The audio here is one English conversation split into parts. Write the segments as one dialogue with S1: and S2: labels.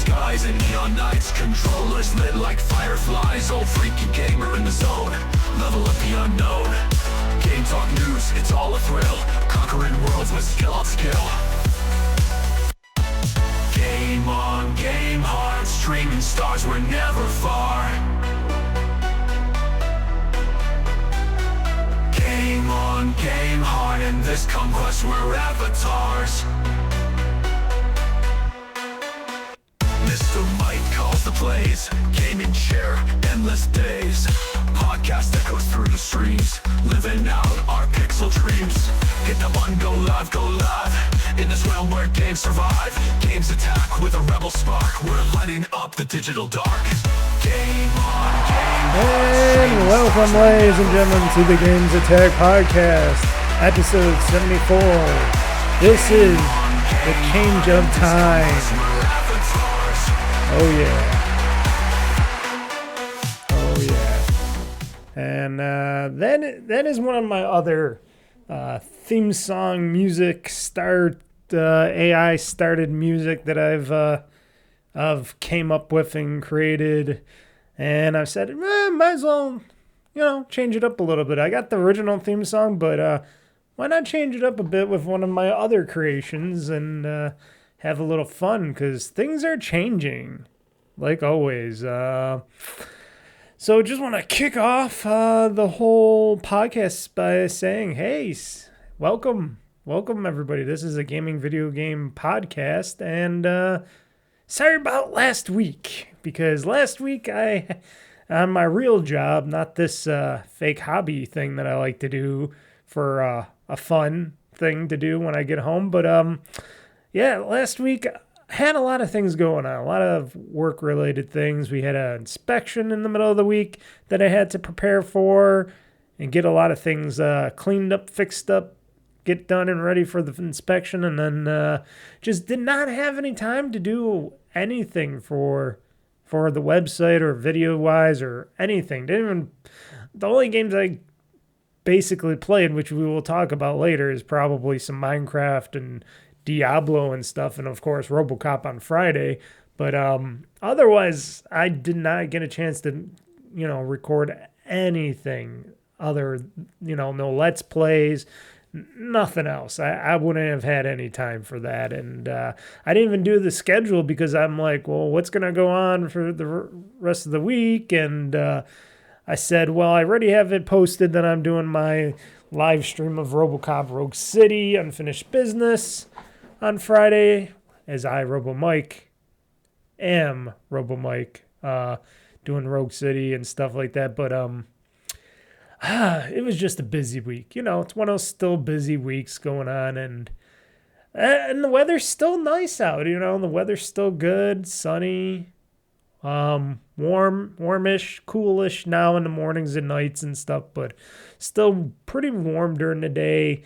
S1: skies and neon nights, controllers lit like fireflies. Old freaky gamer in the zone, level up the unknown. Game talk news, it's all a thrill, conquering worlds with skill on skill. Game on, game hard, streaming stars were never far. Game on, game hard, in this conquest we're avatars. Mr. Mike calls the plays, gaming chair, endless days. Podcast echoes through the streams, living out our pixel dreams. Hit the button, go live, in this realm where games survive. GamezAttack with a rebel spark, we're lighting up the digital dark. Game on, game on.
S2: And welcome, ladies and gentlemen, to the GamezAttack podcast, episode 74. This is the change of time. Oh yeah. And that is one of my other theme song music AI started music that I've came up with and created. And I've said, might as well, change it up a little bit. I got the original theme song, but why not change it up a bit with one of my other creations and have a little fun, because things are changing, like always. So just want to kick off the whole podcast by saying, hey, welcome everybody. This is a gaming video game podcast, and sorry about last week, because last week I, on my real job, not this fake hobby thing that I like to do for a fun thing to do when I get home, but last week had a lot of things going on, a lot of work-related things. We had an inspection in the middle of the week that I had to prepare for and get a lot of things cleaned up, fixed up, get done and ready for the inspection, and then just did not have any time to do anything for the website or video-wise or anything. The only games I basically played, which we will talk about later, is probably some Minecraft and Diablo and stuff, and of course Robocop on Friday, but otherwise I did not get a chance to record anything other, no Let's Plays, nothing else. I wouldn't have had any time for that, and I didn't even do the schedule because I'm like, well, what's gonna go on for the rest of the week? And I said, well, I already have it posted that I'm doing my live stream of Robocop Rogue City Unfinished Business on Friday, as I, RoboMike, am RoboMike, doing Rogue City and stuff like that. But it was just a busy week. It's one of those still busy weeks going on, and the weather's still nice out. The weather's still good, sunny, warmish, coolish now in the mornings and nights and stuff, but still pretty warm during the day.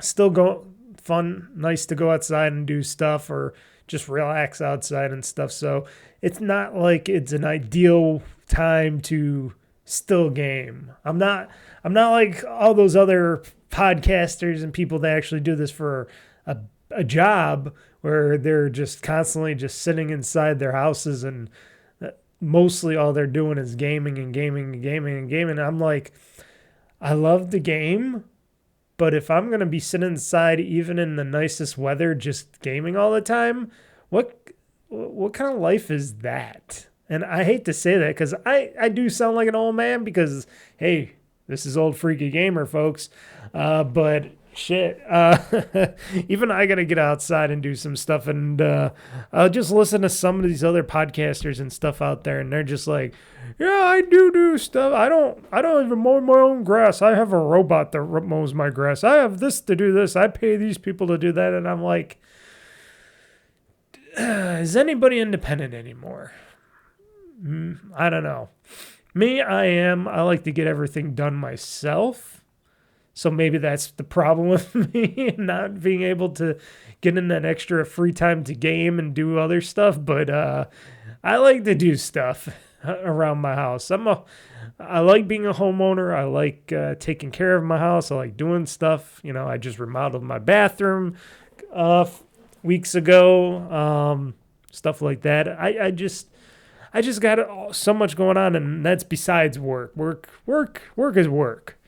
S2: Still fun, nice to go outside and do stuff or just relax outside and stuff. So it's not like it's an ideal time to still game. I'm not like all those other podcasters and people that actually do this for a job, where they're just constantly just sitting inside their houses and mostly all they're doing is gaming and gaming and gaming and gaming. I'm like, I love the game, but if I'm going to be sitting inside, even in the nicest weather, just gaming all the time, what kind of life is that? And I hate to say that, because I do sound like an old man, because, hey, this is OldFreakyGamer, folks. But shit, even I got to get outside and do some stuff. And I'll just listen to some of these other podcasters and stuff out there, and they're just like, yeah, I do stuff. I don't even mow my own grass. I have a robot that mows my grass. I have this to do this. I pay these people to do that. And I'm like, is anybody independent anymore? I don't know. Me, I like to get everything done myself. So maybe that's the problem with me, not being able to get in that extra free time to game and do other stuff. But I like to do stuff around my house. I like being a homeowner. I like taking care of my house. I like doing stuff. I just remodeled my bathroom weeks ago. stuff like that. I just got so much going on, and that's besides work. Work is work.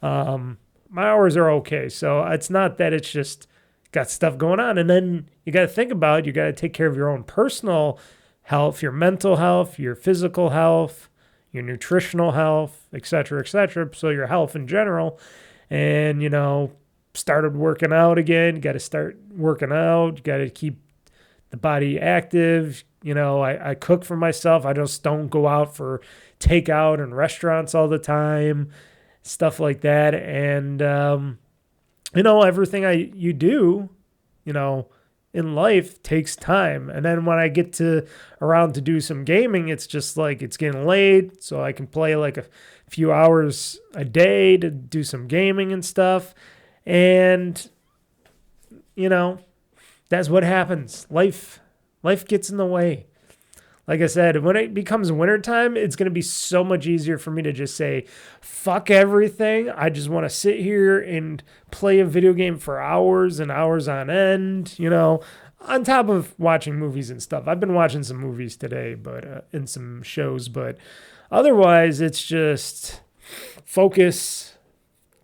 S2: My hours are okay, so it's not that it's just got stuff going on. And then you got to think about, you got to take care of your own personal health, your mental health, your physical health, your nutritional health, et cetera, so your health in general. And, started working out again. You got to start working out. You got to keep the body active. I cook for myself. I just don't go out for takeout and restaurants all the time, stuff like that. And, everything you do, in life takes time. And then when I get around to do some gaming, it's just like it's getting late. So I can play like a few hours a day to do some gaming and stuff. And, that's what happens. Life gets in the way. Like I said, when it becomes wintertime, it's going to be so much easier for me to just say, fuck everything. I just want to sit here and play a video game for hours and hours on end, on top of watching movies and stuff. I've been watching some movies today, but and some shows, but otherwise it's just focus,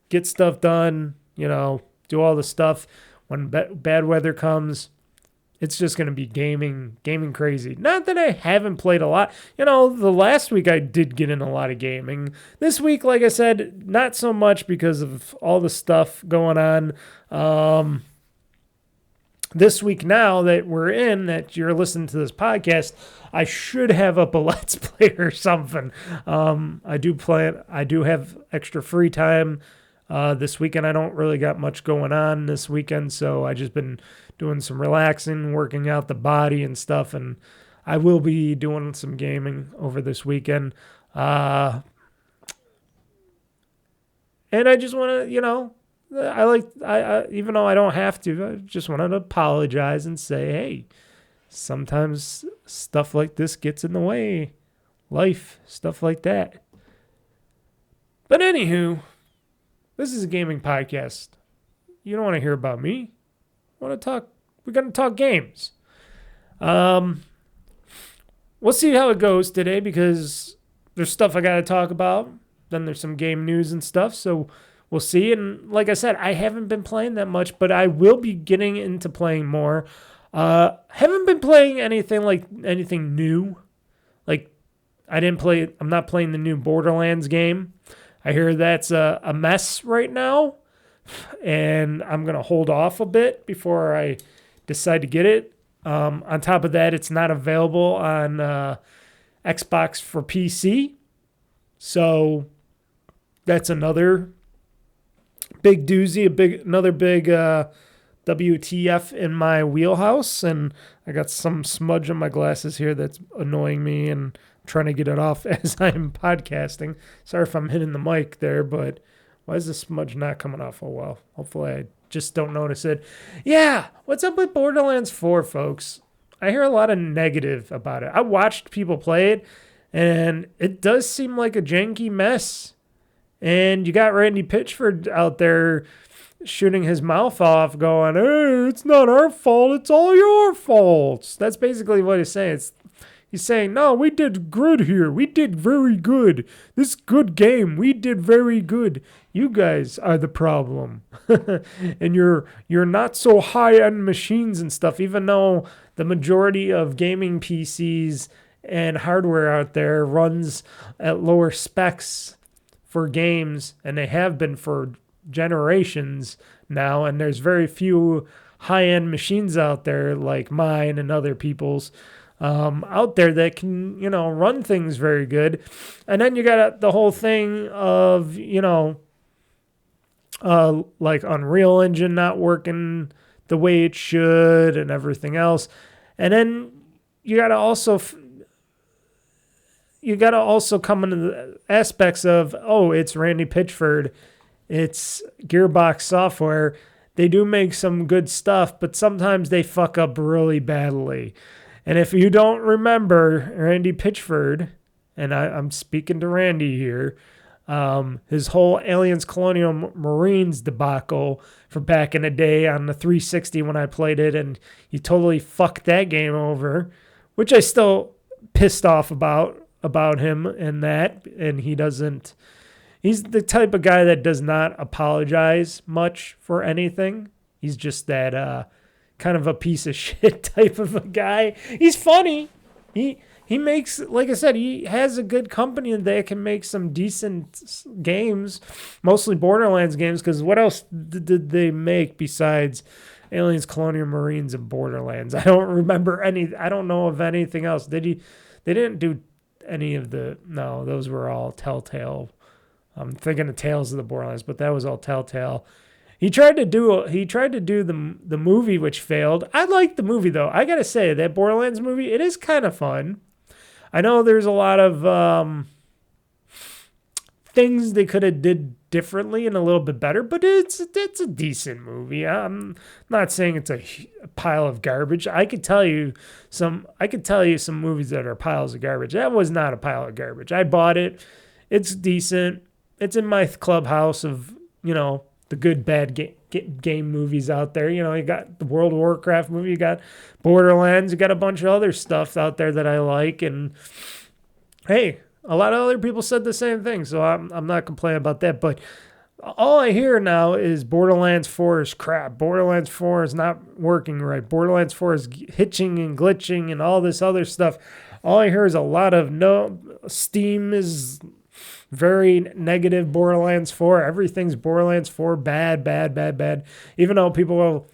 S2: get stuff done, do all the stuff. When bad weather comes, it's just going to be gaming crazy. Not that I haven't played a lot. The last week I did get in a lot of gaming. This week, like I said, not so much because of all the stuff going on. This week now that we're in, that you're listening to this podcast, I should have up a Let's Play or something. I do have extra free time. This weekend, I don't really got much going on this weekend, so I just been doing some relaxing, working out the body and stuff, and I will be doing some gaming over this weekend. And I just want to, I even though I don't have to, I just wanted to apologize and say, hey, sometimes stuff like this gets in the way. Life, stuff like that. But anywho, this is a gaming podcast. You don't want to hear about me. We're going to talk games. We'll see how it goes today because there's stuff I got to talk about. Then there's some game news and stuff. So we'll see. And like I said, I haven't been playing that much, but I will be getting into playing more. Haven't been playing anything new. Like I'm not playing the new Borderlands game. I hear that's a mess right now, and I'm going to hold off a bit before I decide to get it. On top of that, it's not available on Xbox for PC, so that's another big doozy, another big WTF in my wheelhouse, and I got some smudge on my glasses here that's annoying me, and trying to get it off as I'm podcasting. Sorry if I'm hitting the mic there, but why is the smudge not coming off? Oh, well, hopefully I just don't notice it. Yeah, what's up with Borderlands 4, folks? I hear a lot of negative about it. I watched people play it, and it does seem like a janky mess. And you got Randy Pitchford out there shooting his mouth off going, hey, it's not our fault, it's all your fault. That's basically what he's saying. He's saying, no, we did good here. We did very good. This good game, we did very good. You guys are the problem. And you're not so high-end machines and stuff, even though the majority of gaming PCs and hardware out there runs at lower specs for games, and they have been for generations now, and there's very few high-end machines out there like mine and other people's out there that can, run things very good. And then you got the whole thing of, like Unreal Engine not working the way it should and everything else. And then you got to also come into the aspects of, it's Randy Pitchford, it's Gearbox Software. They do make some good stuff, but sometimes they fuck up really badly. And if you don't remember Randy Pitchford, and I'm speaking to Randy here, his whole Aliens Colonial Marines debacle for back in the day on the 360 when I played it, and he totally fucked that game over. which I still pissed off about him and that, and he's the type of guy that does not apologize much for anything. He's just that kind of a piece of shit type of a guy. He's funny. He makes, like I said, he has a good company that can make some decent games, mostly Borderlands games, because what else did they make besides Aliens, Colonial Marines, and Borderlands? I don't remember I don't know of anything else. They didn't do any of no, those were all Telltale. I'm thinking of Tales of the Borderlands, but that was all Telltale. He tried to do the movie, which failed. I like the movie, though. I got to say, that Borderlands movie, it is kind of fun. I know there's a lot of things they could have did differently and a little bit better, but it's a decent movie. I'm not saying it's a pile of garbage. I could tell you some movies that are piles of garbage. That was not a pile of garbage. I bought it. It's decent. It's in my clubhouse of, the good, bad game movies out there. You got the World of Warcraft movie, you got Borderlands, you got a bunch of other stuff out there that I like. And hey, a lot of other people said the same thing, so I'm not complaining about that. But all I hear now is Borderlands 4 is crap. Borderlands 4 is not working right. Borderlands 4 is hitching and glitching and all this other stuff. All I hear is a lot of Steam is very negative. Borderlands 4. Everything's Borderlands 4. Bad, bad, bad, bad. Even though people will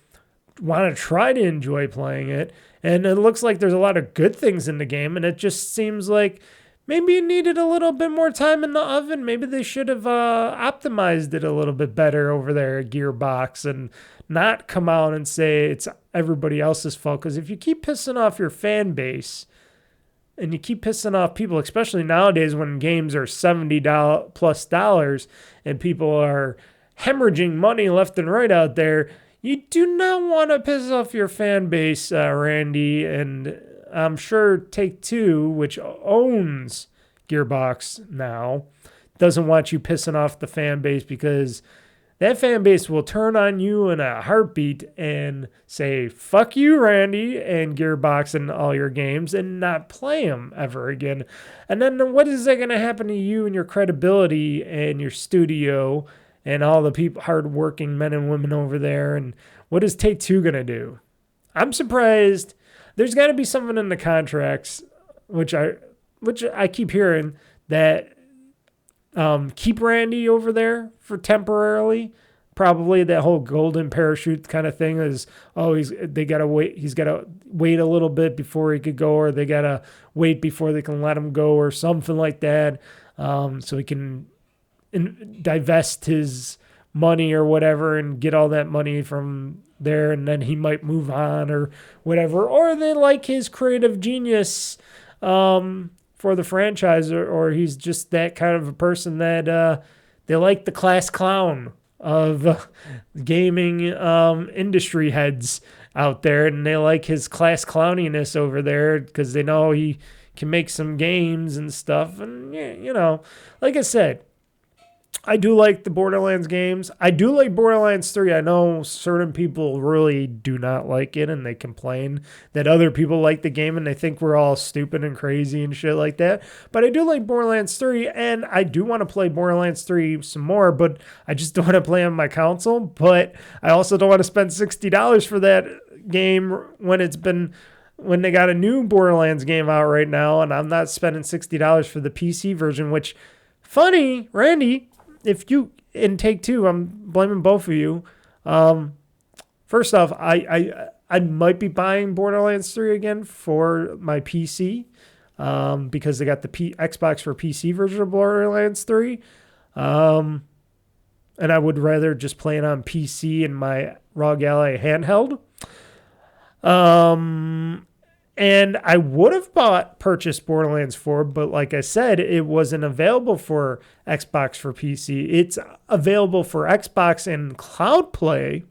S2: want to try to enjoy playing it. And it looks like there's a lot of good things in the game. And it just seems like maybe it needed a little bit more time in the oven. Maybe they should have optimized it a little bit better over there at Gearbox and not come out and say it's everybody else's fault. Because if you keep pissing off your fan base and you keep pissing off people, especially nowadays when games are $70 plus and people are hemorrhaging money left and right out there, you do not want to piss off your fan base, Randy. And I'm sure Take-Two, which owns Gearbox now, doesn't want you pissing off the fan base, because that fan base will turn on you in a heartbeat and say, fuck you, Randy, and Gearbox and all your games, and not play them ever again. And then what is that going to happen to you and your credibility and your studio and all the people, hardworking men and women over there? And what is Take-Two going to do? I'm surprised. There's got to be something in the contracts, which I keep hearing, that keep Randy over there for temporarily. Probably that whole golden parachute kind of thing is, they gotta wait. He's gotta wait a little bit before he could go, or they gotta wait before they can let him go, or something like that, so he can divest his money or whatever and get all that money from there, and then he might move on or whatever. Or they like his creative genius for the franchise, or he's just that kind of a person that they like the class clown of gaming industry heads out there, and they like his class clowniness over there because they know he can make some games and stuff. And like I said, I do like the Borderlands games. I do like Borderlands 3. I know certain people really do not like it, and they complain that other people like the game and they think we're all stupid and crazy and shit like that. But I do like Borderlands 3, and I do want to play Borderlands 3 some more, but I just don't want to play on my console. But I also don't want to spend $60 for that game when they got a new Borderlands game out right now, and I'm not spending $60 for the PC version, which, funny, Randy, if you in Take-Two, I'm blaming both of you. First off, I might be buying Borderlands 3 again for my PC because they got the Xbox for PC version of Borderlands 3. And I would rather just play it on PC in my ROG Ally handheld. And I would have purchased Borderlands 4, but like I said, it wasn't available for Xbox for PC. It's available for Xbox and Cloud Play,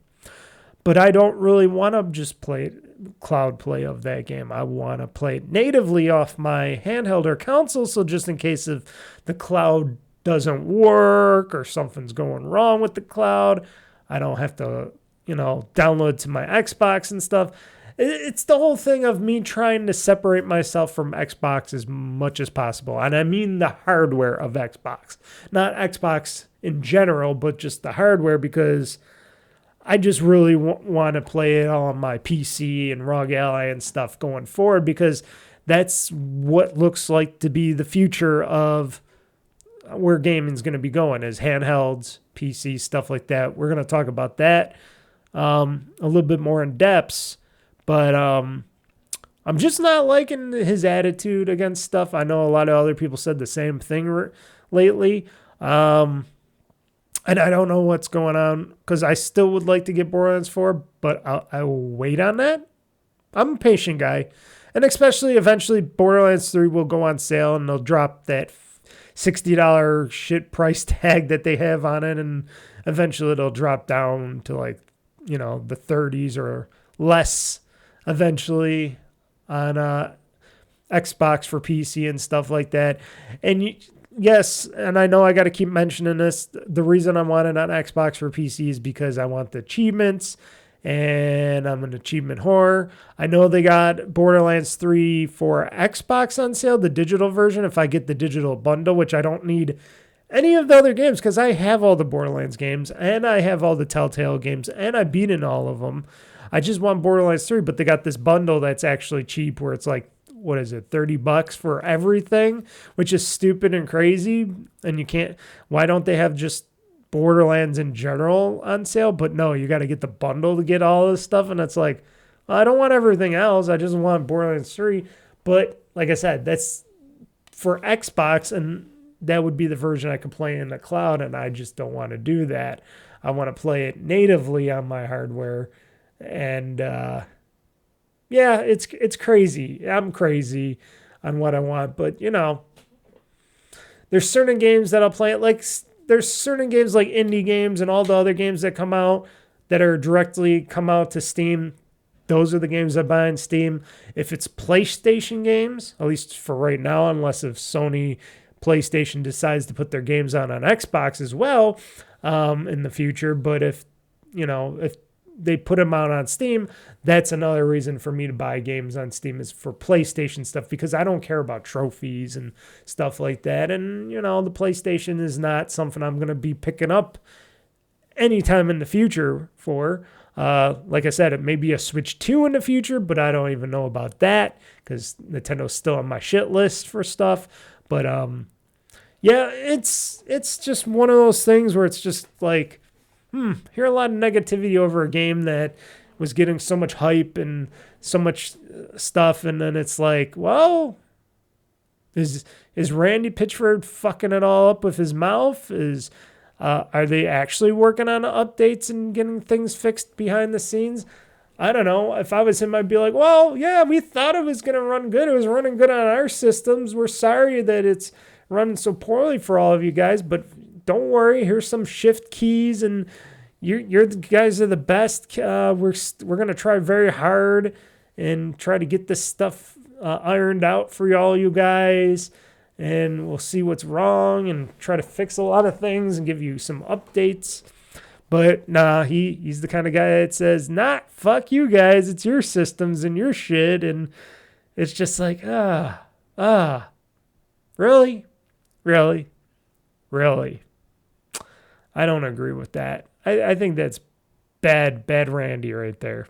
S2: but I don't really want to just play Cloud Play of that game. I want to play it natively off my handheld or console, so just in case if the cloud doesn't work or something's going wrong with the cloud, I don't have to, download to my Xbox and stuff. it's the whole thing of me trying to separate myself from Xbox as much as possible. And I mean the hardware of Xbox, not Xbox in general, but just the hardware, because I just really want to play it all on my PC and ROG Ally and stuff going forward, because that's what looks like to be the future of where gaming's going to be going, is handhelds, PC, stuff like that. We're going to talk about that a little bit more in depth, but I'm just not liking his attitude against stuff. I know a lot of other people said the same thing lately. And I don't know what's going on, because I still would like to get Borderlands 4, but I will wait on that. I'm a patient guy. And especially eventually Borderlands 3 will go on sale and they'll drop that $60 shit price tag that they have on it. And eventually it'll drop down to like, the 30s or less eventually on Xbox for PC and stuff like that. And yes, and I know I got to keep mentioning this. The reason I want it on Xbox for PC is because I want the achievements, and I'm an achievement whore. I know they got Borderlands 3 for Xbox on sale, the digital version, if I get the digital bundle, which I don't need any of the other games, because I have all the Borderlands games, and I have all the Telltale games, and I've beaten all of them. I just want Borderlands 3, but they got this bundle that's actually cheap, where it's like, what is it, $30 for everything, which is stupid and crazy. And you can't, why don't they have just Borderlands in general on sale? But no, you got to get the bundle to get all this stuff. And it's like, well, I don't want everything else. I just want Borderlands 3. But like I said, that's for Xbox, and that would be the version I could play in the cloud. And I just don't want to do that. I want to play it natively on my hardware. And, yeah, it's crazy. I'm crazy on what I want, but there's certain games that I'll play. Like there's certain games like indie games and all the other games that come out that are directly come out to Steam. Those are the games I buy on Steam. If it's PlayStation games, at least for right now, unless if Sony PlayStation decides to put their games on Xbox as well in the future, but if they put them out on Steam, that's another reason for me to buy games on Steam, is for PlayStation stuff, because I don't care about trophies and stuff like that. And, the PlayStation is not something I'm going to be picking up anytime in the future for. Like I said, it may be a Switch 2 in the future, but I don't even know about that, because Nintendo's still on my shit list for stuff. But, yeah, it's just one of those things where it's just like, hear a lot of negativity over a game that was getting so much hype and so much stuff, and then it's like, well, is Randy Pitchford fucking it all up with his mouth? Are they actually working on updates and getting things fixed behind the scenes? I don't know. If I was him, I'd be like, well, yeah, we thought it was going to run good. It was running good on our systems. We're sorry that it's running so poorly for all of you guys, but don't worry, here's some shift keys, and you're the guys are the best. We're gonna try very hard and try to get this stuff ironed out for all you guys, and we'll see what's wrong and try to fix a lot of things and give you some updates. But nah, he's the kind of guy that says, nah, fuck you guys, it's your systems and your shit, and it's just like, really? I don't agree with that. I think that's bad Randy right there.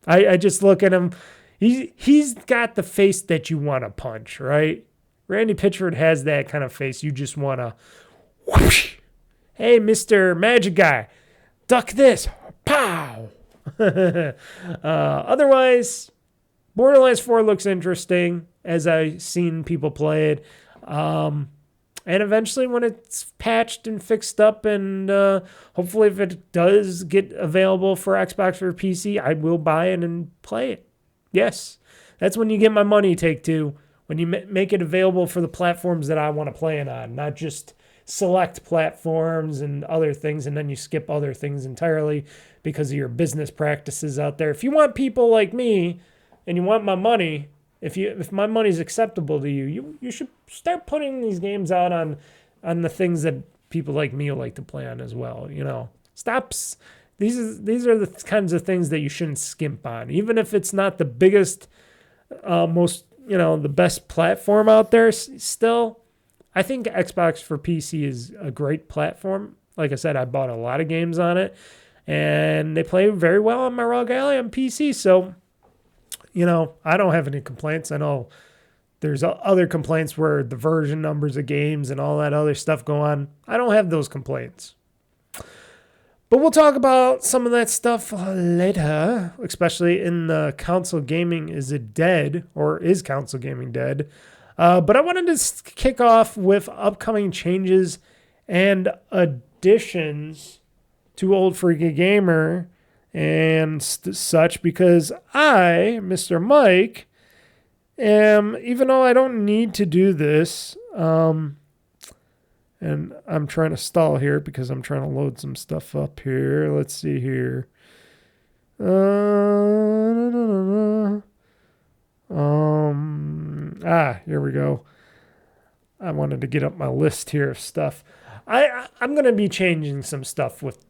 S2: I just look at him. He's got the face that you want to punch, right? Randy Pitchford has that kind of face. You just want to, whoosh. Hey, Mr. Magic Guy, duck this. Pow. Otherwise, Borderlands 4 looks interesting as I've seen people play it. And eventually when it's patched and fixed up, and hopefully if it does get available for Xbox or PC, I will buy it and play it. Yes, that's when you get my money, Take-Two, when you make it available for the platforms that I want to play it on, not just select platforms and other things, and then you skip other things entirely because of your business practices out there. If you want people like me and you want my money, if my money's acceptable to you, you should start putting these games out on the things that people like me like to play on as well. Stop these are the kinds of things that you shouldn't skimp on, even if it's not the biggest, most, the best platform out there. Still, I think Xbox for PC is a great platform. Like I said, I bought a lot of games on it, and they play very well on my ROG Ally on PC. So, I don't have any complaints. I know there's other complaints where the version numbers of games and all that other stuff go on. I don't have those complaints. But we'll talk about some of that stuff later, especially in the console gaming. Is it dead, or is console gaming dead? But I wanted to kick off with upcoming changes and additions to OldFreakyGamer and such, because I, Mr. Mike, am, even though I don't need to do this, and I'm trying to stall here because I'm trying to load some stuff up here. Let's see here. Here we go. I wanted to get up my list here of stuff. I'm going to be changing some stuff with,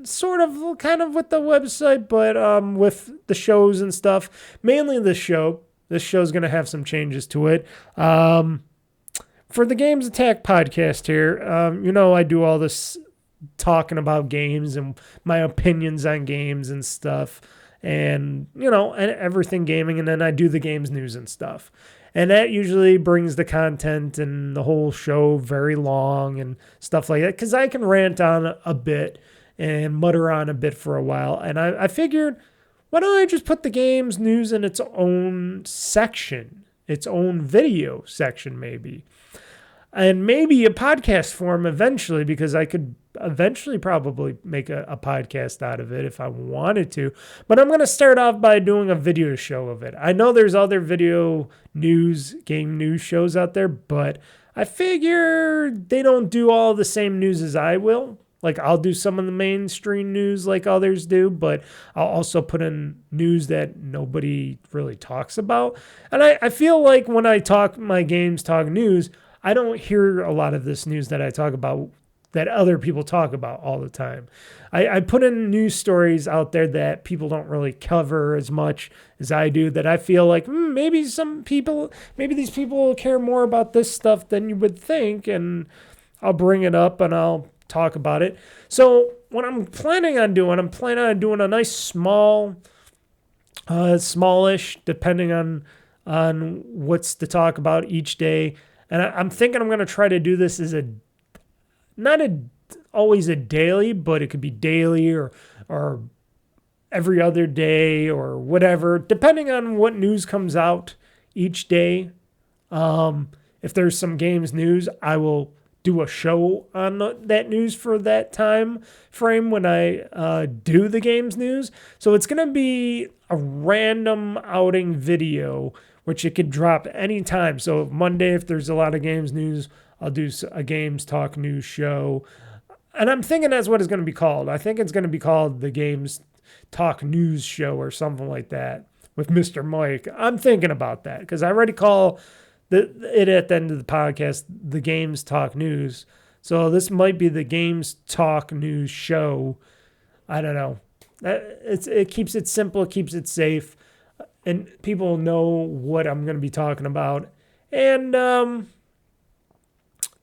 S2: sort of kind of with the website, but with the shows and stuff. Mainly the show. This show's going to have some changes to it. For the GamezAttack podcast here, I do all this talking about games and my opinions on games and stuff, and, and everything gaming, and then I do the games news and stuff. And that usually brings the content and the whole show very long and stuff like that, because I can rant on a bit and mutter on a bit for a while. And I figured, why don't I just put the games news in its own section, its own video section maybe. And maybe a podcast form eventually, because I could eventually probably make a podcast out of it if I wanted to. But I'm going to start off by doing a video show of it. I know there's other video news, game news shows out there, but I figure they don't do all the same news as I will. Like, I'll do some of the mainstream news like others do, but I'll also put in news that nobody really talks about. And I feel like when I talk my games talk news, I don't hear a lot of this news that I talk about that other people talk about all the time. I put in news stories out there that people don't really cover as much as I do, that I feel like maybe these people care more about this stuff than you would think, and I'll bring it up and I'll talk about it. So what I'm planning on doing a nice smallish, depending on what's to talk about each day. And I'm thinking I'm going to try to do this as always a daily, but it could be daily or every other day or whatever, depending on what news comes out each day. If there's some games news, I will do a show on that news for that time frame when I do the games news. So it's going to be a random outing video, which it could drop anytime. So Monday, if there's a lot of games news, I'll do a games talk news show. And I'm thinking that's what it's going to be called. I think it's going to be called the Games Talk News Show or something like that with Mr. Mike. I'm thinking about that because I already call it at the end of the podcast, the Games Talk News. So this might be the Games Talk News Show. I don't know. It keeps it simple, it keeps it safe, and people know what I'm going to be talking about. And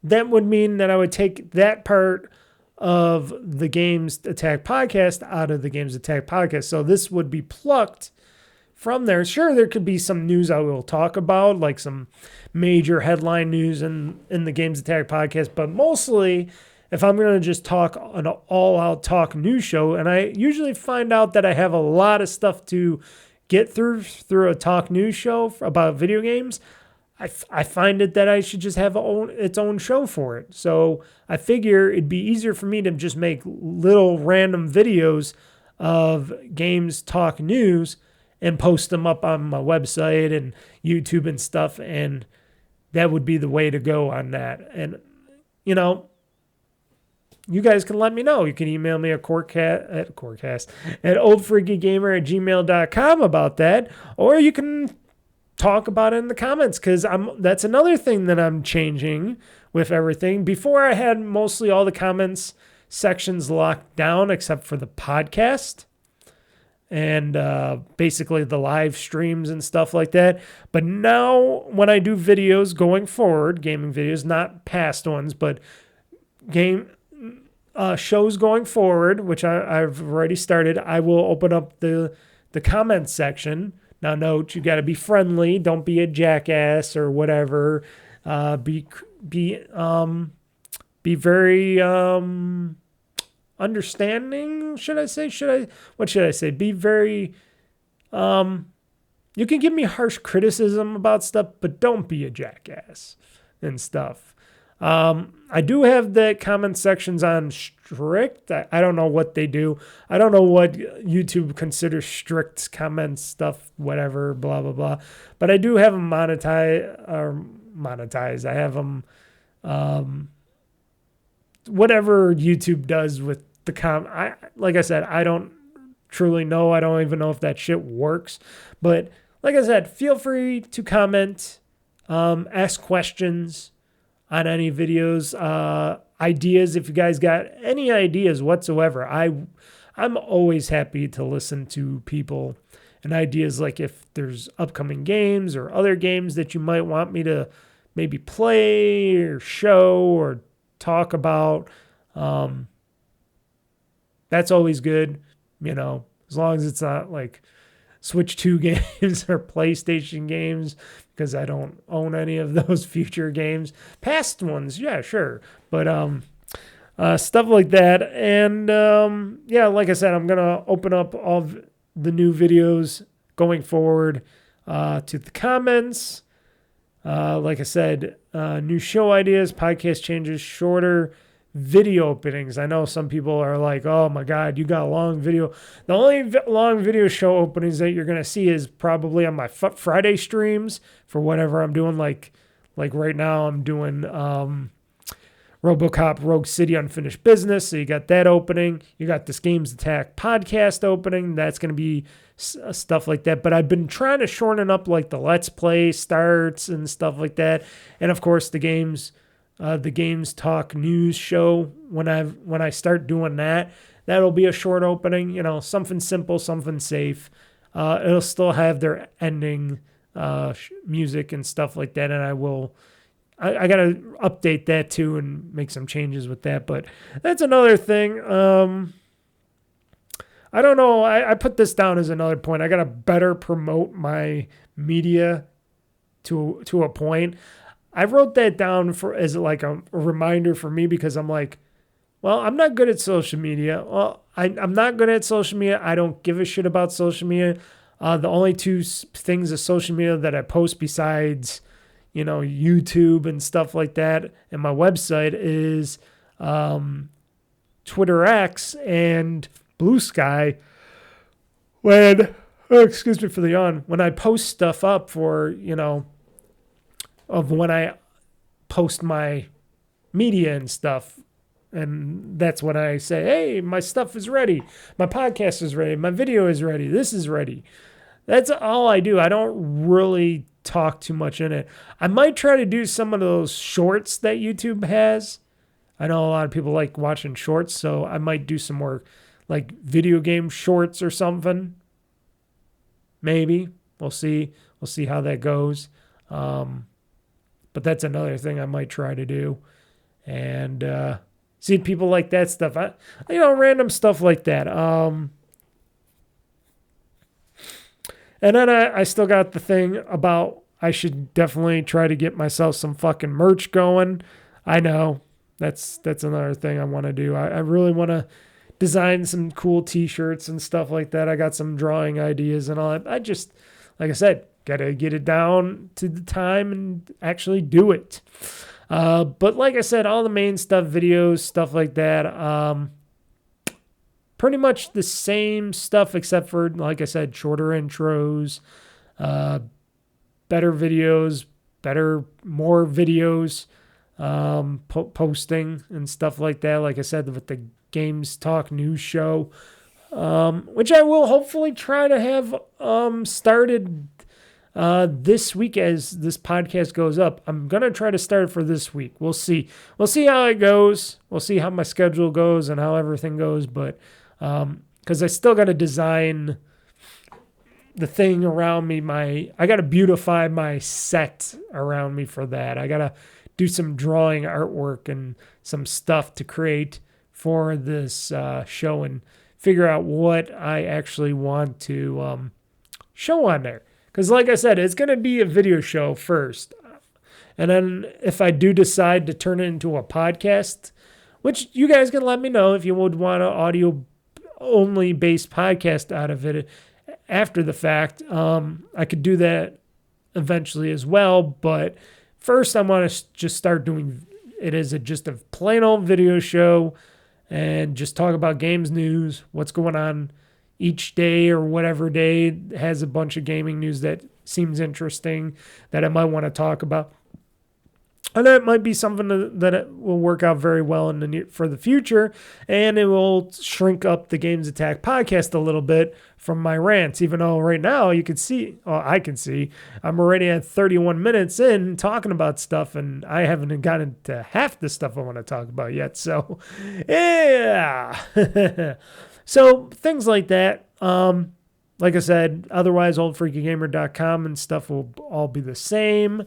S2: that would mean that I would take that part of the GamezAttack podcast out of the GamezAttack podcast. So this would be plucked from there. Sure, there could be some news I will talk about, like some major headline news in the GamezAttack podcast, but mostly if I'm going to just talk an all-out talk news show, and I usually find out that I have a lot of stuff to get through a talk news show about video games, I find it that I should just have its own show for it. So I figure it'd be easier for me to just make little random videos of games talk news and post them up on my website and YouTube and stuff, and that would be the way to go on that. And, you guys can let me know. You can email me at oldfreakygamer@gmail.com about that, or you can talk about it in the comments, because that's another thing that I'm changing with everything. Before, I had mostly all the comments sections locked down except for the podcast and basically the live streams and stuff like that. But now when I do videos going forward, gaming videos, not past ones, but game shows going forward, which I've already started, I will open up the comment section. Now note, you got to be friendly. Don't be a jackass or whatever. Be very understanding, should I say? What should I say? Be very, you can give me harsh criticism about stuff, but don't be a jackass and stuff. I do have the comment sections on strict. I don't know what they do. I don't know what YouTube considers strict comments stuff, whatever, blah, blah, blah. But I do have them monetized. I have them, whatever YouTube does with the like I said, I don't truly know. I don't even know if that shit works. But like I said, feel free to comment, ask questions on any videos, ideas. If you guys got any ideas whatsoever, I'm always happy to listen to people and ideas, like if there's upcoming games or other games that you might want me to maybe play or show or talk about. That's always good, as long as it's not like Switch 2 games or PlayStation games, because I don't own any of those future games. Past ones, yeah, sure. But stuff like that. And yeah, like I said, I'm going to open up all of the new videos going forward to the comments. Like I said, new show ideas, podcast changes, shorter video openings. I know some people are like, oh my God, you got a long video. The only long video show openings that you're going to see is probably on my Friday streams for whatever I'm doing. Like right now I'm doing Robocop Rogue City Unfinished Business. So you got that opening. You got this GamezAttack podcast opening. That's going to be stuff like that. But I've been trying to shorten up like the Let's Play starts and stuff like that. And of course the Games Talk News show, when I start doing that, that'll be a short opening, something simple, something safe. It'll still have their ending music and stuff like that, and I got to update that too and make some changes with that, but that's another thing. I don't know, I put this down as another point. I got to better promote my media to a point. I wrote that down as like a reminder for me, because I'm like, well, I'm not good at social media. Well, I'm not good at social media. I don't give a shit about social media. The only two things of social media that I post besides, YouTube and stuff like that, and my website is Twitter X and BlueSky. Excuse me for the yawn. When I post stuff up for, of when I post my media and stuff. And that's when I say, hey, my stuff is ready. My podcast is ready. My video is ready. This is ready. That's all I do. I don't really talk too much in it. I might try to do some of those shorts that YouTube has. I know a lot of people like watching shorts, so I might do some more like video game shorts or something. Maybe. We'll see. We'll see how that goes. But that's another thing I might try to do. And see people like that stuff. Random stuff like that. And then I still got the thing about I should definitely try to get myself some fucking merch going. I know. That's another thing I want to do. I really want to design some cool t-shirts and stuff like that. I got some drawing ideas and all that. I just, like I said, gotta get it down to the time and actually do it. But like I said, all the main stuff, videos, stuff like that, pretty much the same stuff except for, like I said, shorter intros, better videos, more videos, posting and stuff like that. Like I said, with the Games Talk News show, which I will hopefully try to have started this week as this podcast goes up. I'm going to try to start for this week. We'll see. We'll see how it goes. We'll see how my schedule goes and how everything goes. But because I still got to design the thing around me. I got to beautify my set around me for that. I got to do some drawing artwork and some stuff to create for this show and figure out what I actually want to show on there. Because like I said, it's going to be a video show first. And then if I do decide to turn it into a podcast, which you guys can let me know if you would want an audio-only based podcast out of it after the fact. I could do that eventually as well. But first, I want to just start doing it as just a plain old video show and just talk about games news, what's going on each day or whatever day has a bunch of gaming news that seems interesting that I might want to talk about. And that might be something that will work out very well for the future, and it will shrink up the GamezAttack podcast a little bit from my rants, even though right now you can see, I can see, I'm already at 31 minutes in talking about stuff, and I haven't gotten to half the stuff I want to talk about yet. So, yeah. So things like that. Like I said, otherwise OldFreakyGamer.com and stuff will all be the same.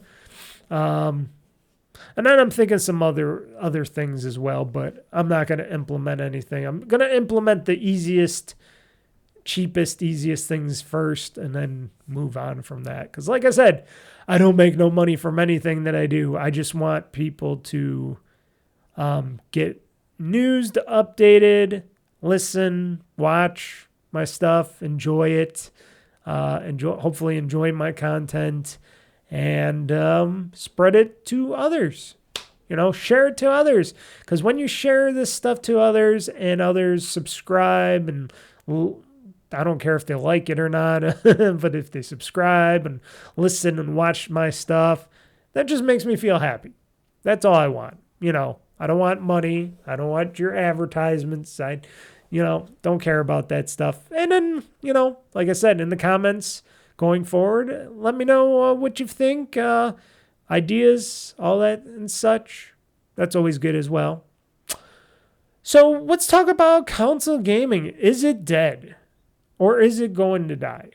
S2: And then I'm thinking some other things as well, but I'm not going to implement anything. I'm going to implement the easiest, easiest things first and then move on from that. Because like I said, I don't make no money from anything that I do. I just want people to get news updated, listen, watch my stuff, enjoy it, hopefully enjoy my content, and spread it to others. Share it to others. Because when you share this stuff to others and others subscribe, and I don't care if they like it or not, but if they subscribe and listen and watch my stuff, that just makes me feel happy. That's all I want. I don't want money. I don't want your advertisements. I don't care about that stuff. And then, like I said, in the comments going forward, let me know what you think, ideas, all that and such. That's always good as well. So let's talk about console gaming. Is it dead or is it going to die?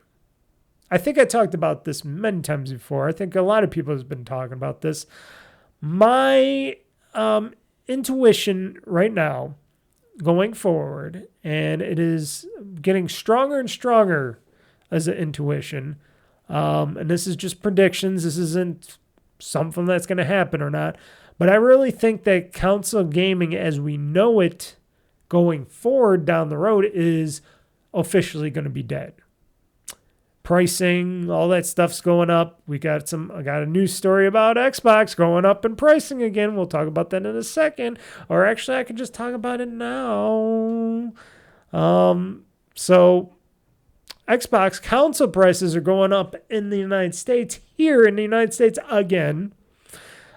S2: I think I talked about this many times before. I think a lot of people have been talking about this. My intuition right now going forward, and it is getting stronger and stronger as an intuition, and this is just predictions. This isn't something that's going to happen or not, but I really think that console gaming as we know it going forward down the road is officially going to be dead. Pricing, all that stuff's going up. I got a news story about Xbox going up in pricing again. We'll talk about that in a second. Or actually, I can just talk about it now. So Xbox console prices are going up in the United States. Here in the United States again.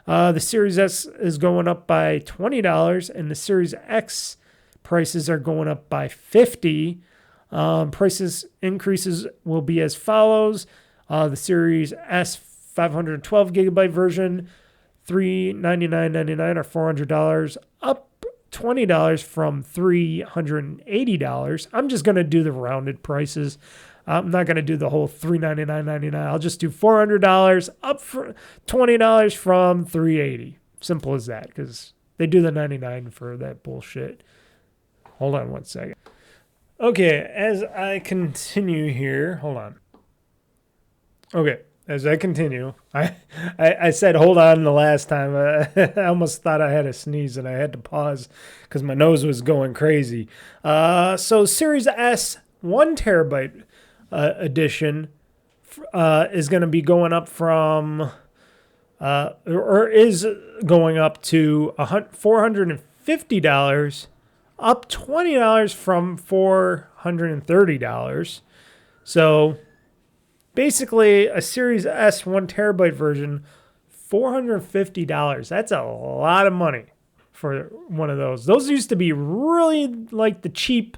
S2: The Series S is going up by $20, and the Series X prices are going up by $50. Prices increases will be as follows. The Series S 512 gigabyte version, $399.99 or $400, up $20 from $380. I'm just going to do the rounded prices. I'm not going to do the whole $399.99. I'll just do $400, up for $20 from $380. Simple as that, because they do the 99 for that bullshit. Hold on one second. Okay, as I continue here, hold on. Okay, as I continue, I said hold on the last time. I almost thought I had a sneeze and I had to pause because my nose was going crazy. So Series S 1 terabyte edition is going to be going up from, or is going up to $450. Up $20 from $430. So basically a Series S 1 terabyte version, $450. That's a lot of money for one of those. Those used to be really like the cheap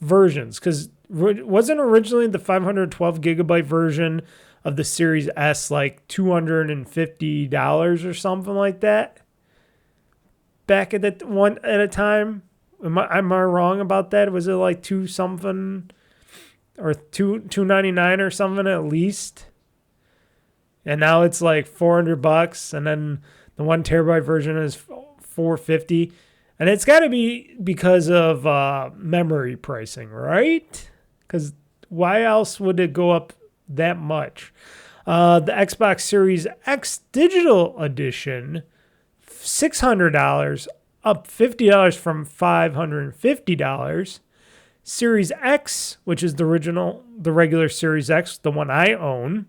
S2: versions because wasn't originally the 512 gigabyte version of the Series S like $250 or something like that. Back at the one at a time. Am I wrong about that? Was it like two something or $299 or something at least? And now it's like $400, and then the 1 terabyte version is $450, and it's got to be because of memory pricing, right? Because why else would it go up that much? The Xbox Series X Digital Edition, $600, up $50 from $550. Series X, which is the regular Series X, the one I own,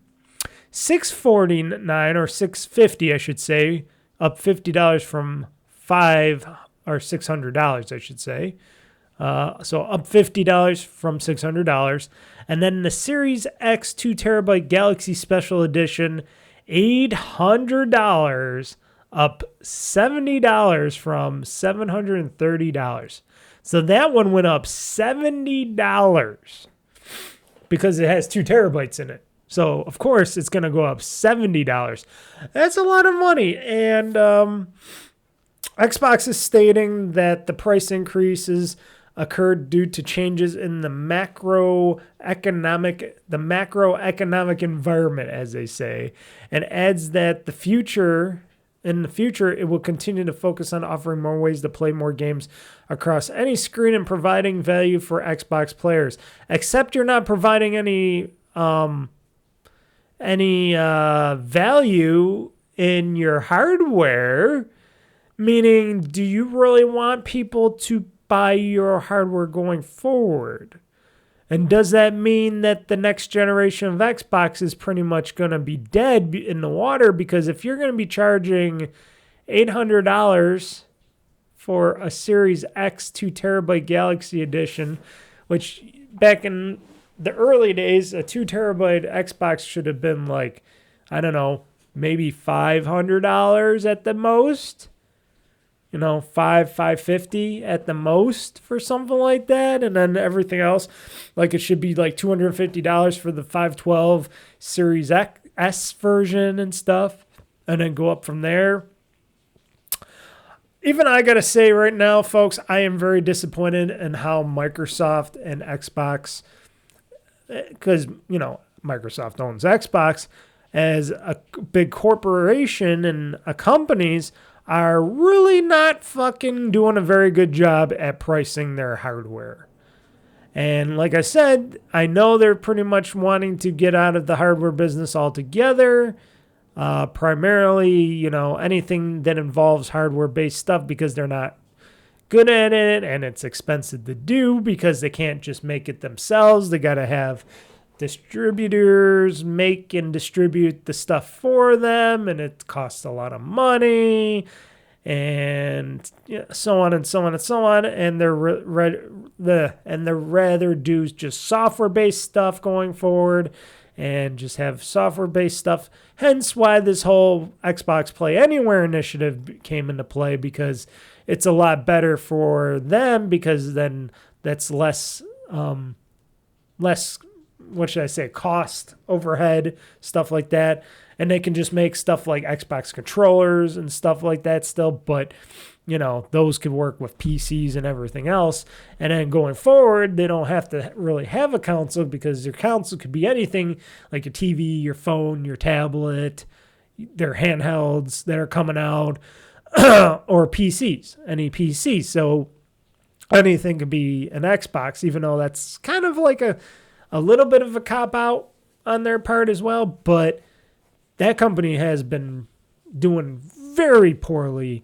S2: $649 or $650, I should say, up $50 from $600, I should say. So up $50 from $600. And then the Series X 2 terabyte Galaxy Special Edition, $800, up $70 from $730. So that one went up $70 because it has 2 terabytes in it. So, of course, it's going to go up $70. That's a lot of money. And Xbox is stating that the price increases occurred due to changes in the macroeconomic environment, as they say, and adds that in the future, it will continue to focus on offering more ways to play more games across any screen and providing value for Xbox players. Except you're not providing any value in your hardware, meaning do you really want people to buy your hardware going forward? And does that mean that the next generation of Xbox is pretty much going to be dead in the water? Because if you're going to be charging $800 for a Series X 2 terabyte Galaxy Edition, which back in the early days, a 2 terabyte Xbox should have been like, I don't know, maybe $500 at the most. $550 at the most for something like that. And then everything else, like it should be like $250 for the 512 Series S version and stuff. And then go up from there. Even I got to say right now, folks, I am very disappointed in how Microsoft and Xbox, because, Microsoft owns Xbox as a big corporation and companies are really not fucking doing a very good job at pricing their hardware. And like I said, I know they're pretty much wanting to get out of the hardware business altogether. Primarily, anything that involves hardware-based stuff because they're not good at it and it's expensive to do because they can't just make it themselves. They got to have distributors make and distribute the stuff for them, and it costs a lot of money, and so on and so on and so on. And they're rather do just software-based stuff going forward, and just have software-based stuff. Hence why this whole Xbox Play Anywhere initiative came into play, because it's a lot better for them, because then that's less what should I say, cost, overhead, stuff like that. And they can just make stuff like Xbox controllers and stuff like that still. But, those could work with PCs and everything else. And then going forward, they don't have to really have a console, because your console could be anything like a TV, your phone, your tablet, their handhelds that are coming out, or PCs, any PC. So anything could be an Xbox, even though that's kind of like a little bit of a cop-out on their part as well, but that company has been doing very poorly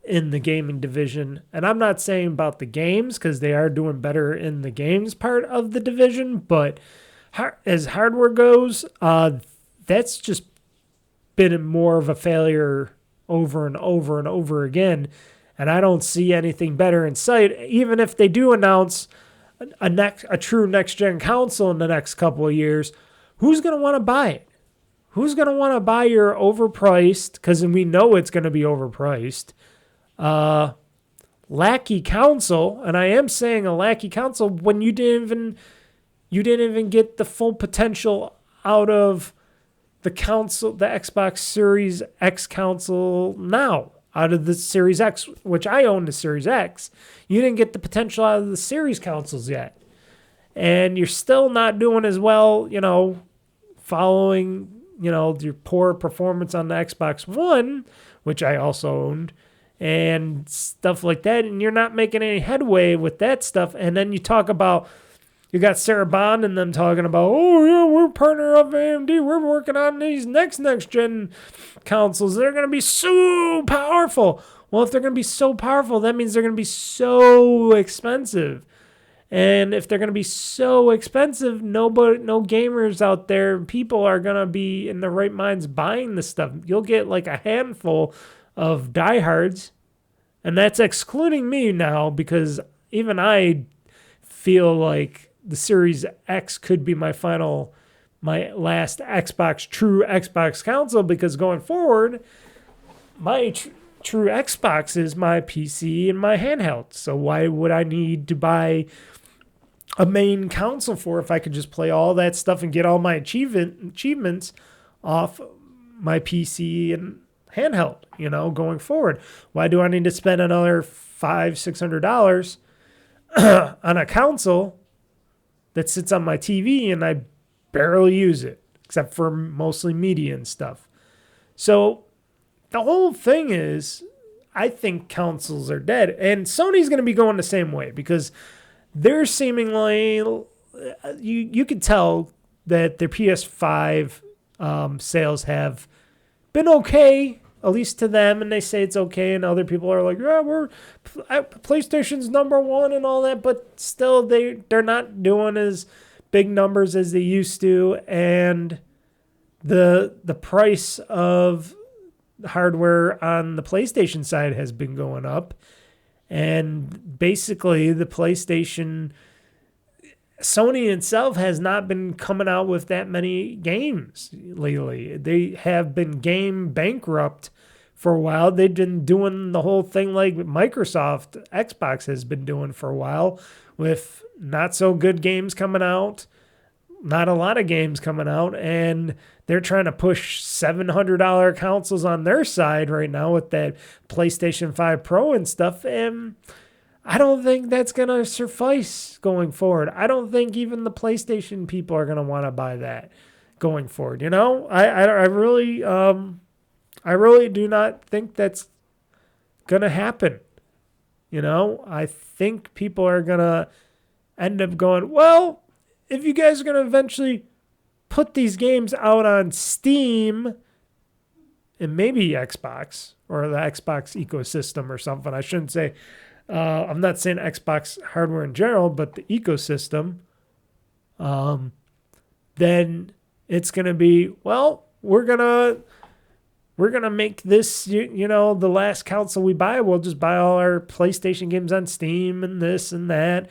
S2: in the gaming division. And I'm not saying about the games, because they are doing better in the games part of the division, but as hardware goes, that's just been more of a failure over and over and over again, and I don't see anything better in sight. Even if they do announce a true next-gen console in the next couple of years, who's going to want to buy it? Who's going to want to buy your overpriced, because we know it's going to be overpriced, lackey console? And I am saying a lackey console when you didn't even get the full potential out of the Xbox Series X console now out of the Series X, which I own the Series X. You didn't get the potential out of the Series consoles yet. And you're still not doing as well, following, your poor performance on the Xbox One, which I also owned, and stuff like that. And you're not making any headway with that stuff. And then you talk about, you got Sarah Bond and them talking about, oh, yeah, we're partner of AMD. We're working on these next gen consoles. They're going to be so powerful. Well, if they're going to be so powerful, that means they're going to be so expensive. And if they're going to be so expensive, no gamers out there, people are going to be in the right minds buying this stuff. You'll get like a handful of diehards, and that's excluding me now, because even I feel like the Series X could be my last true Xbox console, because going forward, my true Xbox is my PC and my handheld. So why would I need to buy a main console for if I could just play all that stuff and get all my achievements off my PC and handheld, going forward? Why do I need to spend another $500-$600 on a console that sits on my TV and I barely use it, except for mostly media and stuff? So the whole thing is, I think consoles are dead. And Sony's going to be going the same way, because they're seemingly, you could tell that their PS5 sales have been okay, at least to them, and they say it's okay, and other people are like, yeah, PlayStation's number one and all that, but still they're not doing as big numbers as they used to, and the price of hardware on the PlayStation side has been going up. And basically, Sony itself has not been coming out with that many games lately. They have been game bankrupt for a while. They've been doing the whole thing like Microsoft, Xbox has been doing for a while, with not so good games coming out, not a lot of games coming out, and they're trying to push $700 consoles on their side right now with that PlayStation 5 Pro and stuff, and I don't think that's going to suffice going forward. I don't think even the PlayStation people are going to want to buy that going forward. I really do not think that's going to happen. I think people are going to end up going, well, if you guys are going to eventually put these games out on Steam and maybe Xbox or the Xbox ecosystem or something, I shouldn't say, I'm not saying Xbox hardware in general, but the ecosystem, then it's going to be, well, we're going to make this, the last console we buy, we'll just buy all our PlayStation games on Steam and this and that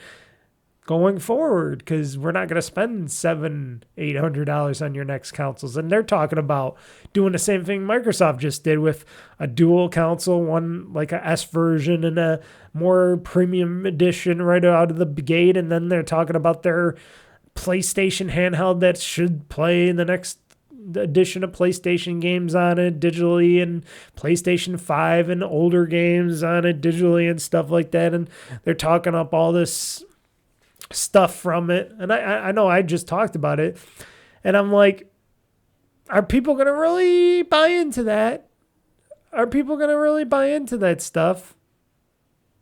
S2: going forward, because we're not going to spend $700-$800 on your next consoles. And they're talking about doing the same thing Microsoft just did with a dual console, one like a S version and a more premium edition right out of the gate. And then they're talking about their PlayStation handheld that should play the next edition of PlayStation games on it digitally, and PlayStation 5 and older games on it digitally and stuff like that. And they're talking up all this stuff from it, and I know I just talked about it, and I'm like, are people going to really buy into that? Are people going to really buy into that stuff?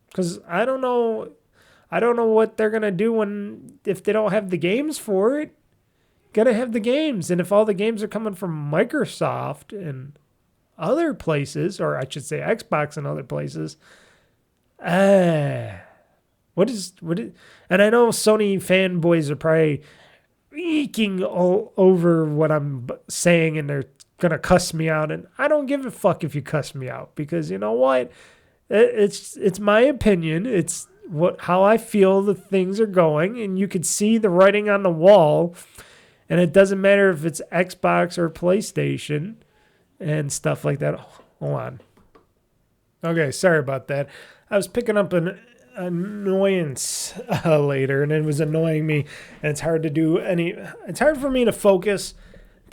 S2: Because I don't know what they're going to do if they don't have the games for it. Got to have the games, and if all the games are coming from Microsoft and other places, or I should say Xbox and other places, What is, and I know Sony fanboys are probably eking all over what I'm saying, and they're going to cuss me out, and I don't give a fuck if you cuss me out, because you know what? It's my opinion. It's how I feel the things are going, and you can see the writing on the wall, and it doesn't matter if it's Xbox or PlayStation and stuff like that. Hold on. Okay, sorry about that. I was picking up an annoyance later, and it was annoying me, and it's hard for me to focus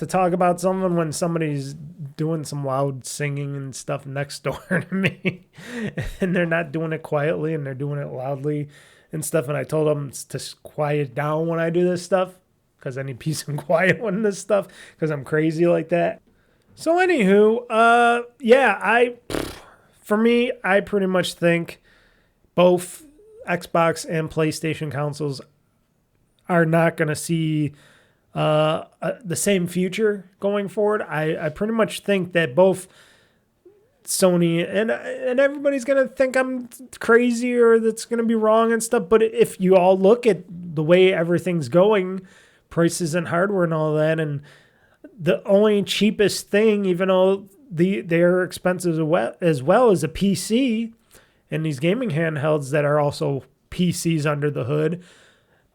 S2: to talk about someone when somebody's doing some loud singing and stuff next door to me, and they're not doing it quietly and they're doing it loudly and stuff. And I told them to quiet down when I do this stuff because I need peace and quiet when this stuff because I'm crazy like that. So anywho, for me, I pretty much think both Xbox and PlayStation consoles are not going to see the same future going forward. I pretty much think that both Sony and everybody's going to think I'm crazy or that's going to be wrong and stuff. But if you all look at the way everything's going, prices and hardware and all that, and the only cheapest thing, even though they're expensive as well as a PC and these gaming handhelds that are also PCs under the hood.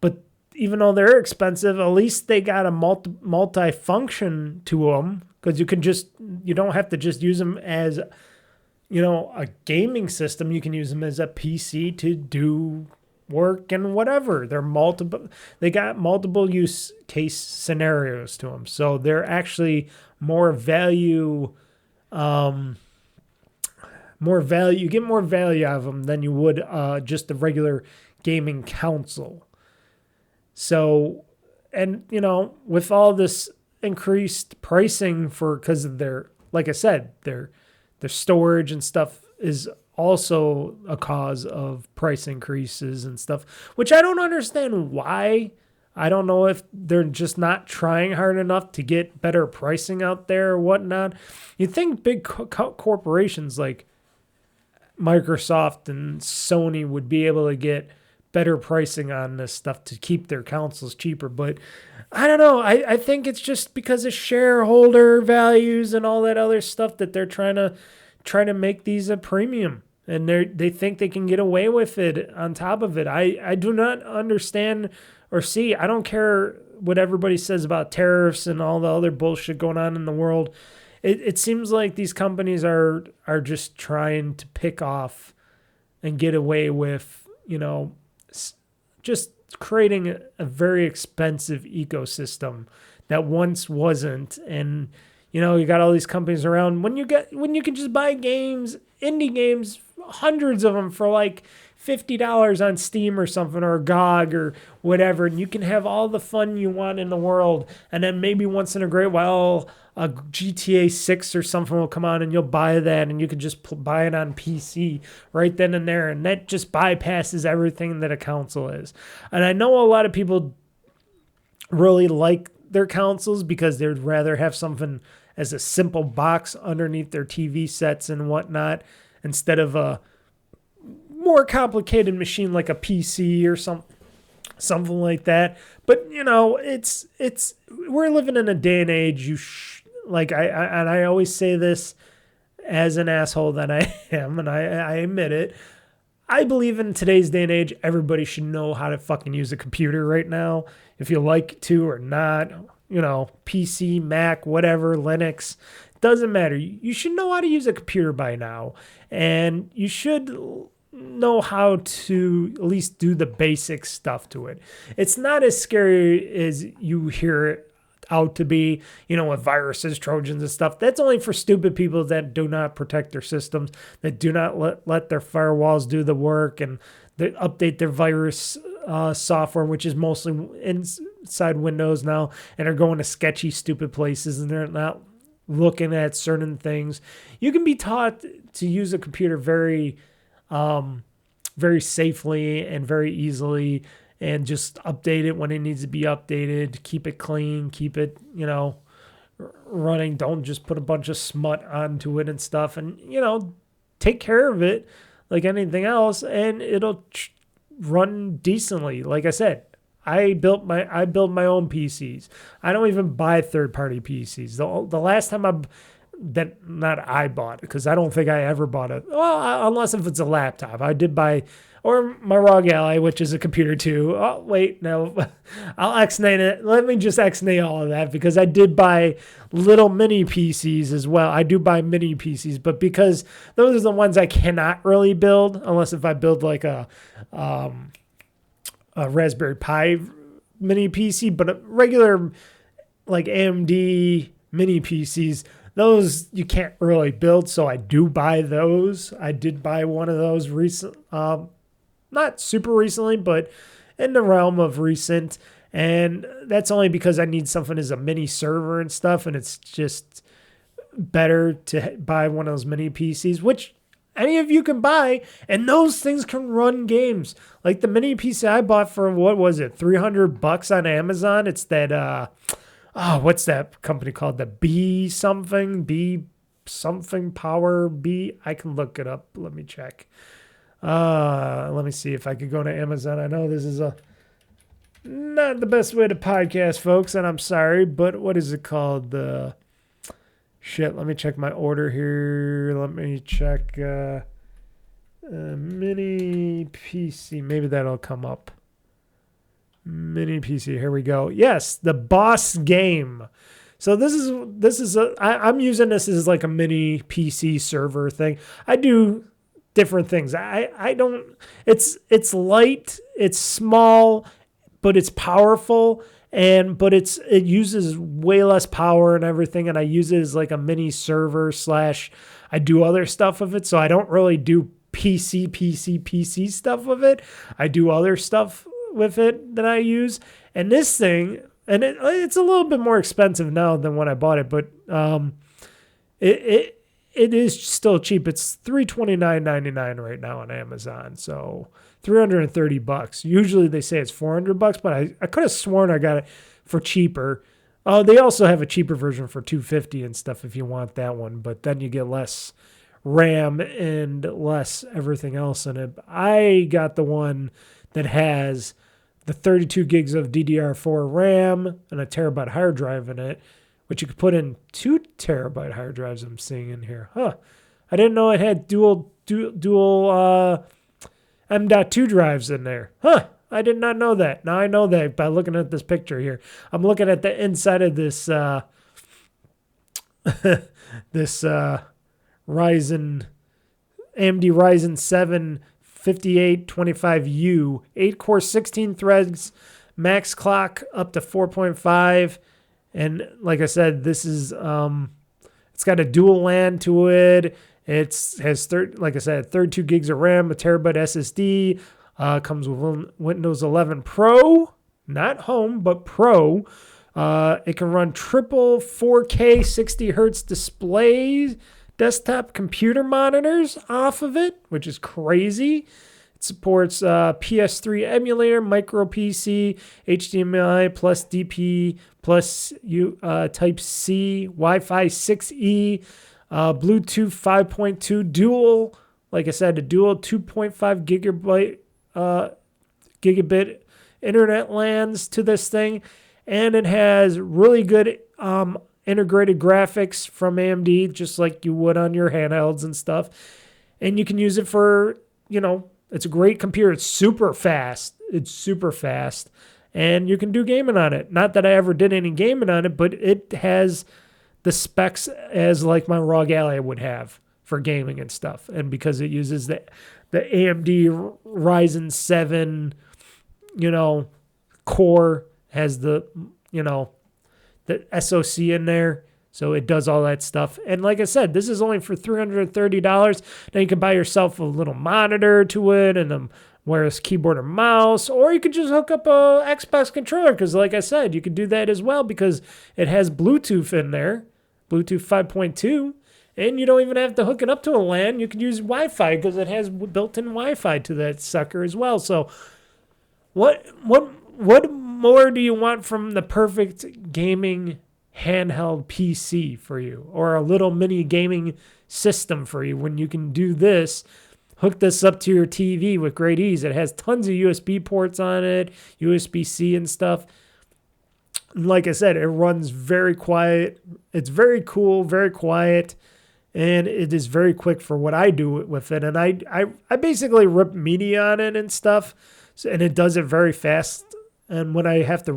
S2: But even though they're expensive, at least they got a multi-function to them because you don't have to just use them as, a gaming system. You can use them as a PC to do work and whatever. They got multiple use case scenarios to them. So they're actually more value, you get more value out of them than you would just a regular gaming console. So, and with all this increased pricing because of their, like I said, their storage and stuff is also a cause of price increases and stuff, which I don't understand why. I don't know if they're just not trying hard enough to get better pricing out there or whatnot. You'd think big corporations like Microsoft and Sony would be able to get better pricing on this stuff to keep their consoles cheaper. But I don't know. I think it's just because of shareholder values and all that other stuff that they're trying to make these a premium. And they think they can get away with it on top of it. I do not understand or see. I don't care what everybody says about tariffs and all the other bullshit going on in the world. It seems like these companies are just trying to pick off and get away with, just creating a very expensive ecosystem that once wasn't. And, you got all these companies around when you can just buy games, indie games, hundreds of them for like $50 on Steam or something, or GOG or whatever. And you can have all the fun you want in the world. And then maybe once in a great while, a GTA 6 or something will come on and you'll buy that and you can just buy it on PC right then and there. And that just bypasses everything that a console is. And I know a lot of people really like their consoles because they'd rather have something as a simple box underneath their TV sets and whatnot instead of a more complicated machine like a PC or something like that. But, we're living in a day and age I always say this as an asshole that I am, and I admit it. I believe in today's day and age, everybody should know how to fucking use a computer right now, if you like to or not. PC, Mac, whatever, Linux, doesn't matter. You should know how to use a computer by now, and you should know how to at least do the basic stuff to it. It's not as scary as you hear it out to be, with viruses, Trojans and stuff. That's only for stupid people that do not protect their systems, that do not let their firewalls do the work, and they update their virus software, which is mostly inside Windows now, and are going to sketchy, stupid places, and they're not looking at certain things. You can be taught to use a computer very, very safely and very easily, and just update it when it needs to be updated, keep it clean, keep it, running. Don't just put a bunch of smut onto it and stuff, and, take care of it like anything else, and it'll run decently. Like I said, I build my own PCs. I don't even buy third-party PCs. The last time I bought, because I don't think I ever bought it. Well, unless if it's a laptop. I did buy, or my ROG Ally, which is a computer too. Oh, wait, no. I'll X-nay it. Let me just X-nay all of that, because I did buy little mini PCs as well. I do buy mini PCs, but because those are the ones I cannot really build, unless if I build like a Raspberry Pi mini PC, but a regular like AMD mini PCs, those you can't really build, so I do buy those. I did buy one of those not super recently, but in the realm of recent. And that's only because I need something as a mini server and stuff, and it's just better to buy one of those mini PCs, which any of you can buy, and those things can run games. Like the mini PC I bought for, what was it, $300 on Amazon? It's that, what's that company called? The B something Power B. I can look it up. Let me check. Let me see if I could go to Amazon. I know this is not the best way to podcast, folks, and I'm sorry, but what is it called? Shit, let me check my order here. Let me check mini PC. Maybe that'll come up. Mini PC. Here we go. Yes, the Boss Game. So I'm using this as like a mini PC server thing. I do different things. I don't. It's light. It's small, but it's powerful. But it uses way less power and everything, and I use it as like a mini server / I do other stuff with it, so I don't really do PC stuff with it. I do other stuff with it that I use, and this thing, and it's a little bit more expensive now than when I bought it, but it is still cheap. It's $329.99 right now on Amazon, so $330. Usually they say it's $400, but I could have sworn I got it for cheaper. They also have a cheaper version for $250 and stuff if you want that one, but then you get less RAM and less everything else in it. I got the one that has the 32 gigs of DDR4 RAM and a terabyte hard drive in it, which you could put in 2 terabyte hard drives I'm seeing in here. I didn't know it had dual M.2 drives in there. I did not know that. Now I know that by looking at this picture here. I'm looking at the inside of this this AMD Ryzen 7 5825U, 8-core, 16 threads, max clock up to 4.5. And like I said, this is it's got a dual LAN to it. It has 32 gigs of RAM, a terabyte SSD. Comes with Windows 11 Pro, not Home, but Pro. It can run triple 4K 60 hertz displays, desktop computer monitors off of it, which is crazy. It supports PS3 emulator, micro PC, HDMI plus DP plus Type-C, Wi-Fi 6E, Bluetooth 5.2 dual, like I said, a dual 2.5 gigabit internet LANs to this thing, and it has really good integrated graphics from AMD, just like you would on your handhelds and stuff. And you can use it for, it's a great computer. It's super fast. And you can do gaming on it. Not that I ever did any gaming on it, but it has the specs as like my ROG Ally would have for gaming and stuff. And because it uses the AMD Ryzen 7, core, has the SoC in there. So it does all that stuff. And like I said, this is only for $330. Now you can buy yourself a little monitor to it and wear a keyboard or mouse, or you could just hook up a Xbox controller, because like I said, you could do that as well because it has Bluetooth in there, Bluetooth 5.2, and you don't even have to hook it up to a LAN. You can use Wi-Fi because it has built-in Wi-Fi to that sucker as well. So what more do you want from the perfect gaming handheld PC for you, or a little mini gaming system for you, when you can do this? Hook this up to your TV with great ease. It has tons of USB ports on it, USB-C and stuff. Like I said, it runs very quiet. It's very cool, very quiet, and it is very quick for what I do with it. And I basically rip media on it and stuff, and it does it very fast. And when I have to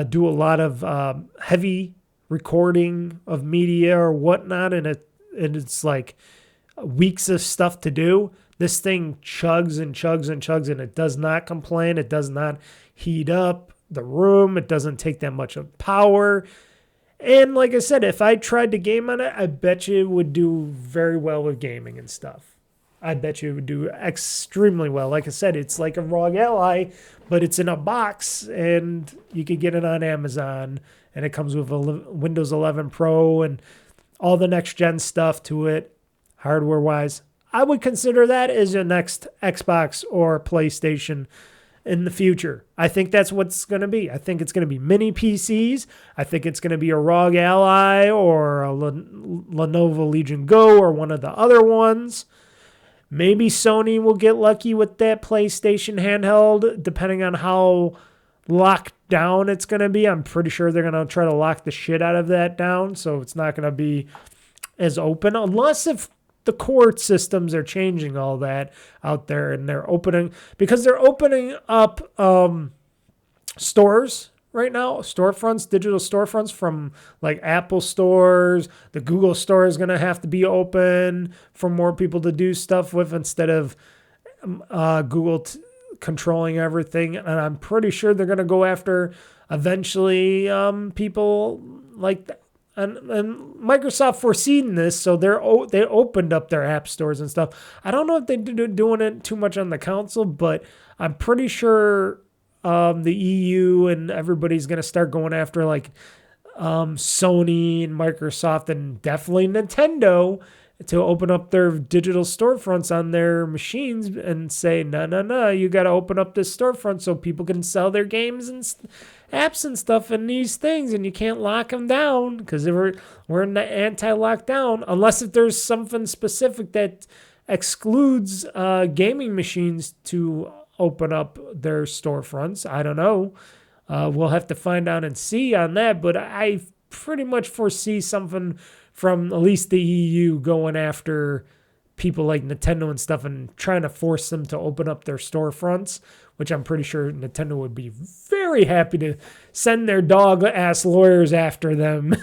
S2: do a lot of heavy recording of media or whatnot, and it's like weeks of stuff to do, this thing chugs and chugs and chugs, and it does not complain. It does not heat up. the room. It doesn't take that much of power. And like I said, if I tried to game on it, I bet you it would do very well with gaming and stuff. I bet you it would do extremely well. Like I said, it's like a ROG Ally, but it's in a box, and you could get it on Amazon, and it comes with a Windows 11 Pro and all the next-gen stuff to it, hardware-wise. I would consider that as your next Xbox or PlayStation in the future. I think that's what's going to be. I think it's going to be mini PCs. I think it's going to be a ROG Ally or a Lenovo Legion Go or one of the other ones. Maybe Sony will get lucky with that PlayStation handheld, depending on how locked down it's going to be. I'm pretty sure they're going to try to lock the shit out of that down, so it's not going to be as open, unless if the core systems are changing all that out there, and they're opening up stores right now, storefronts, digital storefronts from like Apple stores. The Google store is going to have to be open for more people to do stuff with instead of Google controlling everything. And I'm pretty sure they're going to go after eventually people like that. And Microsoft foreseen this, so they opened up their app stores and stuff. I don't know if they're doing it too much on the console, but I'm pretty sure the EU and everybody's going to start going after like Sony and Microsoft and definitely Nintendo to open up their digital storefronts on their machines and say, no, you got to open up this storefront so people can sell their games and apps and stuff and these things, and you can't lock them down because we're in the anti-lockdown unless if there's something specific that excludes gaming machines to open up their storefronts. I don't know. We'll have to find out and see on that, but I pretty much foresee something from at least the EU going after people like Nintendo and stuff and trying to force them to open up their storefronts, which I'm pretty sure Nintendo would be very happy to send their dog-ass lawyers after them,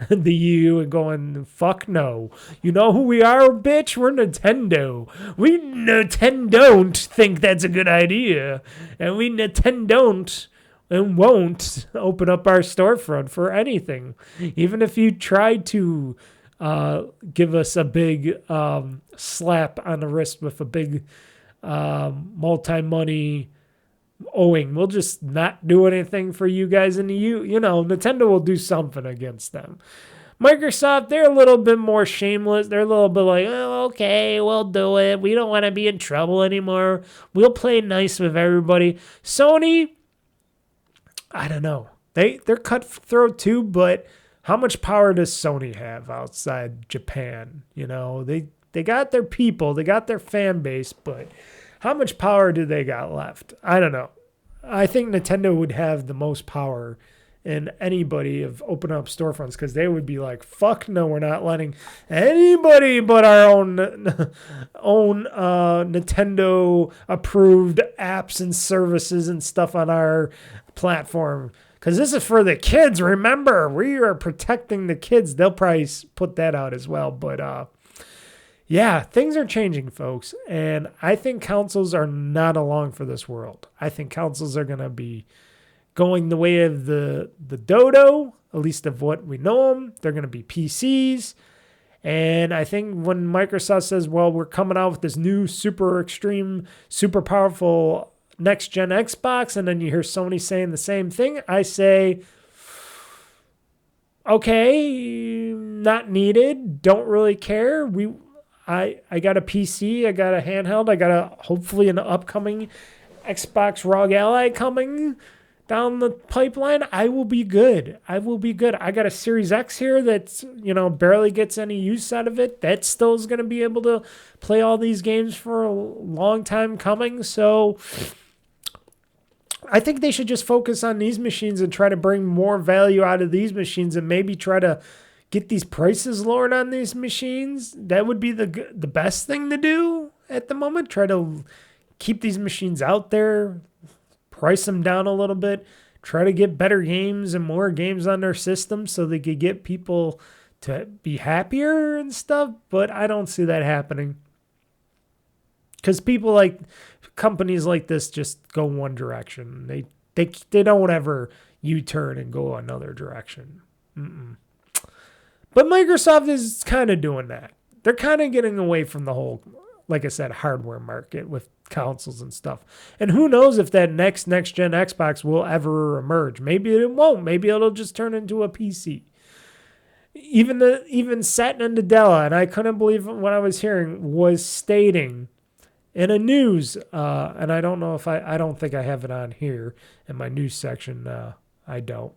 S2: the EU, and going, fuck no. You know who we are, bitch? We're Nintendo. We Nintendo think that's a good idea, and we Nintendo and won't open up our storefront for anything. Even if you tried to give us a big slap on the wrist with a big multi-money owing, we'll just not do anything for you guys in the EU. You know, Nintendo will do something against them. Microsoft, they're a little bit more shameless. They're a little bit like, oh, okay, we'll do it. We don't want to be in trouble anymore. We'll play nice with everybody. Sony, I don't know. They're cutthroat too, but how much power does Sony have outside Japan? You know, they got their people, they got their fan base, but how much power do they got left? I don't know. I think Nintendo would have the most power in anybody of opening up storefronts because they would be like, fuck no, we're not letting anybody but our own Nintendo approved apps and services and stuff on our platform. Because this is for the kids. Remember, we are protecting the kids. They'll probably put that out as well. But yeah, things are changing, folks. And I think consoles are not along for this world. I think consoles are going to be going the way of the dodo, at least of what we know them. They're going to be PCs. And I think when Microsoft says, well, we're coming out with this new super extreme, super powerful next-gen Xbox, and then you hear Sony saying the same thing, I say, okay, not needed, don't really care. I got a PC, I got a handheld, I got hopefully an upcoming Xbox ROG Ally coming down the pipeline. I will be good. I got a Series X here that's, barely gets any use out of it. That still is going to be able to play all these games for a long time coming. So I think they should just focus on these machines and try to bring more value out of these machines and maybe try to get these prices lowered on these machines. That would be the best thing to do at the moment. Try to keep these machines out there, price them down a little bit, try to get better games and more games on their system so they could get people to be happier and stuff. But I don't see that happening because companies like this just go one direction. They don't ever U-turn and go another direction. But Microsoft is kind of doing that. They're kind of getting away from the whole, like I said, hardware market with consoles and stuff. And who knows if that next-gen Xbox will ever emerge. Maybe it won't. Maybe it'll just turn into a PC. Even Satya Nadella, and I couldn't believe what I was hearing, was stating in a news, and I don't know if I don't think I have it on here in my news section. I don't.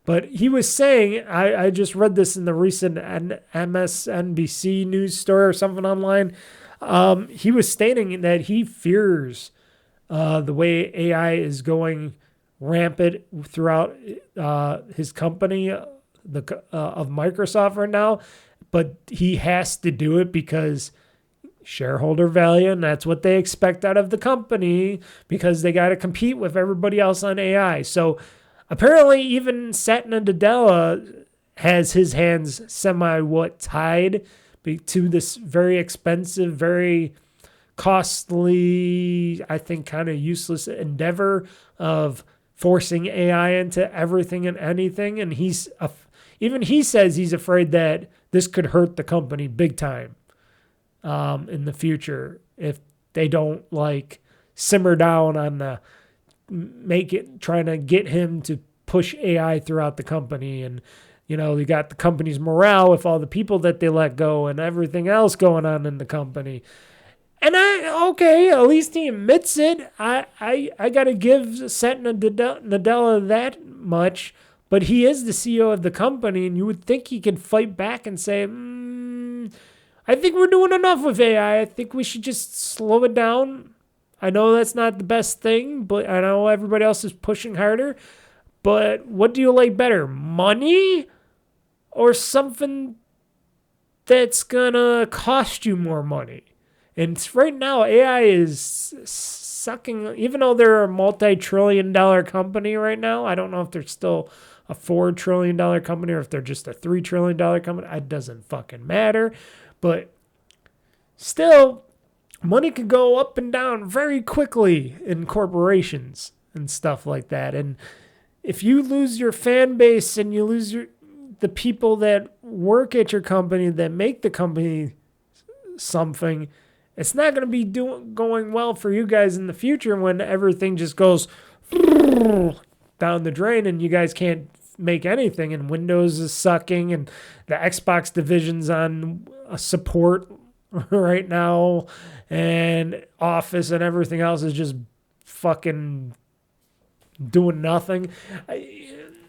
S2: But he was saying, I just read this in the recent MSNBC news story or something online. He was stating that he fears the way AI is going rampant throughout his company, of Microsoft right now, but he has to do it because shareholder value, and that's what they expect out of the company because they got to compete with everybody else on AI. So apparently even Satya Nadella has his hands tied to this very expensive, very costly, I think kind of useless endeavor of forcing AI into everything and anything. And even he says he's afraid that this could hurt the company big time in the future if they don't simmer down on trying to get him to push AI throughout the company. And, you got the company's morale with all the people that they let go and everything else going on in the company. And at least he admits it. I got to give Satya Nadella that much. But he is the CEO of the company, and you would think he could fight back and say, I think we're doing enough with AI. I think we should just slow it down. I know that's not the best thing, but I know everybody else is pushing harder. But what do you like better, money or something that's going to cost you more money? And right now, AI is sucking, even though they're a multi-trillion-dollar company right now. I don't know if they're still a $4 trillion company or if they're just a $3 trillion company. It doesn't fucking matter. But still, money could go up and down very quickly in corporations and stuff like that. And if you lose your fan base and you lose the people that work at your company that make the company something, it's not going to be going well for you guys in the future when everything just goes down the drain and you guys can't make anything, and Windows is sucking, and the Xbox division's on support right now, and Office and everything else is just fucking doing nothing.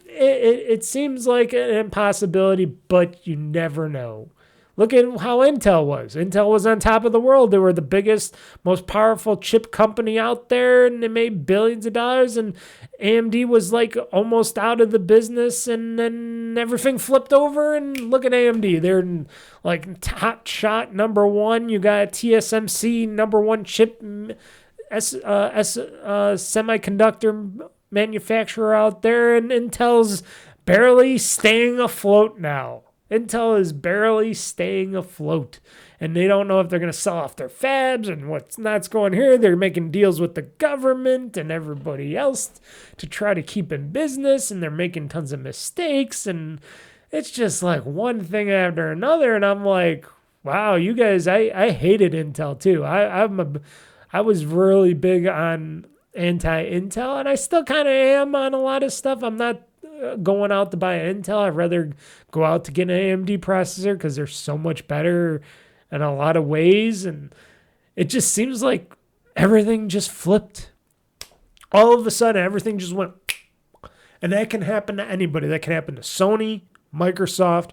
S2: It seems like an impossibility, but you never know. Look at how Intel was. Intel was on top of the world. They were the biggest, most powerful chip company out there, and they made billions of dollars. And AMD was almost out of the business, and then everything flipped over. And look at AMD. They're top shot number one. You got TSMC number one chip semiconductor manufacturer out there, and Intel's barely staying afloat now. Intel is barely staying afloat, and they don't know if they're going to sell off their fabs and what's not going here. They're making deals with the government and everybody else to try to keep in business, and they're making tons of mistakes, and it's just one thing after another. And I'm like, wow, you guys, I hated Intel too. I was really big on anti-Intel, and I still kind of am on a lot of stuff. I'm not going out to buy Intel. I'd rather go out to get an AMD processor because they're so much better in a lot of ways. And it just seems like everything just flipped. All of a sudden, everything just went. And that can happen to anybody. That can happen to Sony, Microsoft,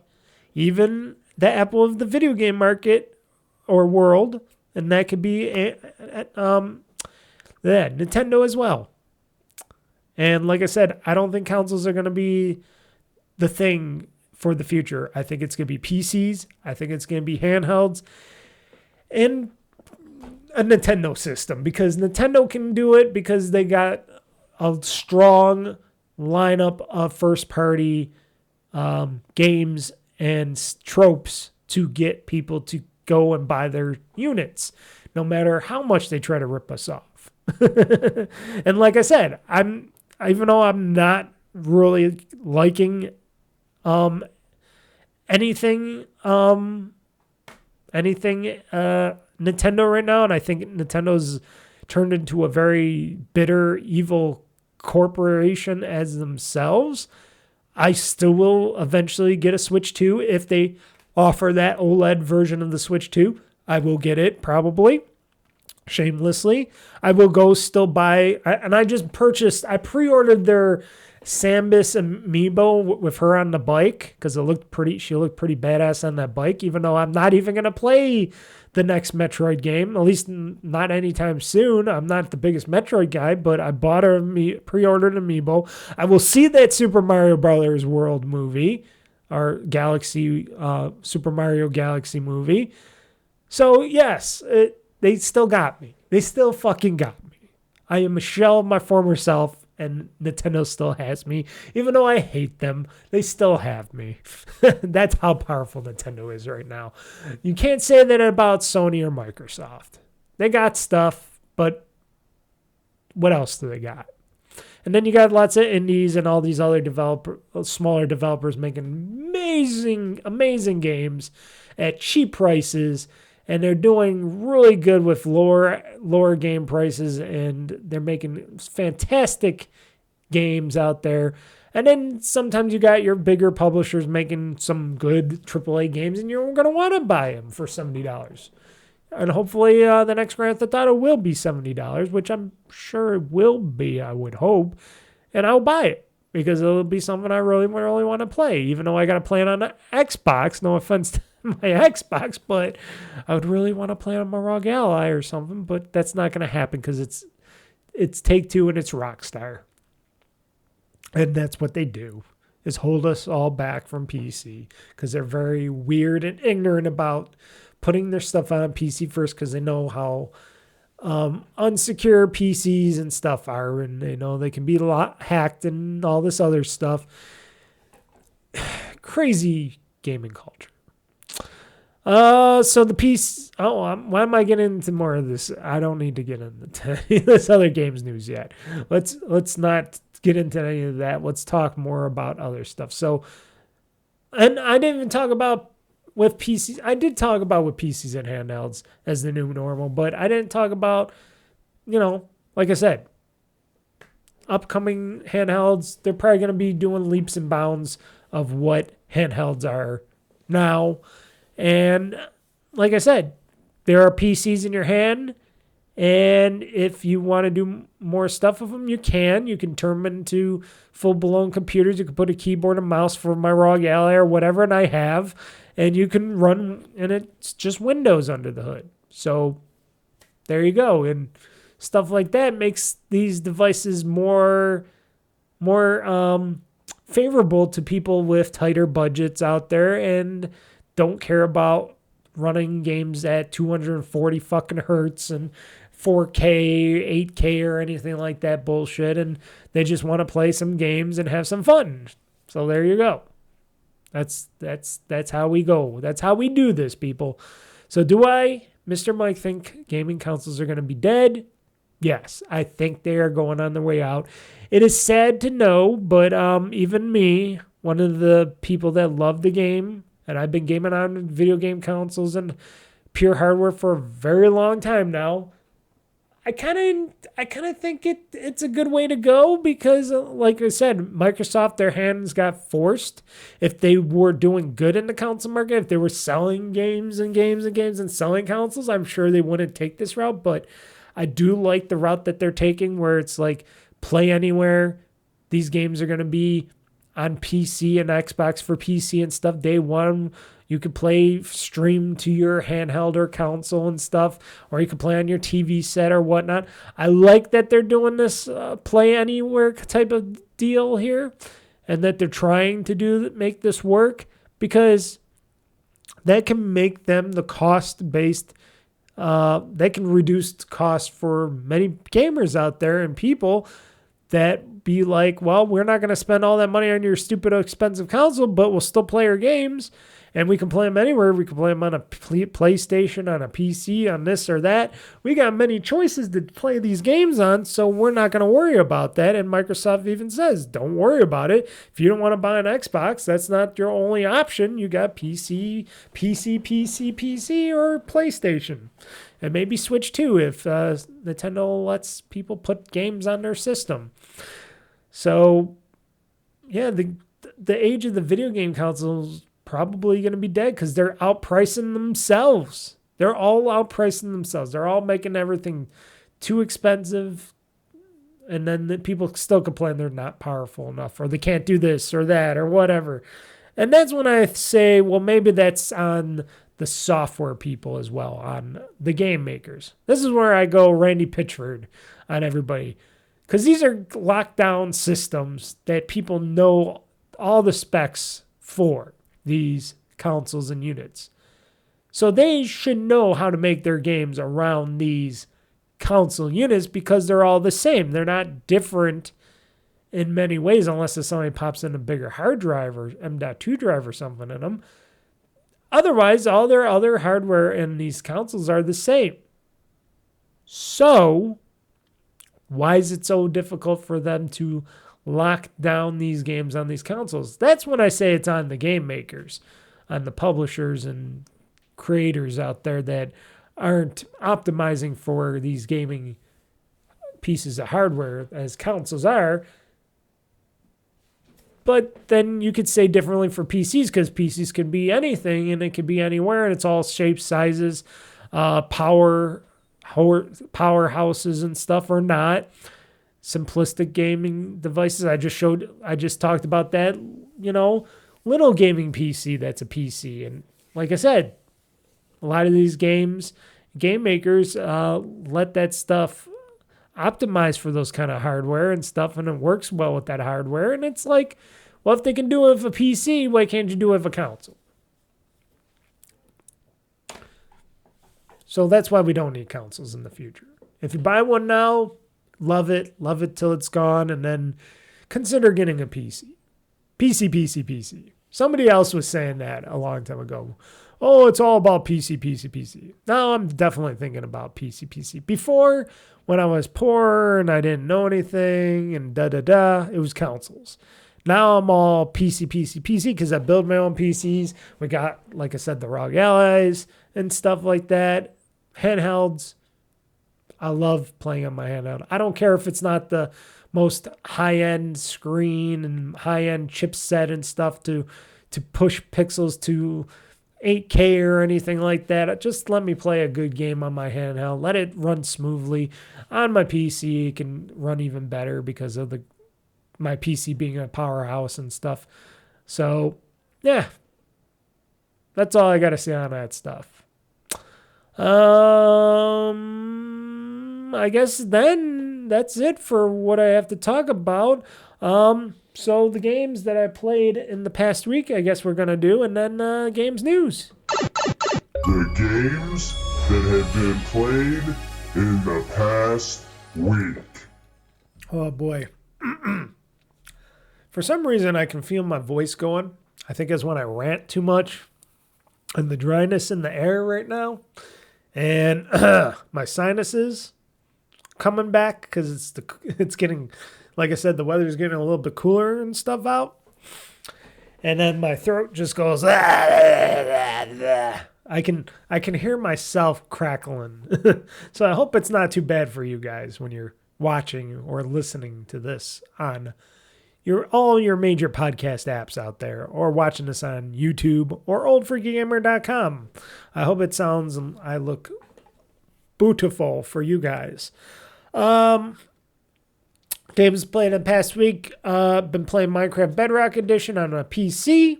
S2: even the Apple of the video game market or world. And that could be Nintendo as well. And like I said, I don't think consoles are going to be the thing for the future. I think it's going to be PCs. I think it's going to be handhelds and a Nintendo system, because Nintendo can do it because they got a strong lineup of first-party games and tropes to get people to go and buy their units, no matter how much they try to rip us off. And like I said, even though I'm not really liking anything Nintendo right now, and I think Nintendo's turned into a very bitter, evil corporation as themselves. I still will eventually get a Switch 2 if they offer that OLED version of the Switch 2. I will get it probably, shamelessly. I will go still buy, and I pre-ordered their Samus amiibo with her on the bike because she looked pretty badass on that bike, even though I'm not even going to play the next Metroid game, at least not anytime soon. I'm not the biggest Metroid guy, but I pre-ordered an amiibo. I will see that Super Mario Brothers World movie, or Super Mario Galaxy movie. So yes, they still got me. They still fucking got me. I am a shell of my former self, and Nintendo still has me. Even though I hate them, they still have me. That's how powerful Nintendo is right now. You can't say that about Sony or Microsoft. They got stuff, but what else do they got? And then you got lots of indies and all these other smaller developers making amazing games at cheap prices. And they're doing really good with lower game prices, and they're making fantastic games out there. And then sometimes you got your bigger publishers making some good AAA games, and you're going to want to buy them for $70. And hopefully the next Grand Theft Auto will be $70, which I'm sure it will be, I would hope. And I'll buy it because it'll be something I really want to play, even though I got to play it on an Xbox. No offense to my Xbox, but I would really want to play on my ROG Ally or something, but that's not going to happen because it's Take-Two and it's Rockstar. And that's what they do, is hold us all back from PC because they're very weird and ignorant about putting their stuff on PC first because they know how unsecure PCs and stuff are, and they know they can be hacked and all this other stuff. Crazy gaming culture. So the piece. Why am I getting into more of this? I don't need to get into this other games news yet. Let's not get into any of that. Let's talk more about other stuff. So, and I didn't even talk about with PCs. I did talk about with PCs and handhelds as the new normal, but I didn't talk about, like I said, upcoming handhelds. They're probably going to be doing leaps and bounds of what handhelds are now. And like I said, there are PCs in your hand, and if you want to do more stuff with them, you can. You can turn them into full-blown computers. You can put a keyboard and mouse for my ROG Ally or whatever, and I have, and you can run, and it's just Windows under the hood. So there you go. And stuff like that makes these devices more favorable to people with tighter budgets out there and don't care about running games at 240 fucking hertz and 4K, 8K or anything like that bullshit, and they just want to play some games and have some fun. So there you go. That's how we go. That's how we do this, people. So do I, Mr. Mike, think gaming consoles are going to be dead? Yes, I think they are going on their way out. It is sad to know, but even me, one of the people that love the game, and I've been gaming on video game consoles and pure hardware for a very long time now, I kind of think it's a good way to go because, like I said, Microsoft, their hands got forced. If they were doing good in the console market, if they were selling games and selling consoles, I'm sure they wouldn't take this route. But I do like the route that they're taking where it's like play anywhere. These games are going to be on PC and Xbox for PC and stuff. Day one, you could play stream to your handheld or console and stuff, or you could play on your TV set or whatnot. I like that they're doing this play anywhere type of deal here, and that they're trying to make this work because that can make them the cost-based. They can reduce cost for many gamers out there and people that be like, well, we're not going to spend all that money on your stupid expensive console, but we'll still play our games. And we can play them anywhere. We can play them on a PlayStation, on a PC, on this or that. We got many choices to play these games on, so we're not going to worry about that. And Microsoft even says, don't worry about it. If you don't want to buy an Xbox, that's not your only option. You got PC, or PlayStation. And maybe Switch too if Nintendo lets people put games on their system. So, yeah, the age of the video game consoles probably going to be dead because they're outpricing themselves. They're all outpricing themselves. They're all making everything too expensive. And then the people still complain they're not powerful enough or they can't do this or that or whatever. And that's when I say, well, maybe that's on the software people as well, on the game makers. This is where I go Randy Pitchford on everybody. Because these are lockdown systems that people know all the specs for. These consoles and units. So they should know how to make their games around these console units because they're all the same. They're not different in many ways unless somebody pops in a bigger hard drive or M.2 drive or something in them. Otherwise, all their other hardware in these consoles are the same. So, why is it so difficult for them to lock down these games on these consoles? That's when I say it's on the game makers, on the publishers and creators out there that aren't optimizing for these gaming pieces of hardware as consoles are. But then you could say differently for PCs because PCs can be anything and it can be anywhere and it's all shapes, sizes, powerhouses and stuff or not. Simplistic gaming devices. I just talked about that, little gaming PC that's a PC. And like I said, a lot of these game makers let that stuff optimize for those kind of hardware and stuff, and it works well with that hardware. And it's like, well, if they can do it with a PC, why can't you do it with a console? So that's why we don't need consoles in the future. If you buy one now, love it till it's gone, and then consider getting a PC. PC. Somebody else was saying that a long time ago. Oh, it's all about PC. Now I'm definitely thinking about PC. Before, when I was poor and I didn't know anything and it was consoles. Now I'm all PC because I build my own PCs. We got, like I said, the ROG Allies and stuff like that. Handhelds. I love playing on my handheld. I don't care if it's not the most high-end screen and high-end chipset and stuff to push pixels to 8K or anything like that. Just let me play a good game on my handheld. Let it run smoothly. On my PC, it can run even better because of my PC being a powerhouse and stuff. So, yeah. That's all I got to say on that stuff. I guess then that's it for what I have to talk about. So the games that I played in the past week, I guess we're going to do, and then games news.
S3: The games that have been played in the past week.
S2: Oh, boy. For some reason, I can feel my voice going. I think it's when I rant too much and the dryness in the air right now. And my sinuses coming back because it's getting, like I said, the weather's getting a little bit cooler and stuff out. And then my throat just goes, I can hear myself crackling. So I hope it's not too bad for you guys when you're watching or listening to this on all your major podcast apps out there, or watching this on YouTube or OldFreakyGamer.com. I hope it sounds and I look beautiful for you guys. Games played in the past week. Been playing Minecraft Bedrock Edition on a PC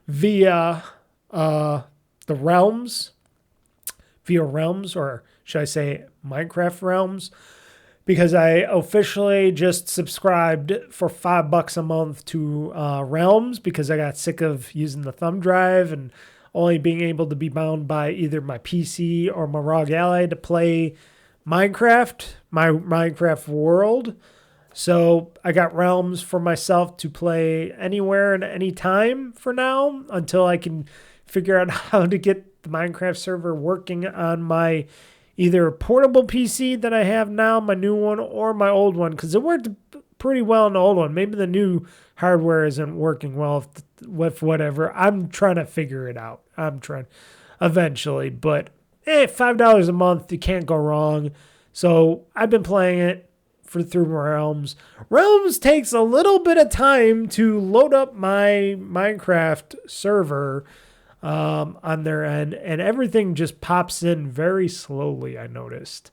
S2: via the Realms. Via Realms, or should I say Minecraft Realms? Because I officially just subscribed for $5 a month to Realms because I got sick of using the thumb drive and only being able to be bound by either my PC or my ROG Ally to play Minecraft, my Minecraft world. So I got Realms for myself to play anywhere and anytime for now until I can figure out how to get the Minecraft server working on my either portable PC that I have now, my new one, or my old one, because it worked pretty well in the old one. Maybe the new hardware isn't working well with whatever. I'm trying to figure it out. I'm trying eventually, but $5 a month, you can't go wrong. So I've been playing it through Realms. Realms takes a little bit of time to load up my Minecraft server on their end, and everything just pops in very slowly, I noticed.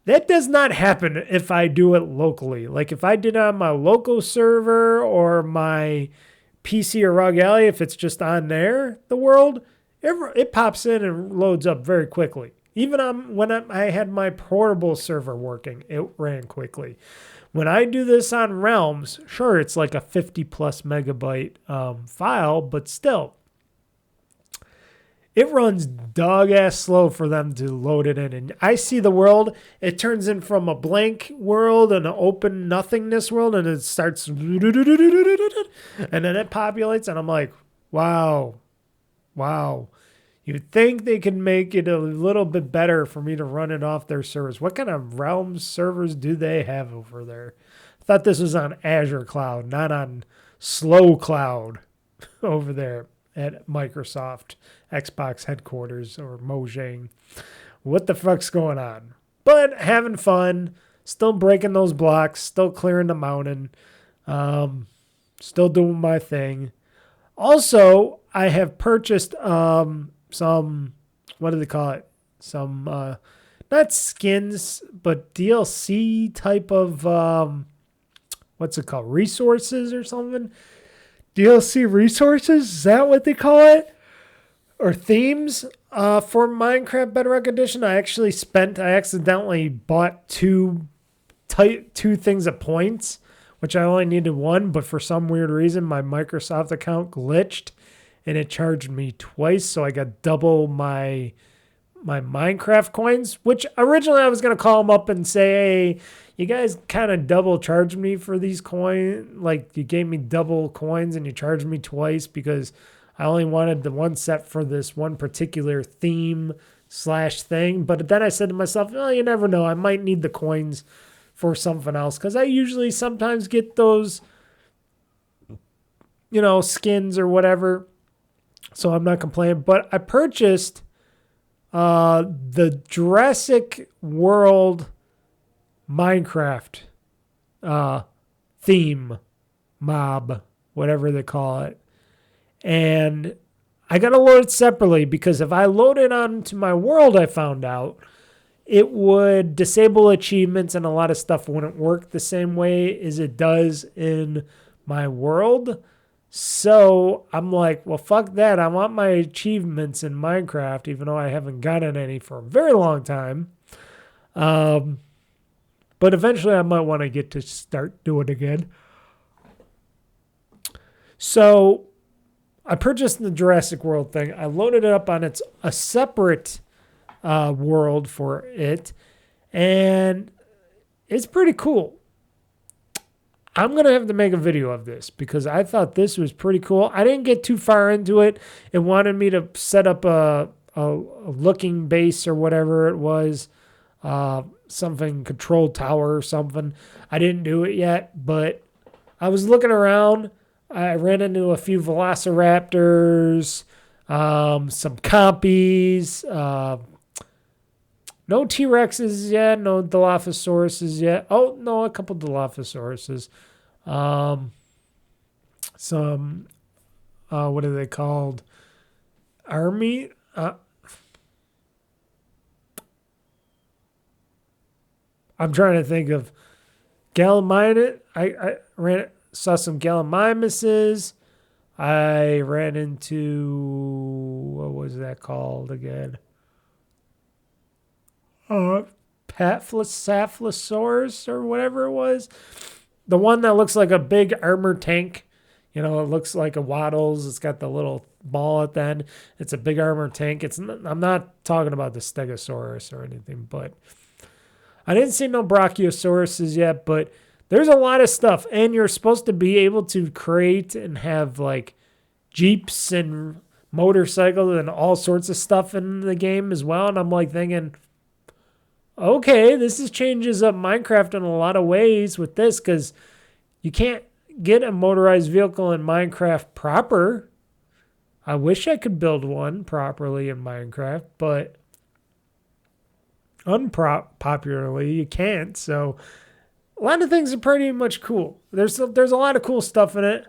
S2: That does not happen if I do it locally. Like if I did it on my local server or my PC or Rug Alley, if it's just on there, the world, it pops in and loads up very quickly. Even when I had my portable server working, it ran quickly. When I do this on Realms, sure, it's like a 50 plus megabyte file, but still, it runs dog-ass slow for them to load it in. And I see the world, it turns in from a blank world and an open nothingness world, and it starts, and then it populates, and I'm like, wow. You'd think they could make it a little bit better for me to run it off their servers. What kind of Realms servers do they have over there? I thought this was on Azure Cloud, not on Slow Cloud over there at Microsoft, Xbox headquarters, or Mojang. What the fuck's going on? But having fun, still breaking those blocks, still clearing the mountain, still doing my thing. Also, I have purchased some, what do they call it? Some, not skins, but DLC type of, what's it called? Resources or something? DLC resources? Is that what they call it? Or themes for Minecraft Bedrock Edition? I accidentally bought two things of points, which I only needed one, but for some weird reason, my Microsoft account glitched and it charged me twice, so I got double my Minecraft coins, which originally I was going to call them up and say, hey, you guys kind of double charged me for these coins. Like, you gave me double coins and you charged me twice because I only wanted the one set for this one particular theme / thing. But then I said to myself, well, you never know. I might need the coins for something else because I usually sometimes get those, skins or whatever. So I'm not complaining. But I purchased the Jurassic World Minecraft theme mob, whatever they call it. And I got to load it separately because if I load it onto my world, I found out it would disable achievements and a lot of stuff wouldn't work the same way as it does in my world. So I'm like, well, fuck that. I want my achievements in Minecraft, even though I haven't gotten any for a very long time. But eventually I might want to get to start doing it again. So I purchased the Jurassic World thing. I loaded it up on a separate world for it. And it's pretty cool. I'm going to have to make a video of this because I thought this was pretty cool. I didn't get too far into it. It wanted me to set up a looking base or whatever it was. Something control tower or something. I didn't do it yet, but I was looking around. I ran into a few velociraptors, some compies, no T-Rexes yet, no Dilophosauruses yet. Oh, no, a couple Dilophosauruses. Some, what are they called? Army? I'm trying to think of Gallimimus. I saw some Gallimimuses. I ran into, what was that called again? Paphlosaphosaurus or whatever it was. The one that looks like a big armor tank. It looks like a Waddles. It's got the little ball at the end. It's a big armor tank. I'm not talking about the Stegosaurus or anything, but I didn't see no Brachiosauruses yet, but There's a lot of stuff, and you're supposed to be able to create and have like Jeeps and motorcycles and all sorts of stuff in the game as well. And I'm like thinking, okay, this changes up Minecraft in a lot of ways with this, because you can't get a motorized vehicle in Minecraft proper. I wish I could build one properly in Minecraft, but unpopularly you can't. So a lot of things are pretty much cool. There's a lot of cool stuff in it.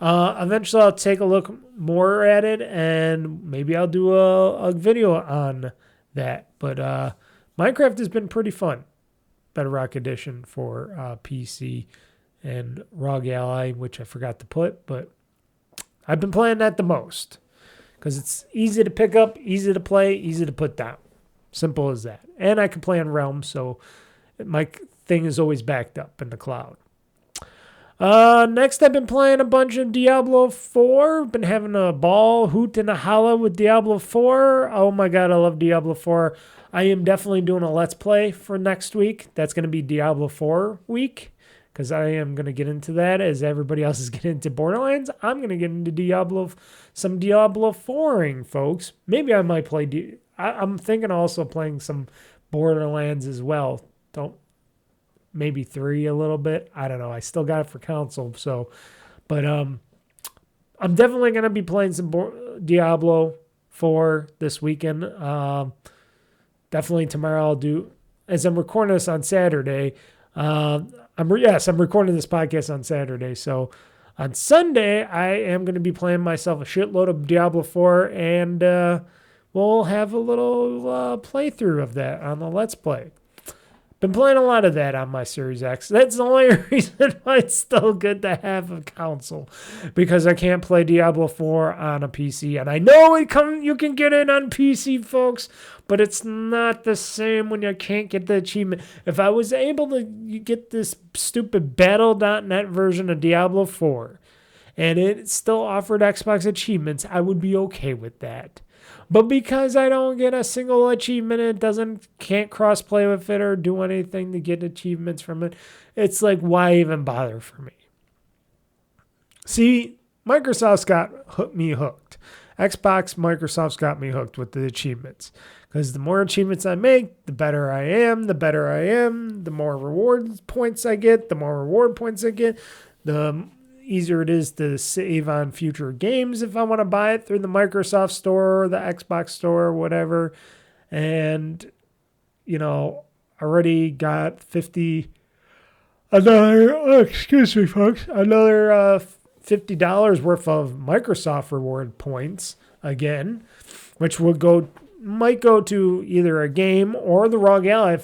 S2: Eventually I'll take a look more at it, and maybe I'll do a video on that. But Minecraft has been pretty fun. Bedrock Edition for PC and ROG Ally, which I forgot to put, but I've been playing that the most because it's easy to pick up, easy to play, easy to put down. Simple as that. And I can play on Realm, so my thing is always backed up in the cloud. Next, I've been playing a bunch of Diablo 4. Been having a ball, hoot, and a holla with Diablo 4. Oh my god, I love Diablo 4. I am definitely doing a Let's Play for next week. That's going to be Diablo 4 week, because I am going to get into that as everybody else is getting into Borderlands. I'm going to get into some Diablo 4ing, folks. Maybe I might play... I'm thinking also playing some Borderlands as well. Maybe 3 a little bit. I don't know. I still got it for console. But I'm definitely going to be playing some Diablo 4 this weekend. Definitely tomorrow I'll do, as I'm recording this on Saturday. I'm recording this podcast on Saturday. So on Sunday, I am going to be playing myself a shitload of Diablo 4, and we'll have a little playthrough of that on the Let's Play. Been playing a lot of that on my Series X. That's the only reason why it's still good to have a console, because I can't play Diablo 4 on a PC. And I know you can get it on PC, folks, but it's not the same when you can't get the achievement. If I was able to get this stupid Battle.net version of Diablo 4 and it still offered Xbox achievements, I would be okay with that. But because I don't get a single achievement, can't cross-play with it or do anything to get achievements from it, it's like, why even bother for me? See, Microsoft's got me hooked. Microsoft's got me hooked with the achievements. Because the more achievements I make, the better I am. The more reward points I get, the easier it is to save on future games if I want to buy it through the Microsoft Store or the Xbox Store or whatever. And, already got another $50 worth of Microsoft reward points again, which might go to either a game or the ROG Ally.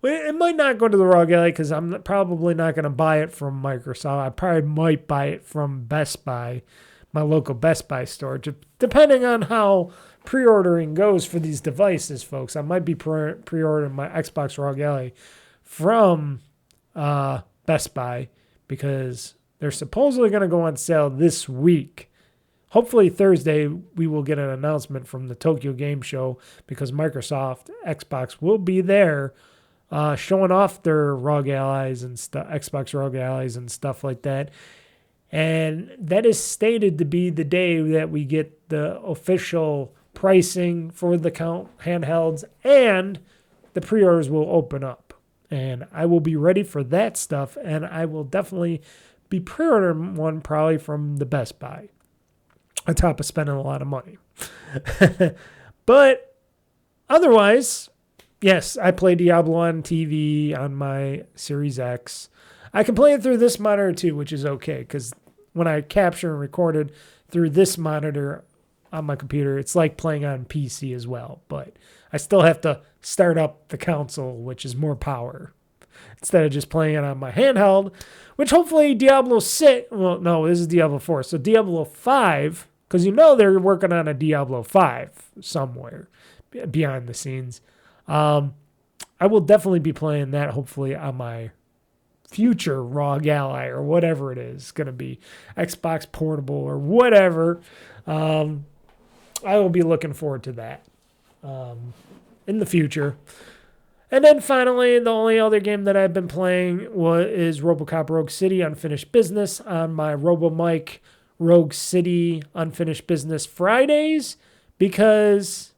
S2: It might not go to the ROG Ally because I'm probably not going to buy it from Microsoft. I probably might buy it from Best Buy, my local Best Buy store, depending on how pre-ordering goes for these devices, folks. I might be pre-ordering my Xbox ROG Ally from Best Buy because they're supposedly going to go on sale this week. Hopefully Thursday we will get an announcement from the Tokyo Game Show, because Microsoft Xbox will be there showing off their ROG Allies and Xbox ROG Allies and stuff like that. And that is stated to be the day that we get the official pricing for the handhelds, and the pre-orders will open up. And I will be ready for that stuff, and I will definitely be pre-ordering one probably from the Best Buy, on top of spending a lot of money. But otherwise, yes, I play Diablo on TV on my Series X. I can play it through this monitor too, which is okay, because when I capture and record it through this monitor on my computer, it's like playing on PC as well. But I still have to start up the console, which is more power, instead of just playing it on my handheld, which hopefully Diablo 6, well, no, this is Diablo 4. So Diablo 5, because they're working on a Diablo 5 somewhere behind the scenes. I will definitely be playing that hopefully on my future ROG Ally or whatever it is going to be, Xbox Portable or whatever. I will be looking forward to that in the future. And then finally, the only other game that I've been playing is Robocop Rogue City Unfinished Business on my RoboMike Rogue City Unfinished Business Fridays, because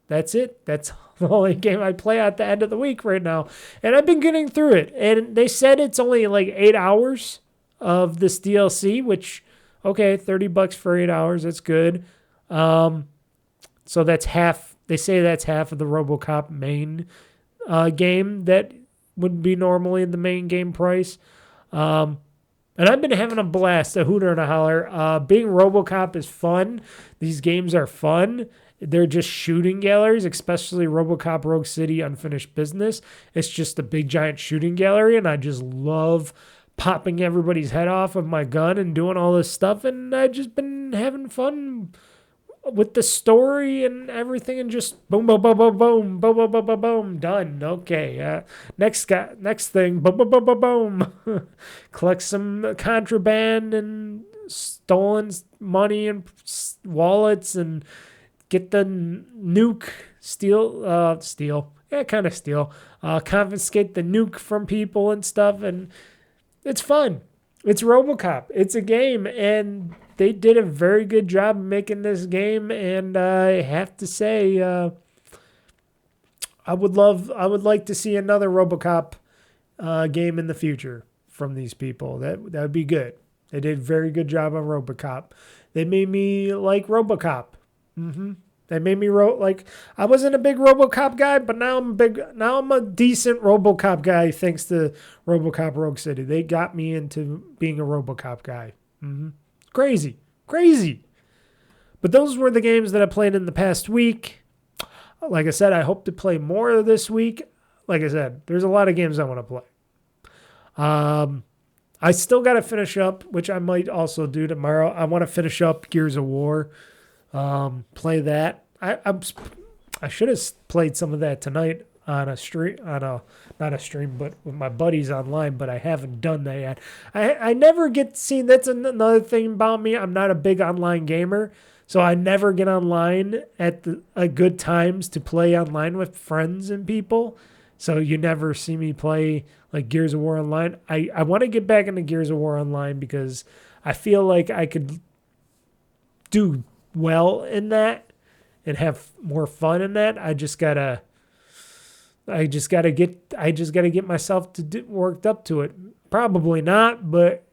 S2: that's it. That's the only game I play at the end of the week right now. And I've been getting through it. And they said it's only like 8 hours of this DLC, which, okay, $30 for 8 hours. That's good. So that's half. They say that's half of the RoboCop main game that would be normally the main game price. And I've been having a blast, a hooter and a holler. Being RoboCop is fun. These games are fun. They're just shooting galleries, especially RoboCop Rogue City Unfinished Business. It's just a big, giant shooting gallery, and I just love popping everybody's head off with my gun and doing all this stuff. And I've just been having fun with the story and everything, and just boom, boom, boom, boom, boom, boom, boom, boom, boom, boom, done. Okay, next thing, boom, boom, boom, boom, boom. Collect some contraband and stolen money and wallets, and get the nuke, steal, confiscate the nuke from people and stuff, and it's fun. It's RoboCop. It's a game, and they did a very good job making this game, and I have to say, I would like to see another RoboCop game in the future from these people. That would be good. They did a very good job on RoboCop. They made me like RoboCop. They made me I wasn't a big RoboCop guy, but now I'm a decent RoboCop guy thanks to RoboCop Rogue City. They got me into being a RoboCop guy. Crazy. But those were the games that I played in the past week. Like I said, I hope to play more this week. Like I said, there's a lot of games I want to play. I still got to finish up, which I might also do tomorrow. I want to finish up Gears of War. Play that. I should have played some of that tonight on a stream, not a stream, but with my buddies online, but I haven't done that yet. I never get seen. That's another thing about me. I'm not a big online gamer, so I never get online at good times to play online with friends and people. So you never see me play like Gears of War Online. I want to get back into Gears of War Online because I feel like I could do well in that and have more fun in that. I just gotta get myself worked up to it. Probably not, but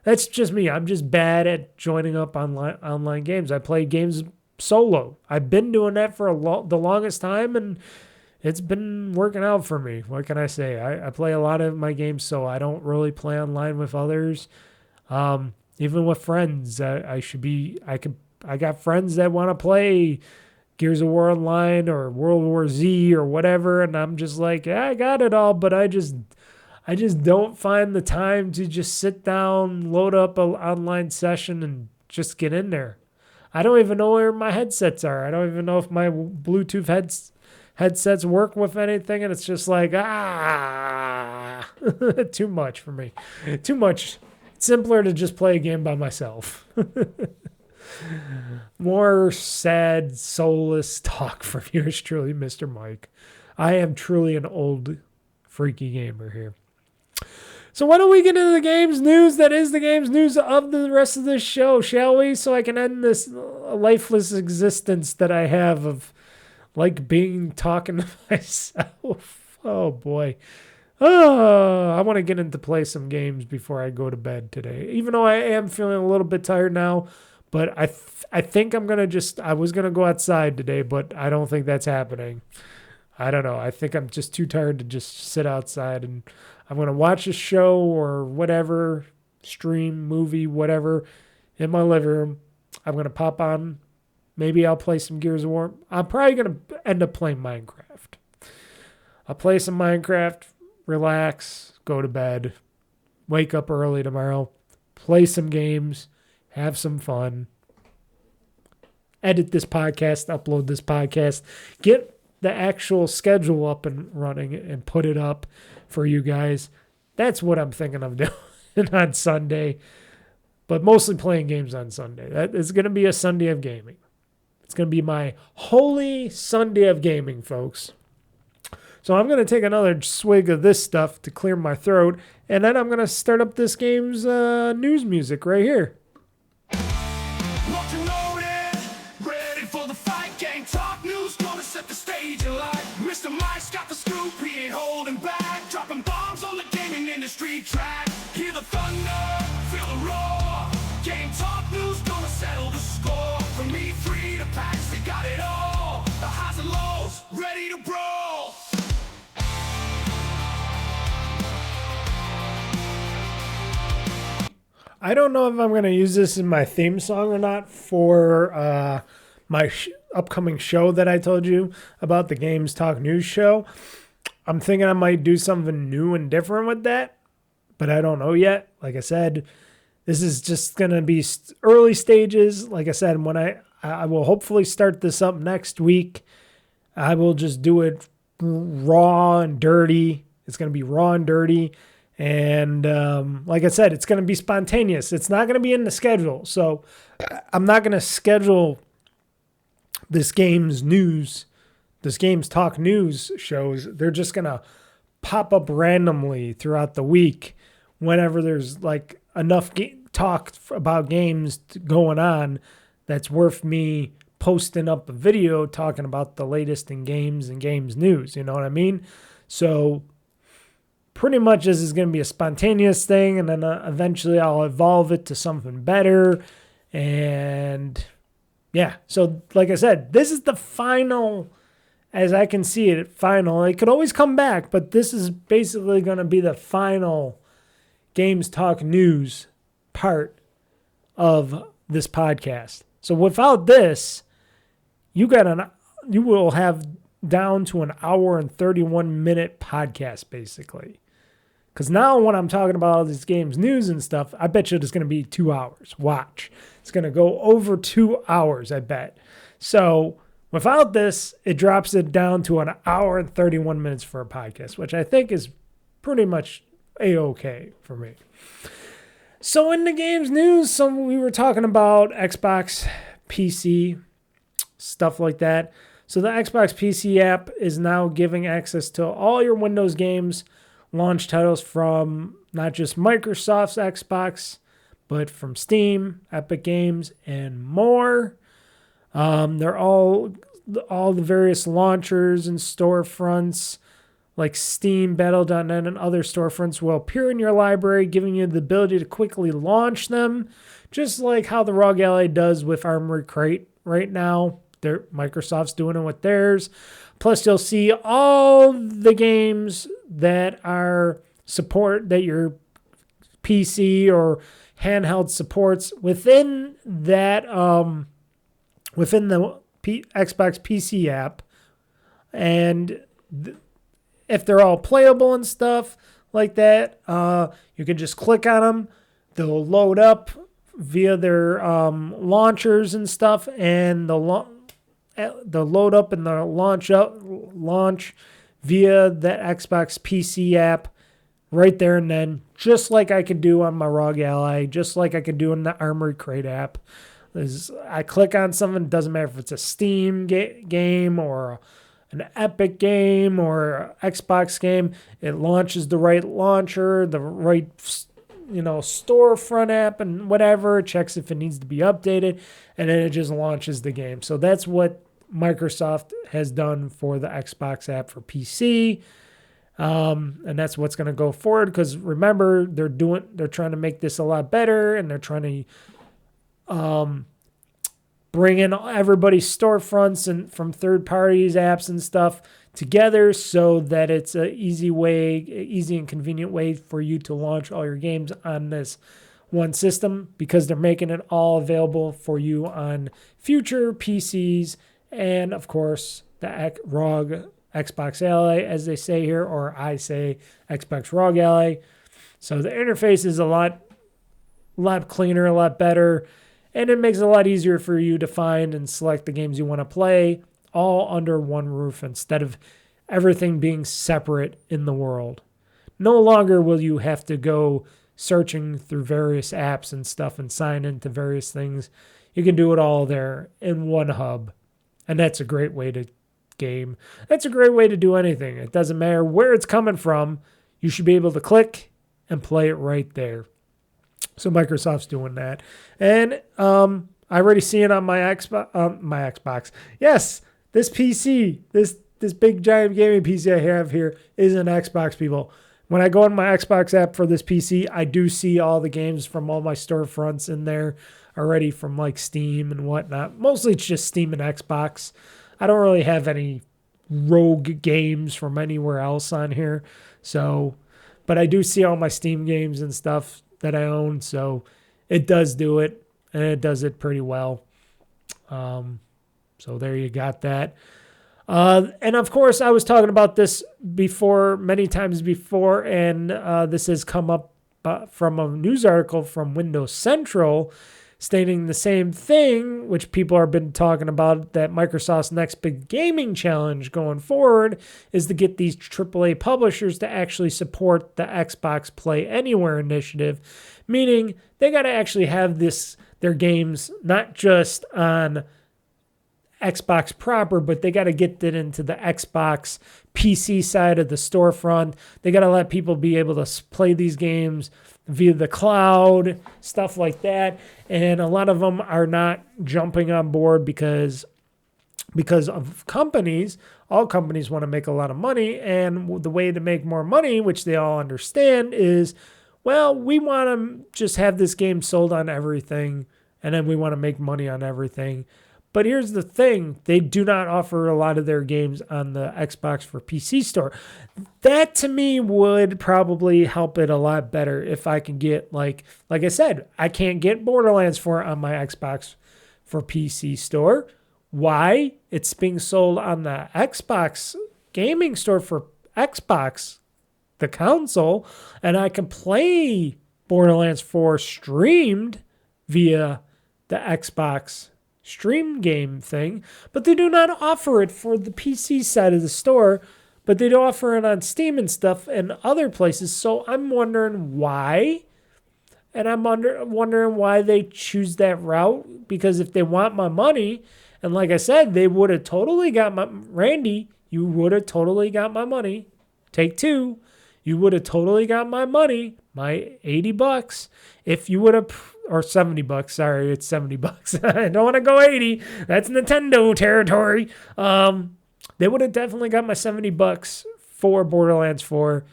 S2: that's just me. I'm just bad at joining up online games. I play games solo. I've been doing that for the longest time, and it's been working out for me. What can I say? I play a lot of my games, so I don't really play online with others. Even with friends, I got friends that want to play Gears of War Online or World War Z or whatever, and I'm just like, yeah, I got it all, but I just don't find the time to just sit down, load up an online session, and just get in there. I don't even know where my headsets are. I don't even know if my Bluetooth headsets work with anything, and it's just like, too much for me. Too much. It's simpler to just play a game by myself. More sad, soulless talk from yours truly, Mr. Mike. I am truly an old freaky gamer here. So why don't we get into the games news that is the games news of the rest of this show, shall we? So I can end this lifeless existence that I have of talking to myself. Oh boy. I want to get into play some games before I go to bed today. Even though I am feeling a little bit tired now, but I think I'm going to I was going to go outside today, but I don't think that's happening. I don't know. I think I'm just too tired to just sit outside, and I'm going to watch a show or whatever, stream, movie, whatever, in my living room. I'm going to pop on. Maybe I'll play some Gears of War. I'm probably going to end up playing Minecraft. I'll play some Minecraft, relax, go to bed, wake up early tomorrow, play some games, have some fun, edit this podcast, upload this podcast, get the actual schedule up and running and put it up for you guys. That's what I'm thinking of doing on Sunday, but mostly playing games on Sunday. That is going to be a Sunday of gaming. It's going to be my holy Sunday of gaming, folks. So I'm going to take another swig of this stuff to clear my throat, and then I'm going to start up this game's news music right here.
S1: Locked and loaded, ready for the fight. Game talk news, gonna set the stage alight. Mr. Mike's got the scoop, he ain't holding back. Dropping bombs on the gaming industry track. Hear the thunder, feel the roar. Game talk news, gonna settle the score. From E3 to PAX, they got it all. The highs and lows, ready to brawl.
S2: I don't know if I'm going to use this in my theme song or not for my upcoming show that I told you about, the Games Talk News show. I'm thinking I might do something new and different with that, but I don't know yet. Like I said, this is just going to be early stages. Like I said, when I will hopefully start this up next week, I will just do it raw and dirty. It's going to be raw and dirty. And like I said, it's going to be spontaneous. It's not going to be in the schedule. So I'm not going to schedule this Games Talk News shows. They're just going to pop up randomly throughout the week whenever there's like enough talk about games going on that's worth me posting up a video talking about the latest in games and games news. You know what I mean? So pretty much this is going to be a spontaneous thing, and then eventually I'll evolve it to something better. And yeah, so like I said, this is the final, as I can see it, final. It could always come back, but this is basically going to be the final Games Talk News part of this podcast. So without this, you will have down to an hour and 31-minute podcast, basically. Because now when I'm talking about all these games news and stuff, I bet you it's going to be 2 hours. Watch. It's going to go over 2 hours, I bet. So without this, it drops it down to an hour and 31 minutes for a podcast, which I think is pretty much A-okay for me. So in the games news, we were talking about Xbox, PC, stuff like that. So the Xbox PC app is now giving access to all your Windows games, launch titles from not just Microsoft's Xbox, but from Steam, Epic Games, and more. They're all the various launchers and storefronts like Steam, Battle.net, and other storefronts will appear in your library, giving you the ability to quickly launch them, just like how the ROG Ally does with Armory Crate right now. Microsoft's doing it with theirs. Plus, you'll see all the games that your PC or handheld supports within that within the Xbox PC app, and if they're all playable and stuff like that, you can just click on them. They'll load up via their launchers and stuff, and the load up and the launch via the Xbox PC app right there and then, just like I could do on my ROG Ally, just like I could do in the Armory Crate app. I click on something, it doesn't matter if it's a Steam game or an Epic game or Xbox game, it launches the right launcher, the right storefront app and whatever, it checks if it needs to be updated, and then it just launches the game. So that's what Microsoft has done for the Xbox app for PC. And that's what's going to go forward, because remember, they're trying to make this a lot better, and they're trying to bring in everybody's storefronts and from third parties apps and stuff together, so that it's an easy and convenient way for you to launch all your games on this one system, because they're making it all available for you on future PCs and, of course, the ROG Xbox Ally, as they say here, or I say Xbox ROG Ally. So the interface is a lot cleaner, a lot better, and it makes it a lot easier for you to find and select the games you want to play all under one roof, instead of everything being separate in the world. No longer will you have to go searching through various apps and stuff and sign into various things. You can do it all there in one hub. And that's a great way to game. That's a great way to do anything. It doesn't matter where it's coming from. You should be able to click and play it right there. So Microsoft's doing that. And I already see it on my Xbox. Yes, this PC, this big giant gaming PC I have here is an Xbox, people. When I go on my Xbox app for this PC, I do see all the games from all my storefronts in there already from like Steam and whatnot. Mostly it's just Steam and Xbox. I don't really have any rogue games from anywhere else on here. So, but I do see all my Steam games and stuff that I own. So it does do it, and it does it pretty well. So there you got that. And of course, I was talking about this before, many times before, and this has come up from a news article from Windows Central stating the same thing, which people have been talking about, that Microsoft's next big gaming challenge going forward is to get these AAA publishers to actually support the Xbox Play Anywhere initiative, meaning they got to actually have their games not just on Xbox proper, but they got to get it into the Xbox PC side of the storefront. They got to let people be able to play these games via the cloud, stuff like that. And a lot of them are not jumping on board because of companies. All companies want to make a lot of money, and the way to make more money, which they all understand, is, well, we want to just have this game sold on everything, and then we want to make money on everything. But here's the thing. They do not offer a lot of their games on the Xbox for PC store. That, to me, would probably help it a lot better if I can get, like I said, I can't get Borderlands 4 on my Xbox for PC store. Why? It's being sold on the Xbox gaming store for Xbox, the console, and I can play Borderlands 4 streamed via the Xbox stream game thing, but they do not offer it for the PC side of the store, but they do offer it on Steam and stuff and other places. So I'm wondering why, and I'm wondering why they choose that route, because if they want my money, and like I said, they would have totally got my, Randy, you would have totally got my money. Take two. You would have totally got my money, my $80, if you would have, or $70. Sorry, it's $70. I don't want to go 80. That's Nintendo territory. They would have definitely got my $70 for Borderlands 4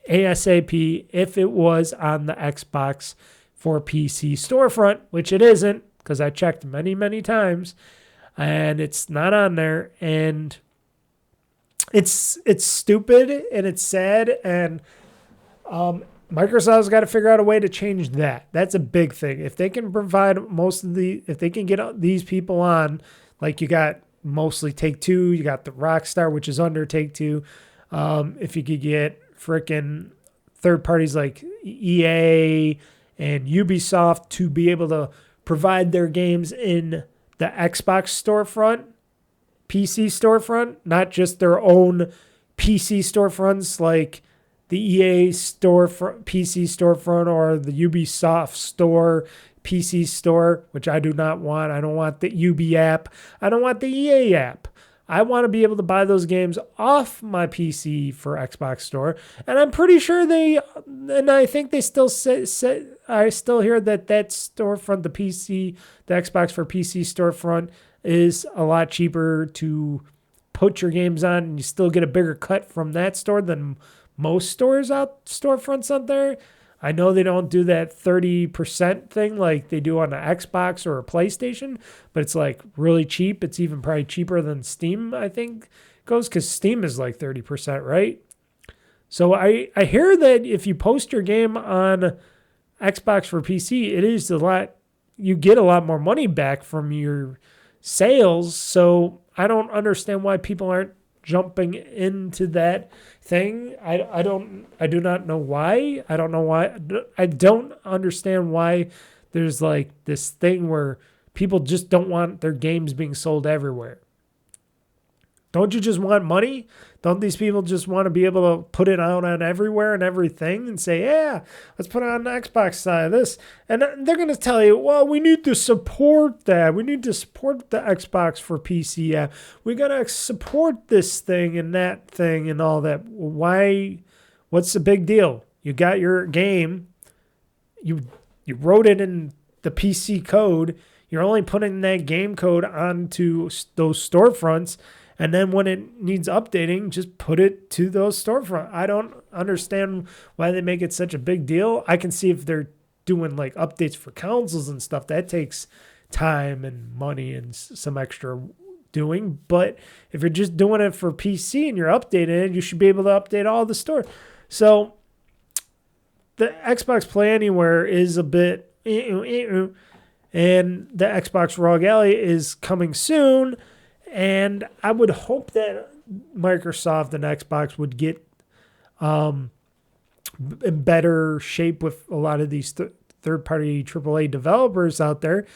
S2: ASAP if it was on the Xbox for PC storefront, which it isn't, because I checked many, many times, and it's not on there. And it's stupid and it's sad, and Microsoft's got to figure out a way to change that. That's a big thing. If they can provide if they can get these people on, like you got mostly Take-Two, you got the Rockstar, which is under Take-Two. If you could get frickin' third parties like EA and Ubisoft to be able to provide their games in the Xbox storefront, PC storefront, not just their own PC storefronts like the EA store PC storefront or the Ubisoft store PC store, which I do not want. I don't want the Ubi app. I don't want the EA app. I want to be able to buy those games off my PC for Xbox store. And I'm pretty sure and I think they still say I still hear that storefront, the Xbox for PC storefront, is a lot cheaper to put your games on, and you still get a bigger cut from that store than most storefronts out there. I know they don't do that 30% thing like they do on an Xbox or a PlayStation, but it's like really cheap. It's even probably cheaper than Steam, I think, goes, because Steam is like 30%, right? So I hear that if you post your game on Xbox for PC, it is you get a lot more money back from your sales. So I don't understand why people aren't jumping into that thing. I do not know why. I don't know why. I don't understand why there's like this thing where people just don't want their games being sold everywhere. Don't you just want money? Don't these people just want to be able to put it out on everywhere and everything and say, yeah, let's put it on the Xbox side of this. And they're going to tell you, well, we need to support that. We need to support the Xbox for PC app. We got to support this thing and that thing and all that. Why? What's the big deal? You got your game. You wrote it in the PC code. You're only putting that game code onto those storefronts. And then when it needs updating, just put it to those storefront. I don't understand why they make it such a big deal. I can see if they're doing like updates for consoles and stuff, that takes time and money and some extra doing. But if you're just doing it for PC and you're updating it, you should be able to update all the store. So the Xbox Play Anywhere is a bit, and the Xbox ROG Ally is coming soon. And I would hope that Microsoft and Xbox would get in better shape with a lot of these third-party AAA developers out there,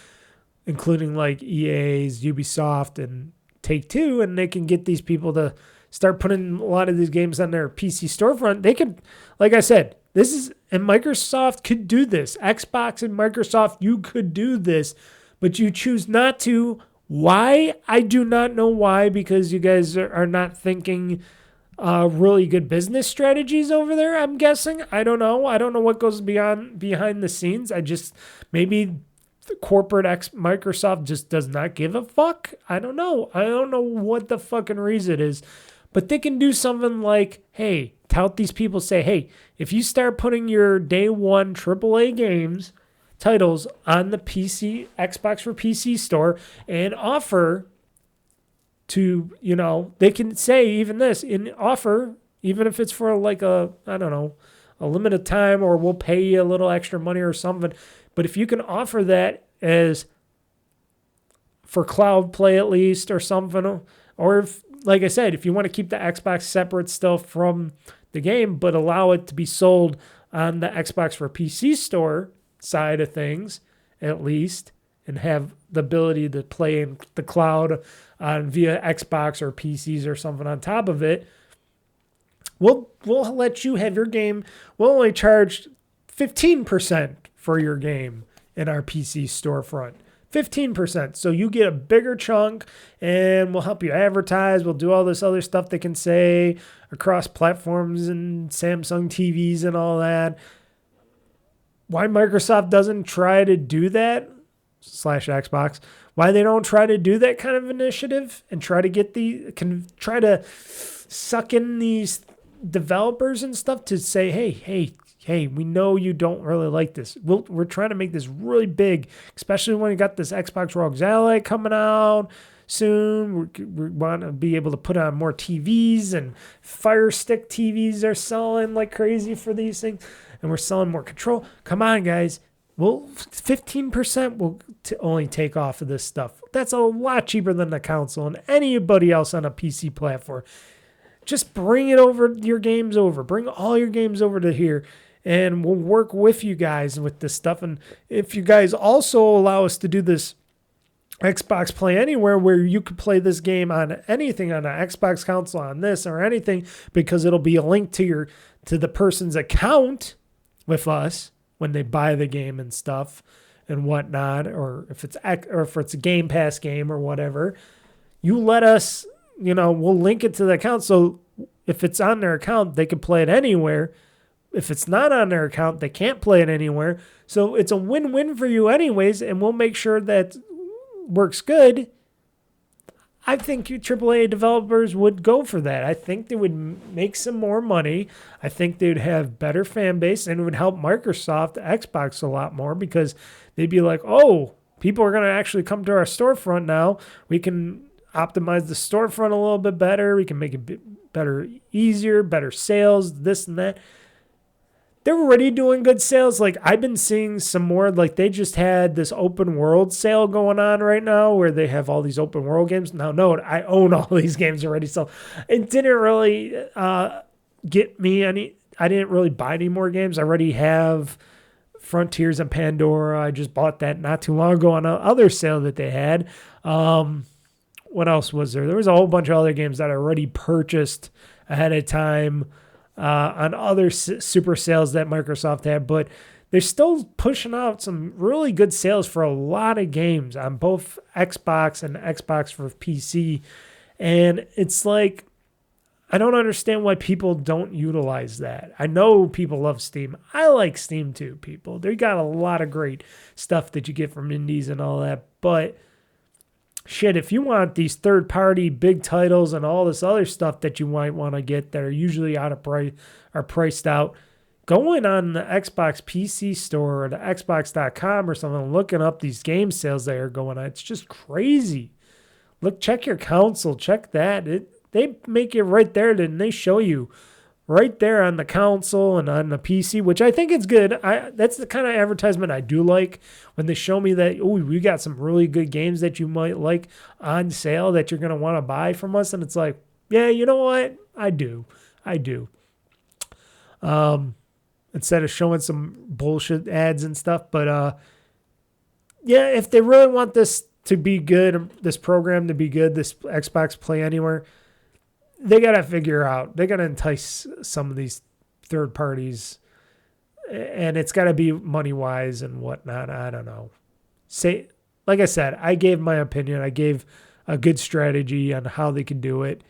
S2: including like EA's, Ubisoft, and Take-Two, and they can get these people to start putting a lot of these games on their PC storefront. They could, like I said, and Microsoft could do this. Xbox and Microsoft, you could do this, but you choose not to. Why? I do not know why, because you guys are not thinking really good business strategies over there, I'm guessing. I don't know. I don't know what goes behind the scenes. Maybe the corporate Microsoft just does not give a fuck. I don't know. I don't know what the fucking reason is. But they can do something like, hey, tout these people, say, hey, if you start putting your day one AAA games titles on the Xbox for PC store and offer to, they can say even this in offer, even if it's for like a limited time, or we'll pay you a little extra money or something. But if you can offer that as for cloud play at least or something, or if, like I said, if you want to keep the Xbox separate still from the game, but allow it to be sold on the Xbox for PC store side of things at least, and have the ability to play in the cloud via Xbox or PCs or something on top of it, we'll let you have your game. We'll only charge 15% for your game in our PC storefront. 15%. So you get a bigger chunk, and we'll help you advertise. We'll do all this other stuff they can say across platforms and Samsung TVs and all that. Why Microsoft doesn't try to do that, / Xbox, why they don't try to do that kind of initiative and try to suck in these developers and stuff to say, hey, we know you don't really like this. We're trying to make this really big, especially when you got this Xbox ROG Ally coming out soon. We want to be able to put on more TVs, and Fire Stick TVs are selling like crazy for these things. And we're selling more control. Come on, guys. 15% will only take off of this stuff. That's a lot cheaper than the console and anybody else on a PC platform. Just bring your games over. Bring all your games over to here, and we'll work with you guys with this stuff. And if you guys also allow us to do this Xbox Play Anywhere, where you could play this game on anything, on an Xbox console, on this or anything, because it'll be a link to the person's account with us when they buy the game and stuff and whatnot, or if it's a Game Pass game or whatever, you let us, we'll link it to the account. So if it's on their account, they can play it anywhere. If it's not on their account, they can't play it anywhere. So it's a win-win for you anyways, and we'll make sure that works good. I think AAA developers would go for that. I think they would make some more money. I think they would have better fan base, and it would help Microsoft, Xbox a lot more, because they'd be like, oh, people are going to actually come to our storefront now. We can optimize the storefront a little bit better. We can make it better, easier, better sales, this and that. They're already doing good sales. Like, I've been seeing some more, like they just had this open world sale going on right now where they have all these open world games. Now, no, I own all these games already, so it didn't really get me any. I didn't really buy any more games. I already have Frontiers and Pandora. I just bought that not too long ago on another sale that they had. what else was there? There was a whole bunch of other games that I already purchased ahead of time on other super sales that Microsoft had, but they're still pushing out some really good sales for a lot of games on both Xbox and Xbox for PC. And it's like, I don't understand why people don't utilize that. I know people love Steam. I like Steam too, people. They got a lot of great stuff that you get from indies and all that. But shit, if you want these third-party big titles and all this other stuff that you might want to get that are usually out of price, are priced out, going on the Xbox PC store or the Xbox.com or something, looking up these game sales that are going on, it's just crazy. Look, check your console, check that. They make it right there, and they show you right there on the console and on the PC, which I think is good. That's the kind of advertisement I do like, when they show me that, oh, we got some really good games that you might like on sale that you're going to want to buy from us. And it's like, yeah, you know what? I do. Instead of showing some bullshit ads and stuff. But yeah, if they really want this to be good, this program to be good, this Xbox Play Anywhere, they got to figure out, they got to entice some of these third parties, and it's got to be money wise and whatnot. I don't know. Like I said, I gave my opinion. I gave a good strategy on how they can do it.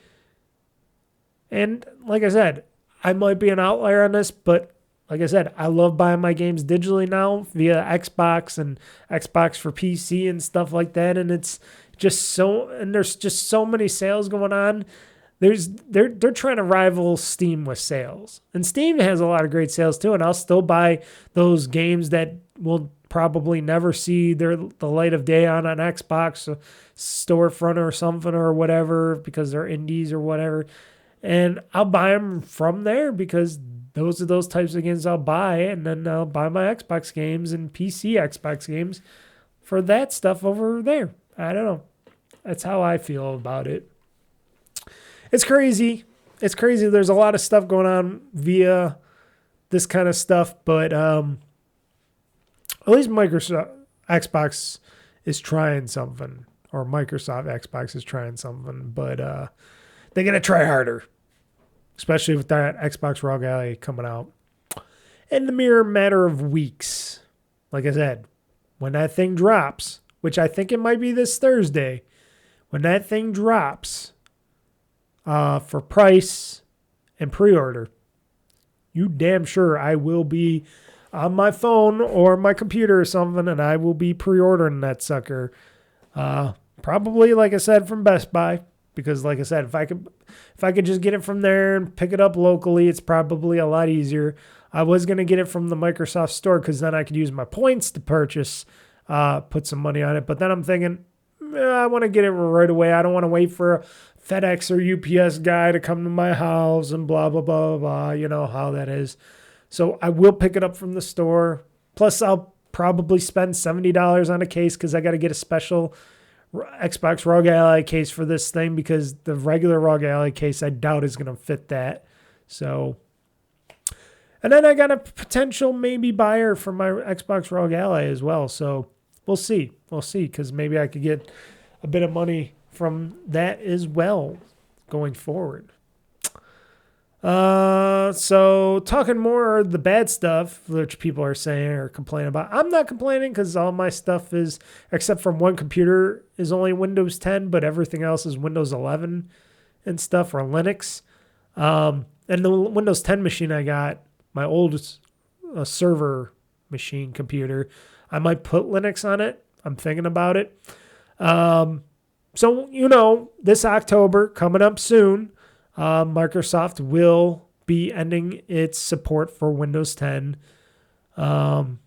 S2: And like I said, I might be an outlier on this, but like I said, I love buying my games digitally now via Xbox and Xbox for PC and stuff like that. And it's just there's just so many sales going on. They're trying to rival Steam with sales. And Steam has a lot of great sales too. And I'll still buy those games that will probably never see the light of day on an Xbox storefront or something or whatever, because they're indies or whatever. And I'll buy them from there because those are those types of games I'll buy, and then I'll buy my Xbox games and PC Xbox games for that stuff over there. I don't know. That's how I feel about it. It's crazy. It's crazy. There's a lot of stuff going on via this kind of stuff, but at least Microsoft Xbox is trying something, or Microsoft Xbox is trying something, but they're going to try harder. Especially with that Xbox Rogue Ally coming out in the mere matter of weeks. Like I said, when that thing drops, which I think it might be this Thursday, when that thing drops for price and pre-order, you damn sure I will be on my phone or my computer or something, and I will be pre-ordering that sucker. Probably, like I said, from Best Buy. Because like I said, if I could just get it from there and pick it up locally, it's probably a lot easier. I was going to get it from the Microsoft store because then I could use my points to purchase, put some money on it. But then I'm thinking, I want to get it right away. I don't want to wait for a FedEx or UPS guy to come to my house and blah, blah, blah, blah. You know how that is. So I will pick it up from the store. Plus, I'll probably spend $70 on a case because I got to get a special Xbox Rogue Ally case for this thing, because the regular Rogue Ally case I doubt is going to fit that. So, and then I got a potential maybe buyer for my Xbox Rogue Ally as well. So we'll see, because maybe I could get a bit of money from that as well going forward. So talking more of the bad stuff, which people are saying or complaining about. I'm not complaining because all my stuff is, except from one computer, is only Windows 10, but everything else is Windows 11 and stuff, or Linux. And the Windows 10 machine I got, my old server machine computer, I might put Linux on it. I'm thinking about it. So, you know, this October, coming up soon, Microsoft will be ending its support for Windows 10. And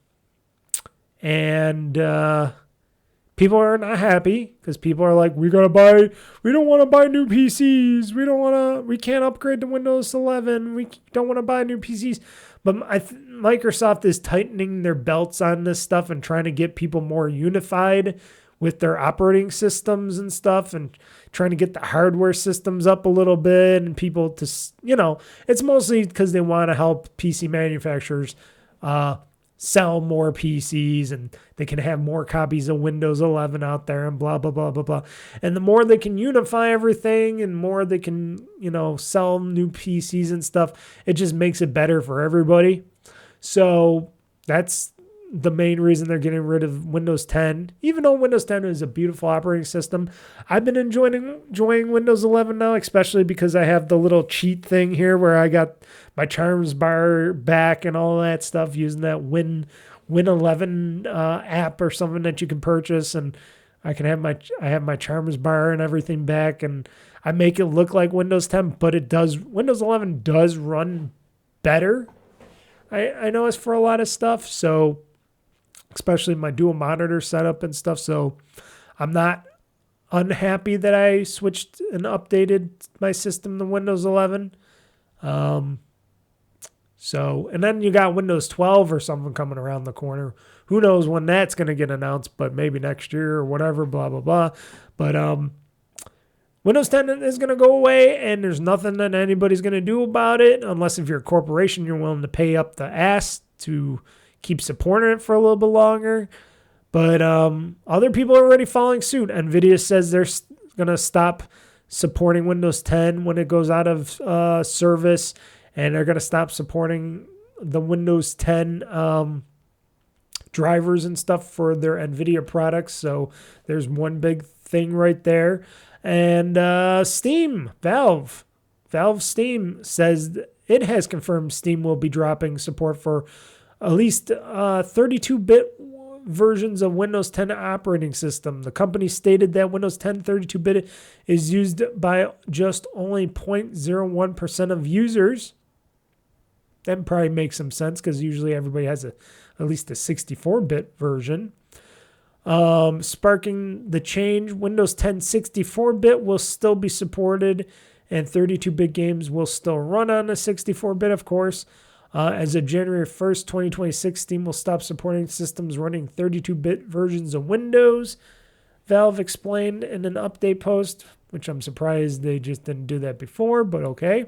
S2: people are not happy because people are like, we don't want to buy new PCs. We can't upgrade to Windows 11. We don't want to buy new PCs. But Microsoft is tightening their belts on this stuff and trying to get people more unified with their operating systems and stuff, and trying to get the hardware systems up a little bit, and people to, you know, it's mostly because they want to help PC manufacturers sell more PCs and they can have more copies of Windows 11 out there and blah, blah, blah, blah, blah. And the more they can unify everything and more they can, sell new PCs and stuff, it just makes it better for everybody. So that's the main reason they're getting rid of Windows 10. Even though Windows 10 is a beautiful operating system, I've been enjoying Windows 11 now, especially because I have the little cheat thing here where I got my Charms bar back and all that stuff using that Win 11 app or something that you can purchase, and I have my Charms bar and everything back, and I make it look like Windows 10, but Windows 11 does run better. I know it's for a lot of stuff, so especially my dual monitor setup and stuff. So I'm not unhappy that I switched and updated my system to Windows 11. And then you got Windows 12 or something coming around the corner. Who knows when that's going to get announced, but maybe next year or whatever, blah, blah, blah. But Windows 10 is going to go away, and there's nothing that anybody's going to do about it, unless if you're a corporation, you're willing to pay up the ass to keep supporting it for a little bit longer. But other people are already following suit. NVIDIA says they're going to stop supporting Windows 10 when it goes out of service, and they're going to stop supporting the Windows 10 drivers and stuff for their NVIDIA products. So there's one big thing right there. And Steam, Valve Steam says it has confirmed Steam will be dropping support for at least 32-bit versions of Windows 10 operating system. The company stated that Windows 10 32-bit is used by just only 0.01% of users. That probably makes some sense because usually everybody has at least a 64-bit version. Sparking the change, Windows 10 64-bit will still be supported, and 32-bit games will still run on a 64-bit, of course. As of January 1st, 2026, Steam will stop supporting systems running 32-bit versions of Windows. Valve explained in an update post, which I'm surprised they just didn't do that before, but okay.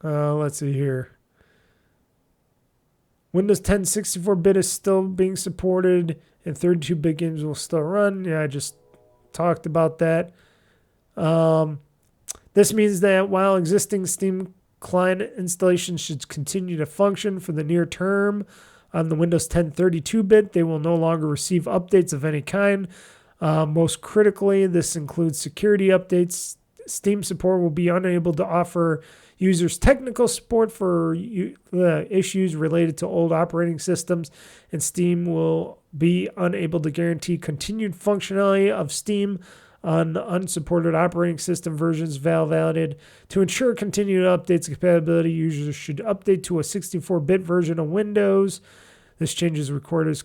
S2: Let's see here. Windows 10 64-bit is still being supported, and 32-bit games will still run. Yeah, I just talked about that. This means that while existing Steam client installations should continue to function for the near term on the Windows 10 32-bit, they will no longer receive updates of any kind. Most critically, this includes security updates. Steam support will be unable to offer users technical support for issues related to old operating systems, and Steam will be unable to guarantee continued functionality of Steam on unsupported operating system versions. Valve added, to ensure continued updates and compatibility, users should update to a 64-bit version of Windows. This changes recorders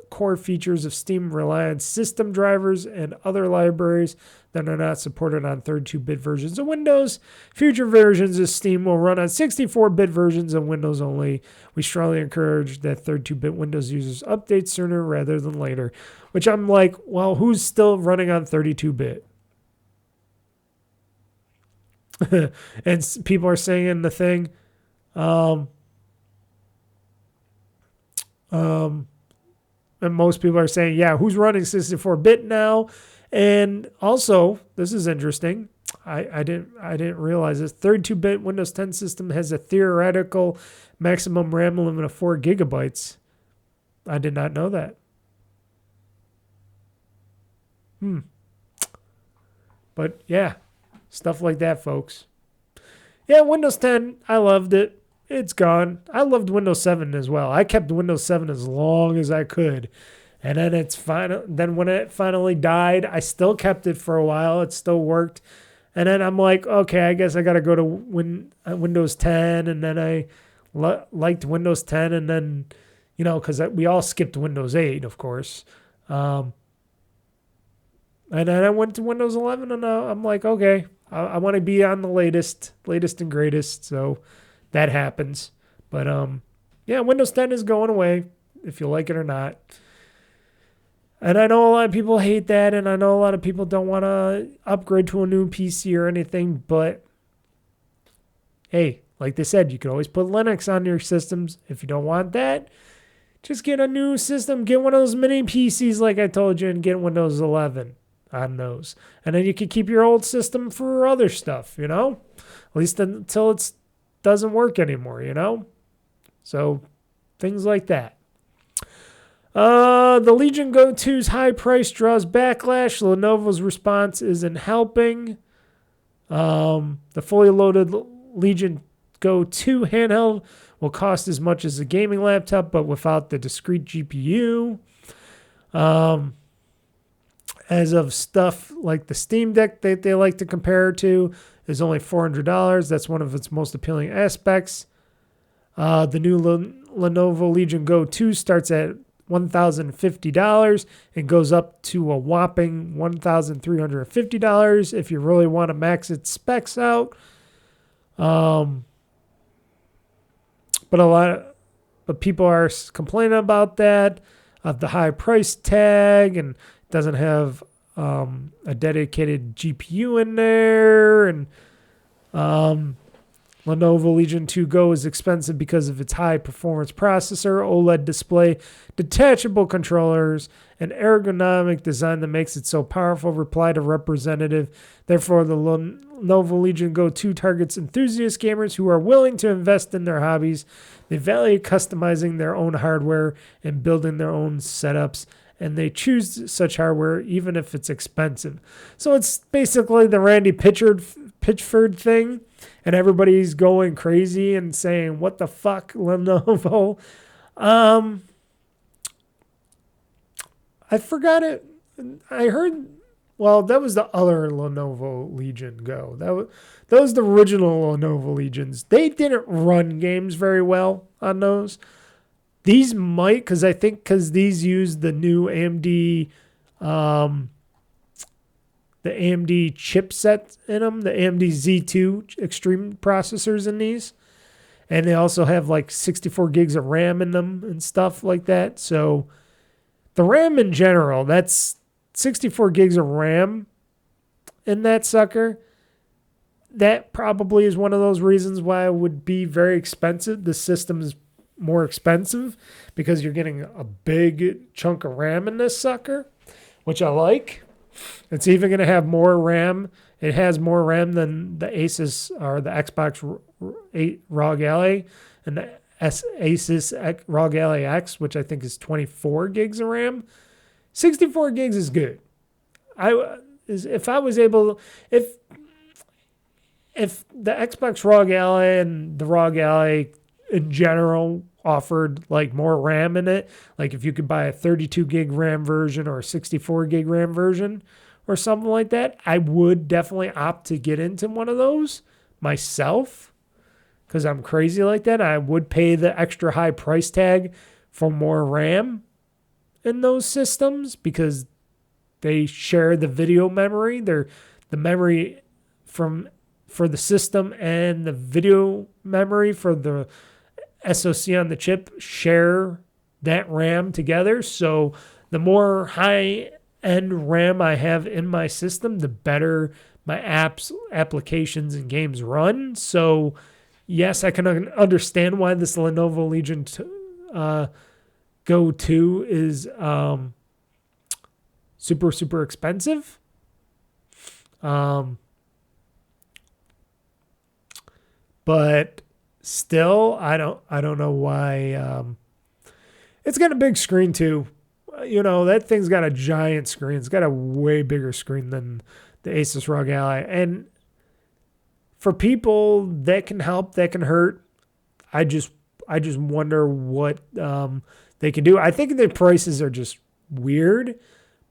S2: core features of Steam rely on system drivers and other libraries that are not supported on 32-bit versions of Windows. Future versions of Steam will run on 64-bit versions of Windows only. We strongly encourage that 32-bit Windows users update sooner rather than later. Which I'm like, well, who's still running on 32-bit? And people are saying in the thing, and most people are saying, yeah, who's running 64-bit now? And also, this is interesting. I didn't realize this. 32-bit Windows 10 system has a theoretical maximum RAM limit of 4 gigabytes. I did not know that. But yeah, stuff like that, folks. Yeah, Windows 10, I loved it. It's gone. I loved Windows 7 as well. I kept Windows 7 as long as I could. And then then when it finally died, I still kept it for a while. It still worked. And then I'm like, okay, I guess I got to go to Windows 10. And then I liked Windows 10. And then, because we all skipped Windows 8, of course. And then I went to Windows 11, and I'm like, okay, I want to be on the latest and greatest. So that happens. But yeah, Windows 10 is going away, if you like it or not. And I know a lot of people hate that, and I know a lot of people don't want to upgrade to a new PC or anything, but hey, like they said, you can always put Linux on your systems. If you don't want that, just get a new system. Get one of those mini PCs like I told you and get Windows 11 on those. And then you can keep your old system for other stuff, you know? At least until it doesn't work anymore, you know? So things like that. The Legion Go 2's high price draws backlash. Lenovo's response isn't helping. The fully loaded Legion Go 2 handheld will cost as much as a gaming laptop, but without the discrete GPU. As of stuff like the Steam Deck that they like to compare it to is only $400. That's one of its most appealing aspects. The new Lenovo Legion Go 2 starts at $1,050 and goes up to a whopping $1,350 if you really want to max its specs out. But people are complaining about that, of the high price tag, and doesn't have a dedicated GPU in there, and Lenovo Legion 2 Go is expensive because of its high-performance processor, OLED display, detachable controllers, and ergonomic design that makes it so powerful, replied a representative. Therefore, the Lenovo Legion Go 2 targets enthusiast gamers who are willing to invest in their hobbies. They value customizing their own hardware and building their own setups, and they choose such hardware even if it's expensive. So it's basically the Randy Pitchford thing, and everybody's going crazy and saying, what the fuck, Lenovo? I forgot it. I heard, well, that was the other Lenovo Legion Go. That was the original Lenovo Legions. They didn't run games very well on those. These might, because these use the new AMD, the AMD chipset in them, the AMD Z2 Extreme processors in these. And they also have like 64 gigs of RAM in them and stuff like that. So the RAM in general, that's 64 gigs of RAM in that sucker. That probably is one of those reasons why it would be very expensive. The system is more expensive because you're getting a big chunk of RAM in this sucker, which I like. It's even going to have more RAM. It has more RAM than the Asus or the Xbox ROG Ally and the Asus ROG Ally X, which I think is 24 gigs of RAM. 64 gigs is good. If I was able, if the Xbox ROG Ally and the ROG Ally in general offered like more RAM in it, like if you could buy a 32 gig RAM version or a 64 gig RAM version or something like that, I would definitely opt to get into one of those myself because I'm crazy like that. I would pay the extra high price tag for more RAM in those systems because they share the video memory. They're the memory for the system and the video memory for the SoC on the chip share that RAM together. So the more high-end RAM I have in my system, the better my applications, and games run. So yes, I can understand why this Lenovo Legion Go 2 is super, super expensive. But still, I don't know why. It's got a big screen too. You know, that thing's got a giant screen. It's got a way bigger screen than the Asus ROG Ally. And for people that can help, that can hurt. I just wonder what they can do. I think the prices are just weird.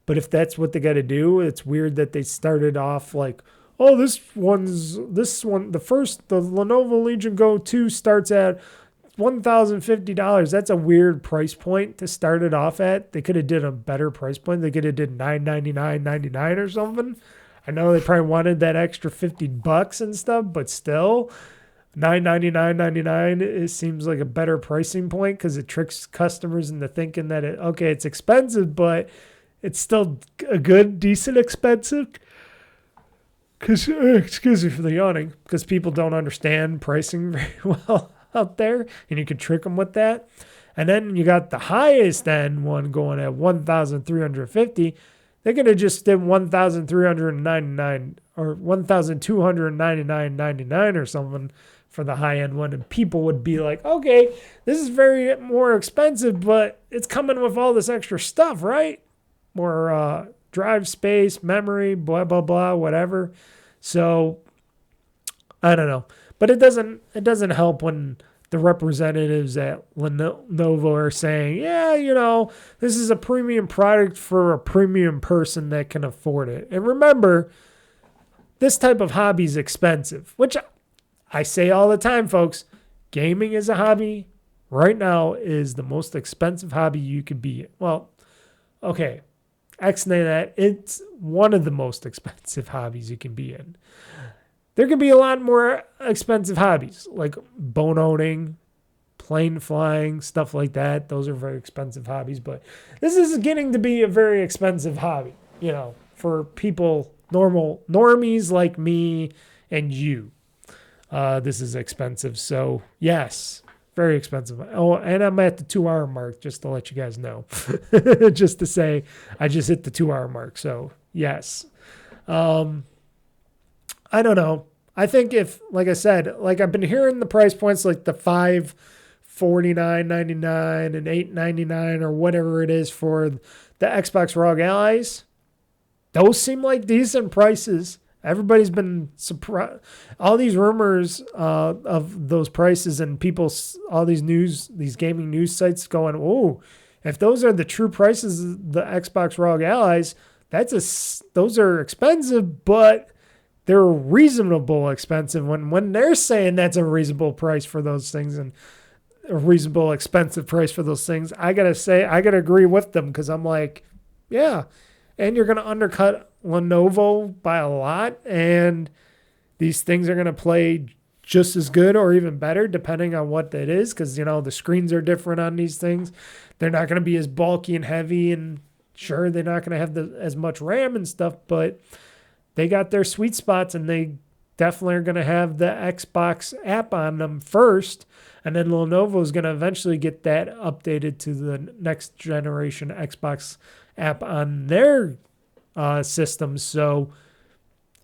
S2: But if that's what they got to do, it's weird that they started off like, oh, the Lenovo Legion Go 2 starts at $1,050. That's a weird price point to start it off at. They could have did a better price point. They could have did $999.99 or something. I know they probably wanted that extra $50 and stuff, but still, $999.99, it seems like a better pricing point because it tricks customers into thinking that it's expensive, but it's still a good, decent expensive. because excuse me for the yawning, because people don't understand pricing very well out there, and you can trick them with that. And then you got the highest end one going at 1,350. They could have just did 1,399 or 1,299.99 or something for the high end one, and people would be like, okay, this is very more expensive, but it's coming with all this extra stuff, right? More drive space, memory, blah blah blah, whatever. So I don't know, but it doesn't help when the representatives at Lenovo are saying, yeah, you know, this is a premium product for a premium person that can afford it. And remember, this type of hobby is expensive, which I say all the time, folks. Gaming is a hobby. Right now is the most expensive hobby you could be in. Well, okay. Extending that, it's one of the most expensive hobbies you can be in. There can be a lot more expensive hobbies, like bone owning, plane flying, stuff like that. Those are very expensive hobbies, but this is getting to be a very expensive hobby, you know, for people, normies like me and you. This is expensive. So, yes, very expensive. Oh, and I'm at the 2-hour mark, just to let you guys know. Just to say, I just hit the 2-hour mark. So, yes. I don't know. I think if, like I said, like I've been hearing the price points like the $549.99 and $899 or whatever it is for the Xbox ROG Allies. Those seem like decent prices. Everybody's been surprised. All these rumors of those prices and all these gaming news sites going, oh, if those are the true prices of the Xbox ROG Allies, those are expensive, but they're reasonable expensive. When they're saying that's a reasonable price for those things and a reasonable expensive price for those things, I gotta agree with them, because I'm like, yeah. And you're gonna undercut Lenovo by a lot, and these things are gonna play just as good or even better depending on what that is, because, you know, the screens are different on these things. They're not gonna be as bulky and heavy, and sure, they're not gonna have as much RAM and stuff, but they got their sweet spots, and they definitely are going to have the Xbox app on them first. And then Lenovo is going to eventually get that updated to the next generation Xbox app on their systems. So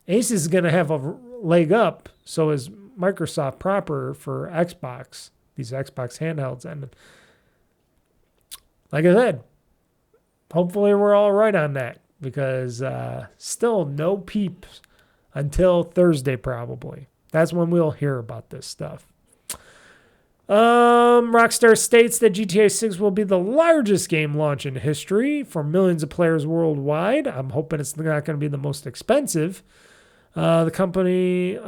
S2: Asus is going to have a leg up. So is Microsoft proper for Xbox, these Xbox handhelds. And like I said, hopefully we're all right on that. Because still no peeps until Thursday probably. That's when we'll hear about this stuff. Rockstar states that GTA 6 will be the largest game launch in history for millions of players worldwide. I'm hoping it's not going to be the most expensive. The company's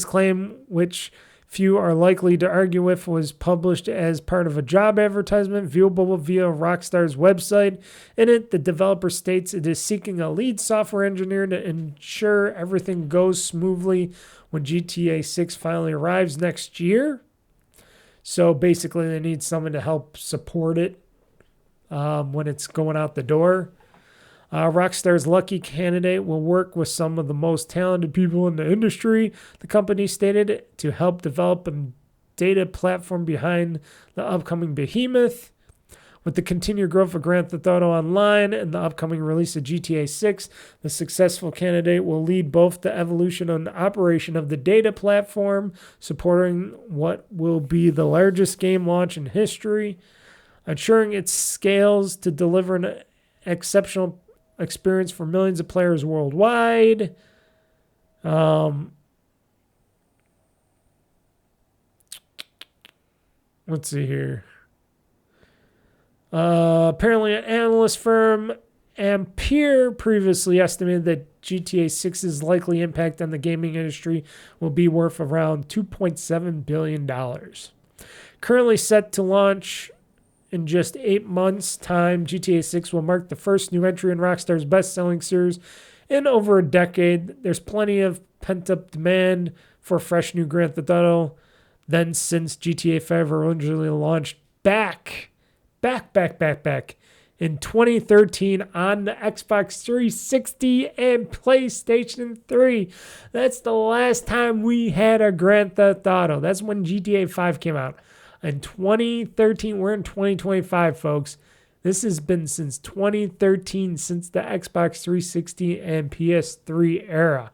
S2: claim, which few are likely to argue with, was published as part of a job advertisement viewable via Rockstar's website. In it, the developer states it is seeking a lead software engineer to ensure everything goes smoothly when GTA 6 finally arrives next year. So basically, they need someone to help support it when it's going out the door. Rockstar's lucky candidate will work with some of the most talented people in the industry, the company stated, to help develop a data platform behind the upcoming behemoth. With the continued growth of Grand Theft Auto Online and the upcoming release of GTA 6, the successful candidate will lead both the evolution and operation of the data platform, supporting what will be the largest game launch in history, ensuring it scales to deliver an exceptional experience for millions of players worldwide. Let's see here. Apparently, an analyst firm Ampere previously estimated that GTA 6's likely impact on the gaming industry will be worth around $2.7 billion. Currently set to launch in just 8 months' time, GTA 6 will mark the first new entry in Rockstar's best-selling series in over a decade. There's plenty of pent-up demand for a fresh new Grand Theft Auto. Then, since GTA 5 originally launched back in 2013 on the Xbox 360 and PlayStation 3. That's the last time we had a Grand Theft Auto. That's when GTA 5 came out. In 2013, we're in 2025, folks. This has been since 2013, since the Xbox 360 and PS3 era.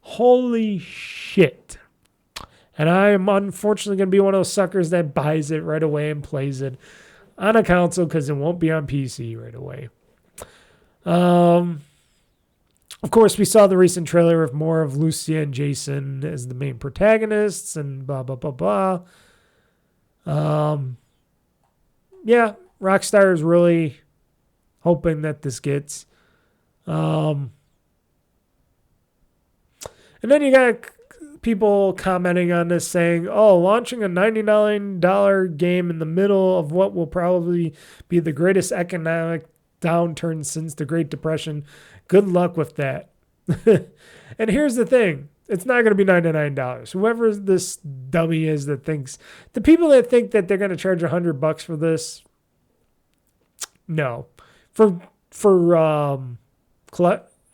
S2: Holy shit. And I am unfortunately going to be one of those suckers that buys it right away and plays it on a console because it won't be on PC right away. Of course, we saw the recent trailer of more of Lucia and Jason as the main protagonists and blah, blah, blah, blah. Yeah, Rockstar is really hoping that this gets. And then you got people commenting on this saying, oh, launching a $99 game in the middle of what will probably be the greatest economic downturn since the Great Depression. Good luck with that. And here's the thing. It's not going to be $99. Whoever this dummy is that thinks, the people that think that they're going to charge $100 for this, no.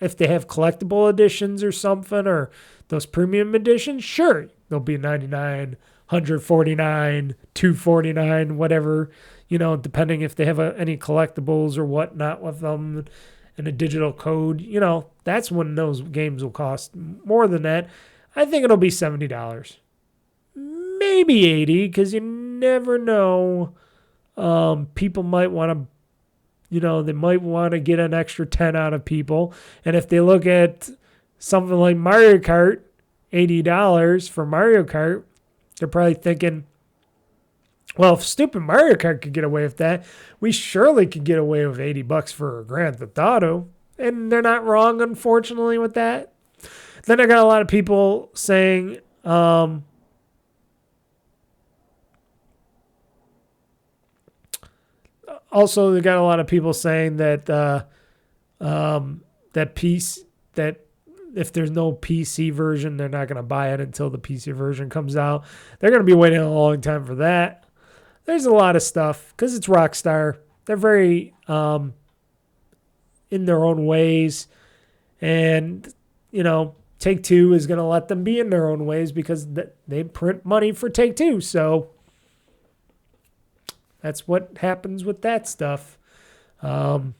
S2: If they have collectible editions or something, or those premium editions, sure, they'll be $99, $149, $249, whatever, depending if they have any collectibles or whatnot with them and a digital code, that's when those games will cost more than that. I think it'll be $70, maybe $80, because you never know. People might want to, they might want to get an extra 10 out of people. And if they look at something like Mario Kart, $80 for Mario Kart, they're probably thinking, well, if stupid Mario Kart could get away with that, we surely could get away with $80 for a Grand Theft Auto. And they're not wrong, unfortunately, with that. Then I got a lot of people saying, also, they got a lot of people saying that that if there's no PC version, they're not going to buy it until the PC version comes out. They're going to be waiting a long time for that. There's a lot of stuff because it's Rockstar. They're very in their own ways, and Take-Two is going to let them be in their own ways because they print money for Take-Two. So that's what happens with that stuff. Like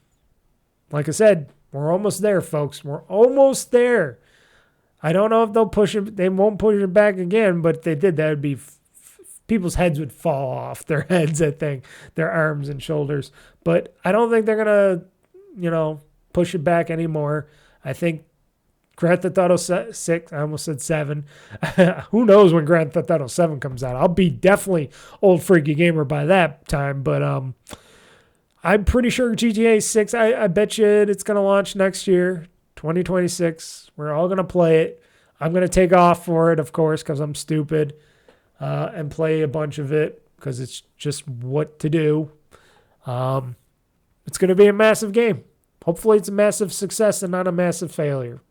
S2: I said, we're almost there, folks. We're almost there. I don't know if they'll push it. They won't push it back again, but if they did, that would be people's heads would fall off their heads, I think, their arms and shoulders. But I don't think they're going to, push it back anymore. I think Grand Theft Auto 6, I almost said 7. Who knows when Grand Theft Auto 7 comes out? I'll be definitely old freaky gamer by that time, but I'm pretty sure GTA 6, I bet you it's going to launch next year, 2026. We're all going to play it. I'm going to take off for it, of course, because I'm stupid, and play a bunch of it because it's just what to do. It's going to be a massive game. Hopefully it's a massive success and not a massive failure.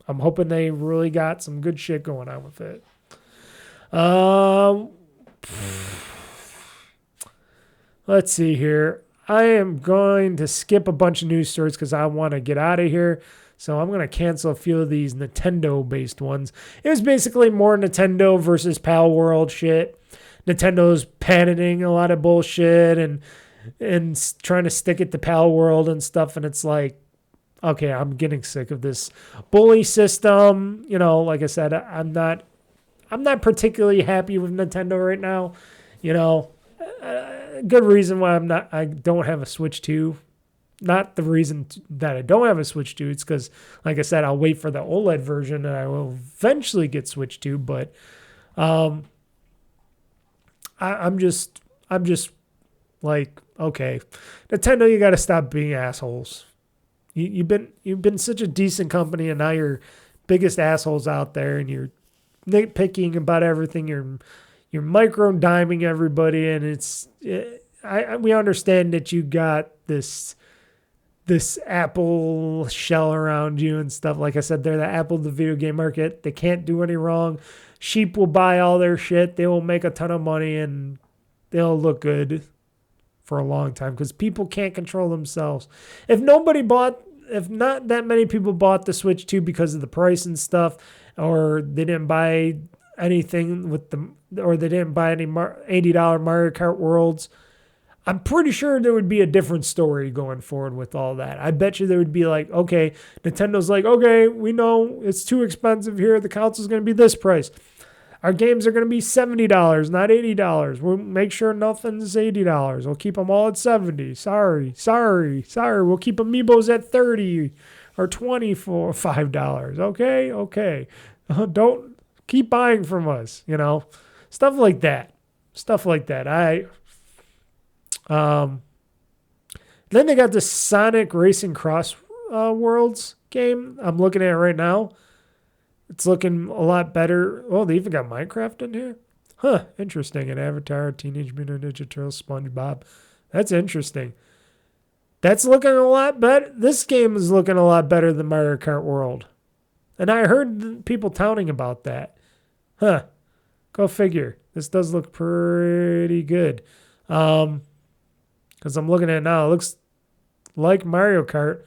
S2: I'm hoping they really got some good shit going on with it. Let's see here. I am going to skip a bunch of news stories because I want to get out of here. So I'm going to cancel a few of these Nintendo-based ones. It was basically more Nintendo versus Pal World shit. Nintendo's patenting a lot of bullshit and trying to stick it to Pal World and stuff. And it's like, okay, I'm getting sick of this bully system. Like I said, I'm not particularly happy with Nintendo right now. Good reason why I don't have a Switch 2. Not the reason that I don't have a Switch 2. It's because, like I said, I'll wait for the OLED version and I will eventually get Switch 2. But I'm just like, okay, Nintendo, you got to stop being assholes. You've been such a decent company, and now you're biggest assholes out there, and you're nitpicking about everything. You're micro-diming everybody, and we understand that you got this Apple shell around you and stuff. Like I said, they're the Apple of the video game market. They can't do any wrong. Sheep will buy all their shit. They will make a ton of money, and they'll look good. for a long time because people can't control themselves. If not that many people bought the Switch 2 because of the price and stuff, or they didn't buy anything or they didn't buy any $80 Mario Kart Worlds, I'm pretty sure there would be a different story going forward with all that. I bet you there would be like, okay, Nintendo's like, okay, we know it's too expensive here. The console's going to be this price. Our games are going to be $70, not $80. We'll make sure nothing's $80. We'll keep them all at $70. Sorry. We'll keep Amiibos at $30 or $25. Okay. Don't keep buying from us, Stuff like that. Then they got the Sonic Racing Cross Worlds game. I'm looking at it right now. It's looking a lot better. Oh, they even got Minecraft in here. Huh, interesting. An Avatar, Teenage Mutant Ninja Turtles, SpongeBob. That's interesting. That's looking a lot better. This game is looking a lot better than Mario Kart World. And I heard people touting about that. Huh. Go figure. This does look pretty good. Because I'm looking at it now. It looks like Mario Kart,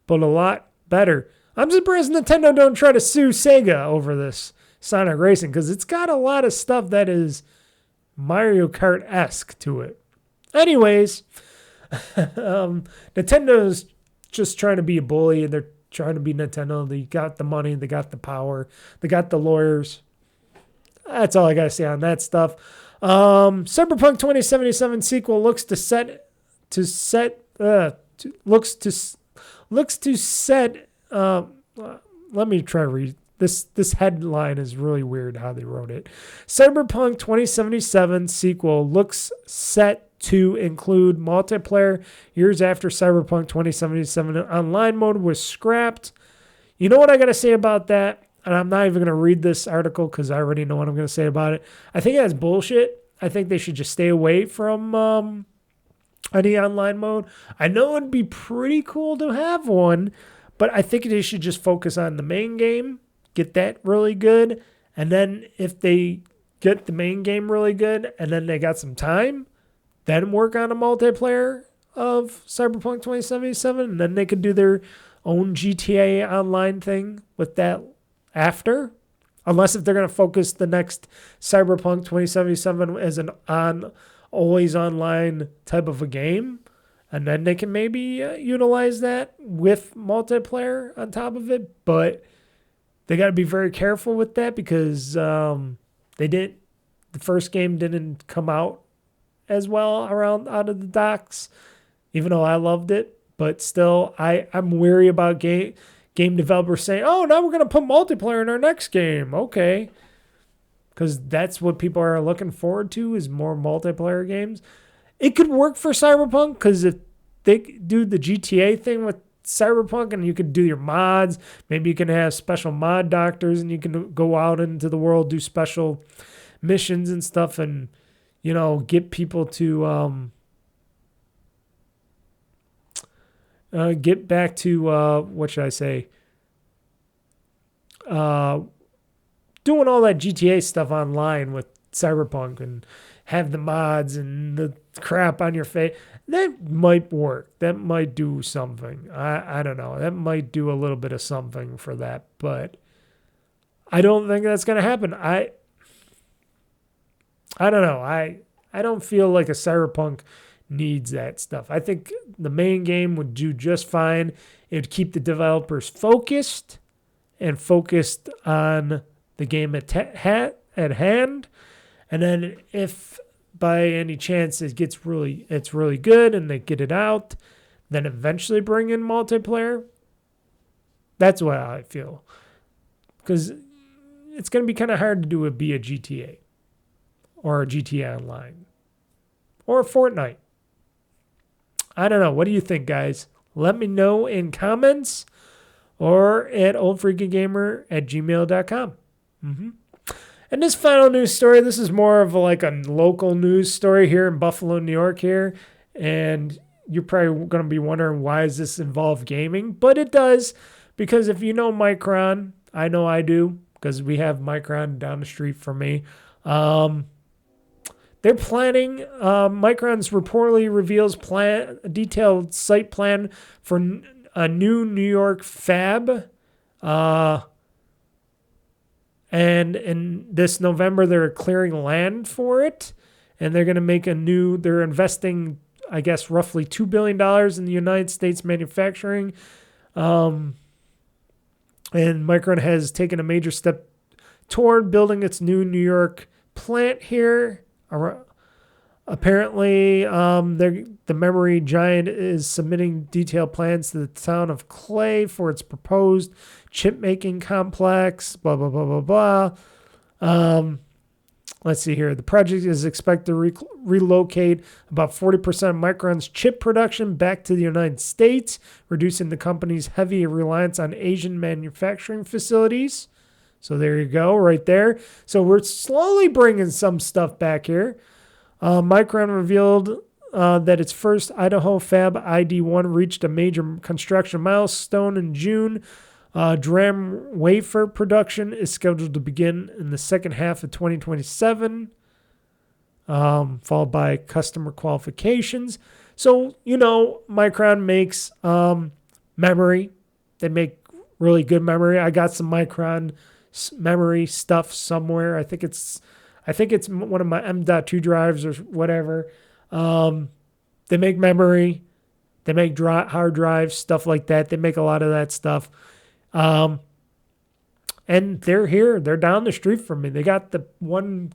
S2: but a lot better. I'm surprised Nintendo don't try to sue Sega over this Sonic Racing because it's got a lot of stuff that is Mario Kart-esque to it. Anyways, Nintendo's just trying to be a bully, and they're trying to be Nintendo. They got the money, they got the power, they got the lawyers. That's all I got to say on that stuff. Cyberpunk 2077 sequel looks to set. Let me try to read this headline is really weird how they wrote it. Cyberpunk 2077 sequel looks set to include multiplayer years after Cyberpunk 2077 online mode was scrapped. You know what I got to say about that? And I'm not even going to read this article because I already know what I'm going to say about it. I think that's bullshit. I think they should just stay away from any online mode. I know it'd be pretty cool to have one, but I think they should just focus on the main game, get that really good, and then if they get the main game really good and then they got some time, then work on a multiplayer of Cyberpunk 2077, and then they could do their own GTA Online thing with that after. Unless if they're going to focus the next Cyberpunk 2077 as an always online type of a game, and then they can maybe utilize that with multiplayer on top of it. But they got to be very careful with that because the first game didn't come out as well out of the docks, even though I loved it. But still, I'm weary about game developers saying, oh, now we're going to put multiplayer in our next game. Okay. Because that's what people are looking forward to is more multiplayer games. It could work for Cyberpunk because if they do the GTA thing with Cyberpunk and you could do your mods, maybe you can have special mod doctors and you can go out into the world, do special missions and stuff and, get people to get back to, what should I say? Doing all that GTA stuff online with Cyberpunk and have the mods and the crap on your face. That might work. That might do something. I don't know. That might do a little bit of something for that, but I don't think that's going to happen. I don't know. I don't feel like a Cyberpunk needs that stuff. I think the main game would do just fine. It would keep the developers focused on the game at hand. And then if by any chance it's really good and they get it out, then eventually bring in multiplayer. That's what I feel. Because it's going to be kind of hard to do a GTA or a GTA Online or a Fortnite. I don't know. What do you think, guys? Let me know in comments or at OldFreakyGamer@gmail.com. And this final news story, this is more of like a local news story here in Buffalo, New York here. And you're probably going to be wondering, why does this involve gaming? But it does, because if you know Micron, I know I do, because we have Micron down the street from me. they're planning. Micron's reportedly reveals a detailed site plan for a new New York fab. And in this November, they're clearing land for it. And they're going to make they're investing, I guess, roughly $2 billion in the United States manufacturing. And Micron has taken a major step toward building its new New York plant here. Apparently, the memory giant is submitting detailed plans to the town of Clay for its proposed chip-making complex, blah, blah, blah, blah, blah. Let's see here. The project is expected to relocate about 40% of Micron's chip production back to the United States, reducing the company's heavy reliance on Asian manufacturing facilities. So there you go, right there. So we're slowly bringing some stuff back here. Micron revealed that its first Idaho fab ID1 reached a major construction milestone in June. DRAM wafer production is scheduled to begin in the second half of 2027, followed by customer qualifications. So, Micron makes memory. They make really good memory. I got some Micron memory stuff somewhere. I think it's one of my M.2 drives or whatever. They make memory. They make hard drives, stuff like that. They make a lot of that stuff. And they're here. They're down the street from me. They got the one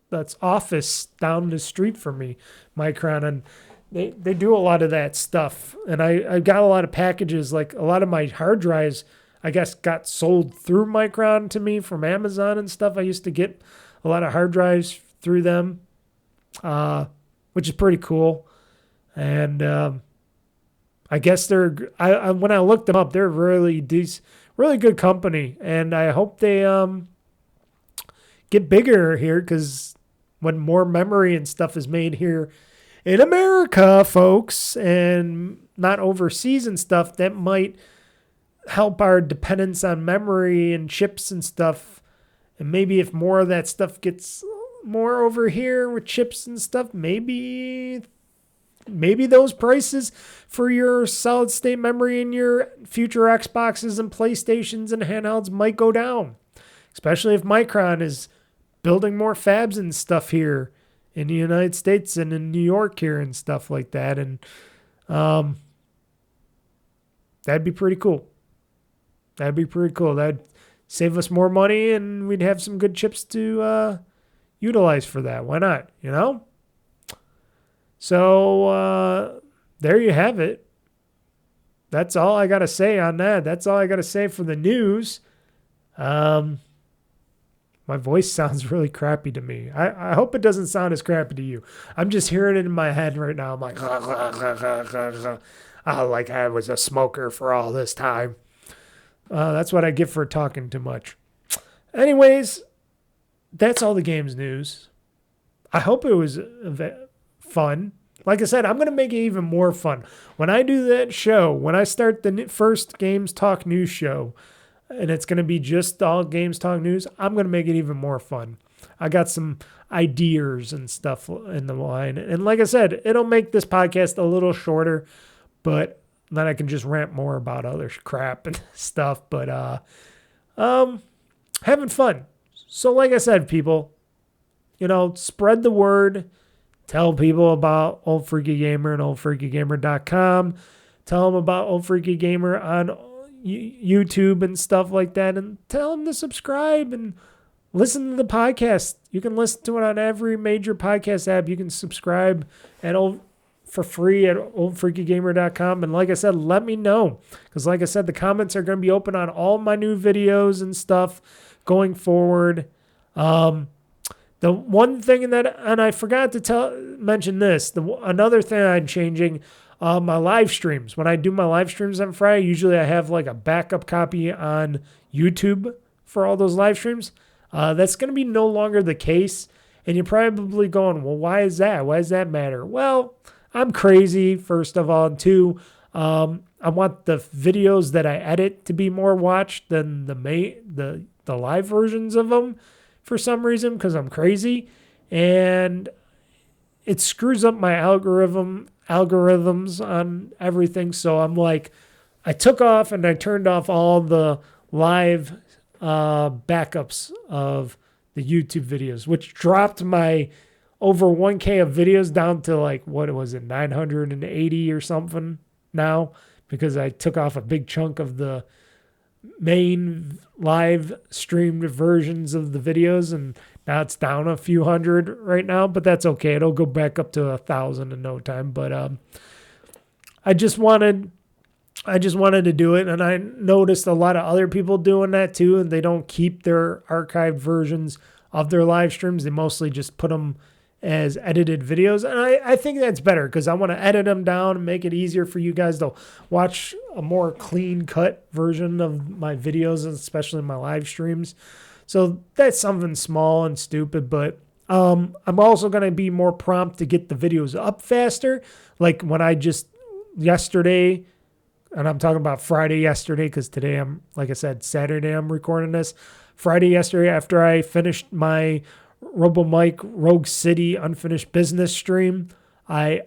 S2: that's office down the street from me, Micron, and they do a lot of that stuff. And I got a lot of packages, like a lot of my hard drives, I guess, got sold through Micron to me from Amazon and stuff. I used to get a lot of hard drives through them, which is pretty cool. And I guess when I looked them up, they're really good company. And I hope they get bigger here, because when more memory and stuff is made here in America, folks, and not overseas and stuff, that might help our dependence on memory and chips and stuff. And maybe if more of that stuff gets more over here with chips and stuff, maybe those prices for your solid state memory in your future Xboxes and PlayStations and handhelds might go down. Especially if Micron is building more fabs and stuff here in the United States and in New York here and stuff like that. And that'd be pretty cool. That'd save us more money, and we'd have some good chips to utilize for that. Why not, So there you have it. That's all I got to say on that. That's all I got to say for the news. My voice sounds really crappy to me. I hope it doesn't sound as crappy to you. I'm just hearing it in my head right now. I'm like, like I was a smoker for all this time. That's what I get for talking too much. Anyways, that's all the games news. I hope it was fun. Like I said, I'm going to make it even more fun. When I do that show, when I start the first Games Talk News show, and it's going to be just all Games Talk News, I'm going to make it even more fun. I got some ideas and stuff in the line. And like I said, it'll make this podcast a little shorter, but then I can just rant more about other crap and stuff. But having fun. So like I said, people, spread the word. Tell people about OldFreakyGamer and OldFreakyGamer.com. Tell them about OldFreakyGamer on YouTube and stuff like that. And tell them to subscribe and listen to the podcast. You can listen to it on every major podcast app. You can subscribe for free at OldFreakyGamer.com. And like I said, let me know. Because like I said, the comments are going to be open on all my new videos and stuff going forward. The one thing and I forgot to mention this, another thing I'm changing, my live streams. When I do my live streams on Friday, usually I have like a backup copy on YouTube for all those live streams. That's going to be no longer the case. And you're probably going, well, why is that? Why does that matter? Well, I'm crazy, first of all. And two, I want the videos that I edit to be more watched than the live versions of them for some reason, because I'm crazy. And it screws up my algorithms on everything. So I'm like, I took off and I turned off all the live backups of the YouTube videos, which dropped my over 1K of videos down to like, what was it, 980 or something now, because I took off a big chunk of the main live streamed versions of the videos, and now it's down a few hundred right now, but that's okay. It'll go back up to 1,000 in no time. But I just wanted to do it, and I noticed a lot of other people doing that too, and they don't keep their archived versions of their live streams. They mostly just put them as edited videos, and I think that's better because I want to edit them down and make it easier for you guys to watch a more clean cut version of my videos, especially my live streams. So that's something small and stupid, but I'm also going to be more prompt to get the videos up faster. Like when I just yesterday, and I'm talking about Friday yesterday because today I'm, like I said, Saturday I'm recording this. Friday yesterday, after I finished my RoboMike Rogue City Unfinished Business stream, I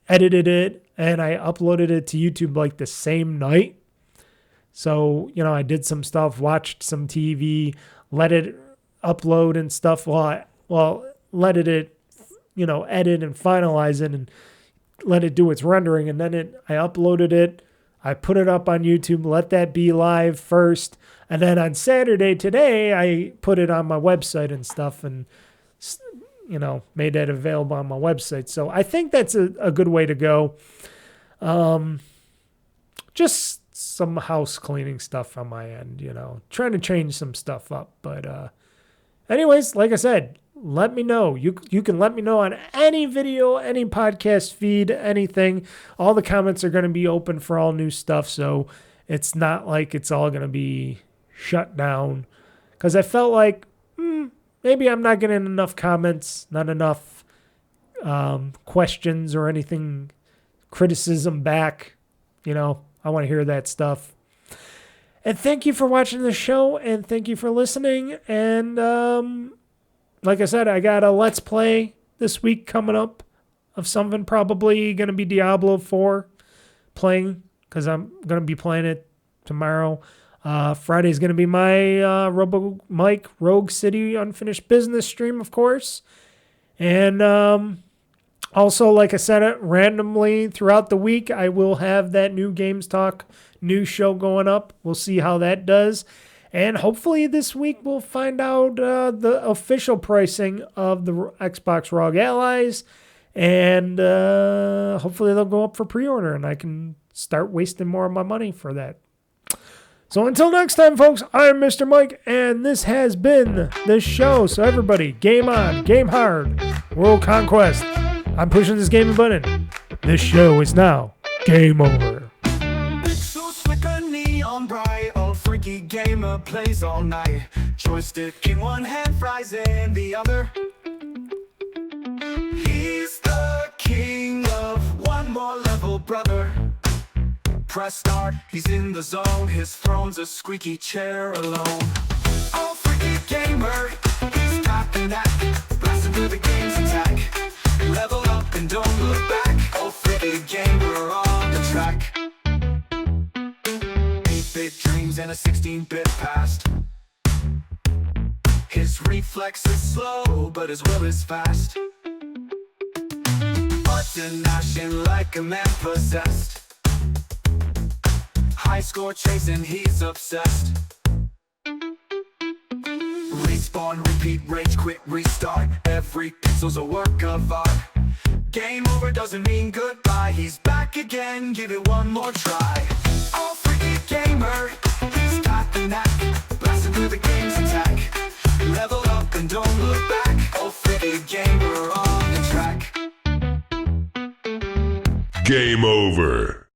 S2: edited it and I uploaded it to YouTube like the same night. So, you know, I did some stuff, watched some TV, let it upload and stuff let it, you know, edit and finalize it and let it do its rendering. And then I uploaded it. I put it up on YouTube, let that be live first. And then on Saturday today, I put it on my website and stuff and, you know, made that available on my website. So I think that's a good way to go. Just some house cleaning stuff on my end, you know, trying to change some stuff up. But anyways, like I said, let me know. You can let me know on any video, any podcast feed, anything. All the comments are going to be open for all new stuff. So it's not like it's all going to be shut down. Because I felt like maybe I'm not getting enough comments, not enough questions or anything, criticism back. You know, I want to hear that stuff. And thank you for watching the show, and thank you for listening. And like I said, I got a Let's Play this week coming up of something, probably going to be Diablo 4 playing, because I'm going to be playing it tomorrow. Friday's going to be my RoboMike Rogue City Unfinished Business stream, of course. And also, like I said, randomly throughout the week, I will have that new Games Talk news show going up. We'll see how that does. And hopefully this week we'll find out the official pricing of the Xbox ROG Allies. And hopefully they'll go up for pre-order and I can start wasting more of my money for that. So until next time, folks, I'm Mr. Mike, and this has been the show. So everybody, game on, game hard, world conquest. I'm pushing this gaming button. This show is now game over.
S1: Pixel flicker, neon bright, OldFreakyGamer plays all night. Joystick in one hand, fries in the other. He's the king of one more level, brother. Press start, he's in the zone. His throne's a squeaky chair alone. OldFreakyGamer, he's got the knack, blasting through the GamezAttack. Level up and don't look back. OldFreakyGamer on the track. 8-bit dreams and a 16-bit past. His reflex is slow, but his will is fast. Button mashing like a man possessed. High score chasing, he's obsessed. Respawn, repeat, rage quit, restart. Every pixel's a work of art. Game over doesn't mean goodbye. He's back again, give it one more try. OldFreakyGamer, he's got the knack, blasting through the GamezAttack. Level up and don't look back. OldFreakyGamer on the track.
S3: Game over.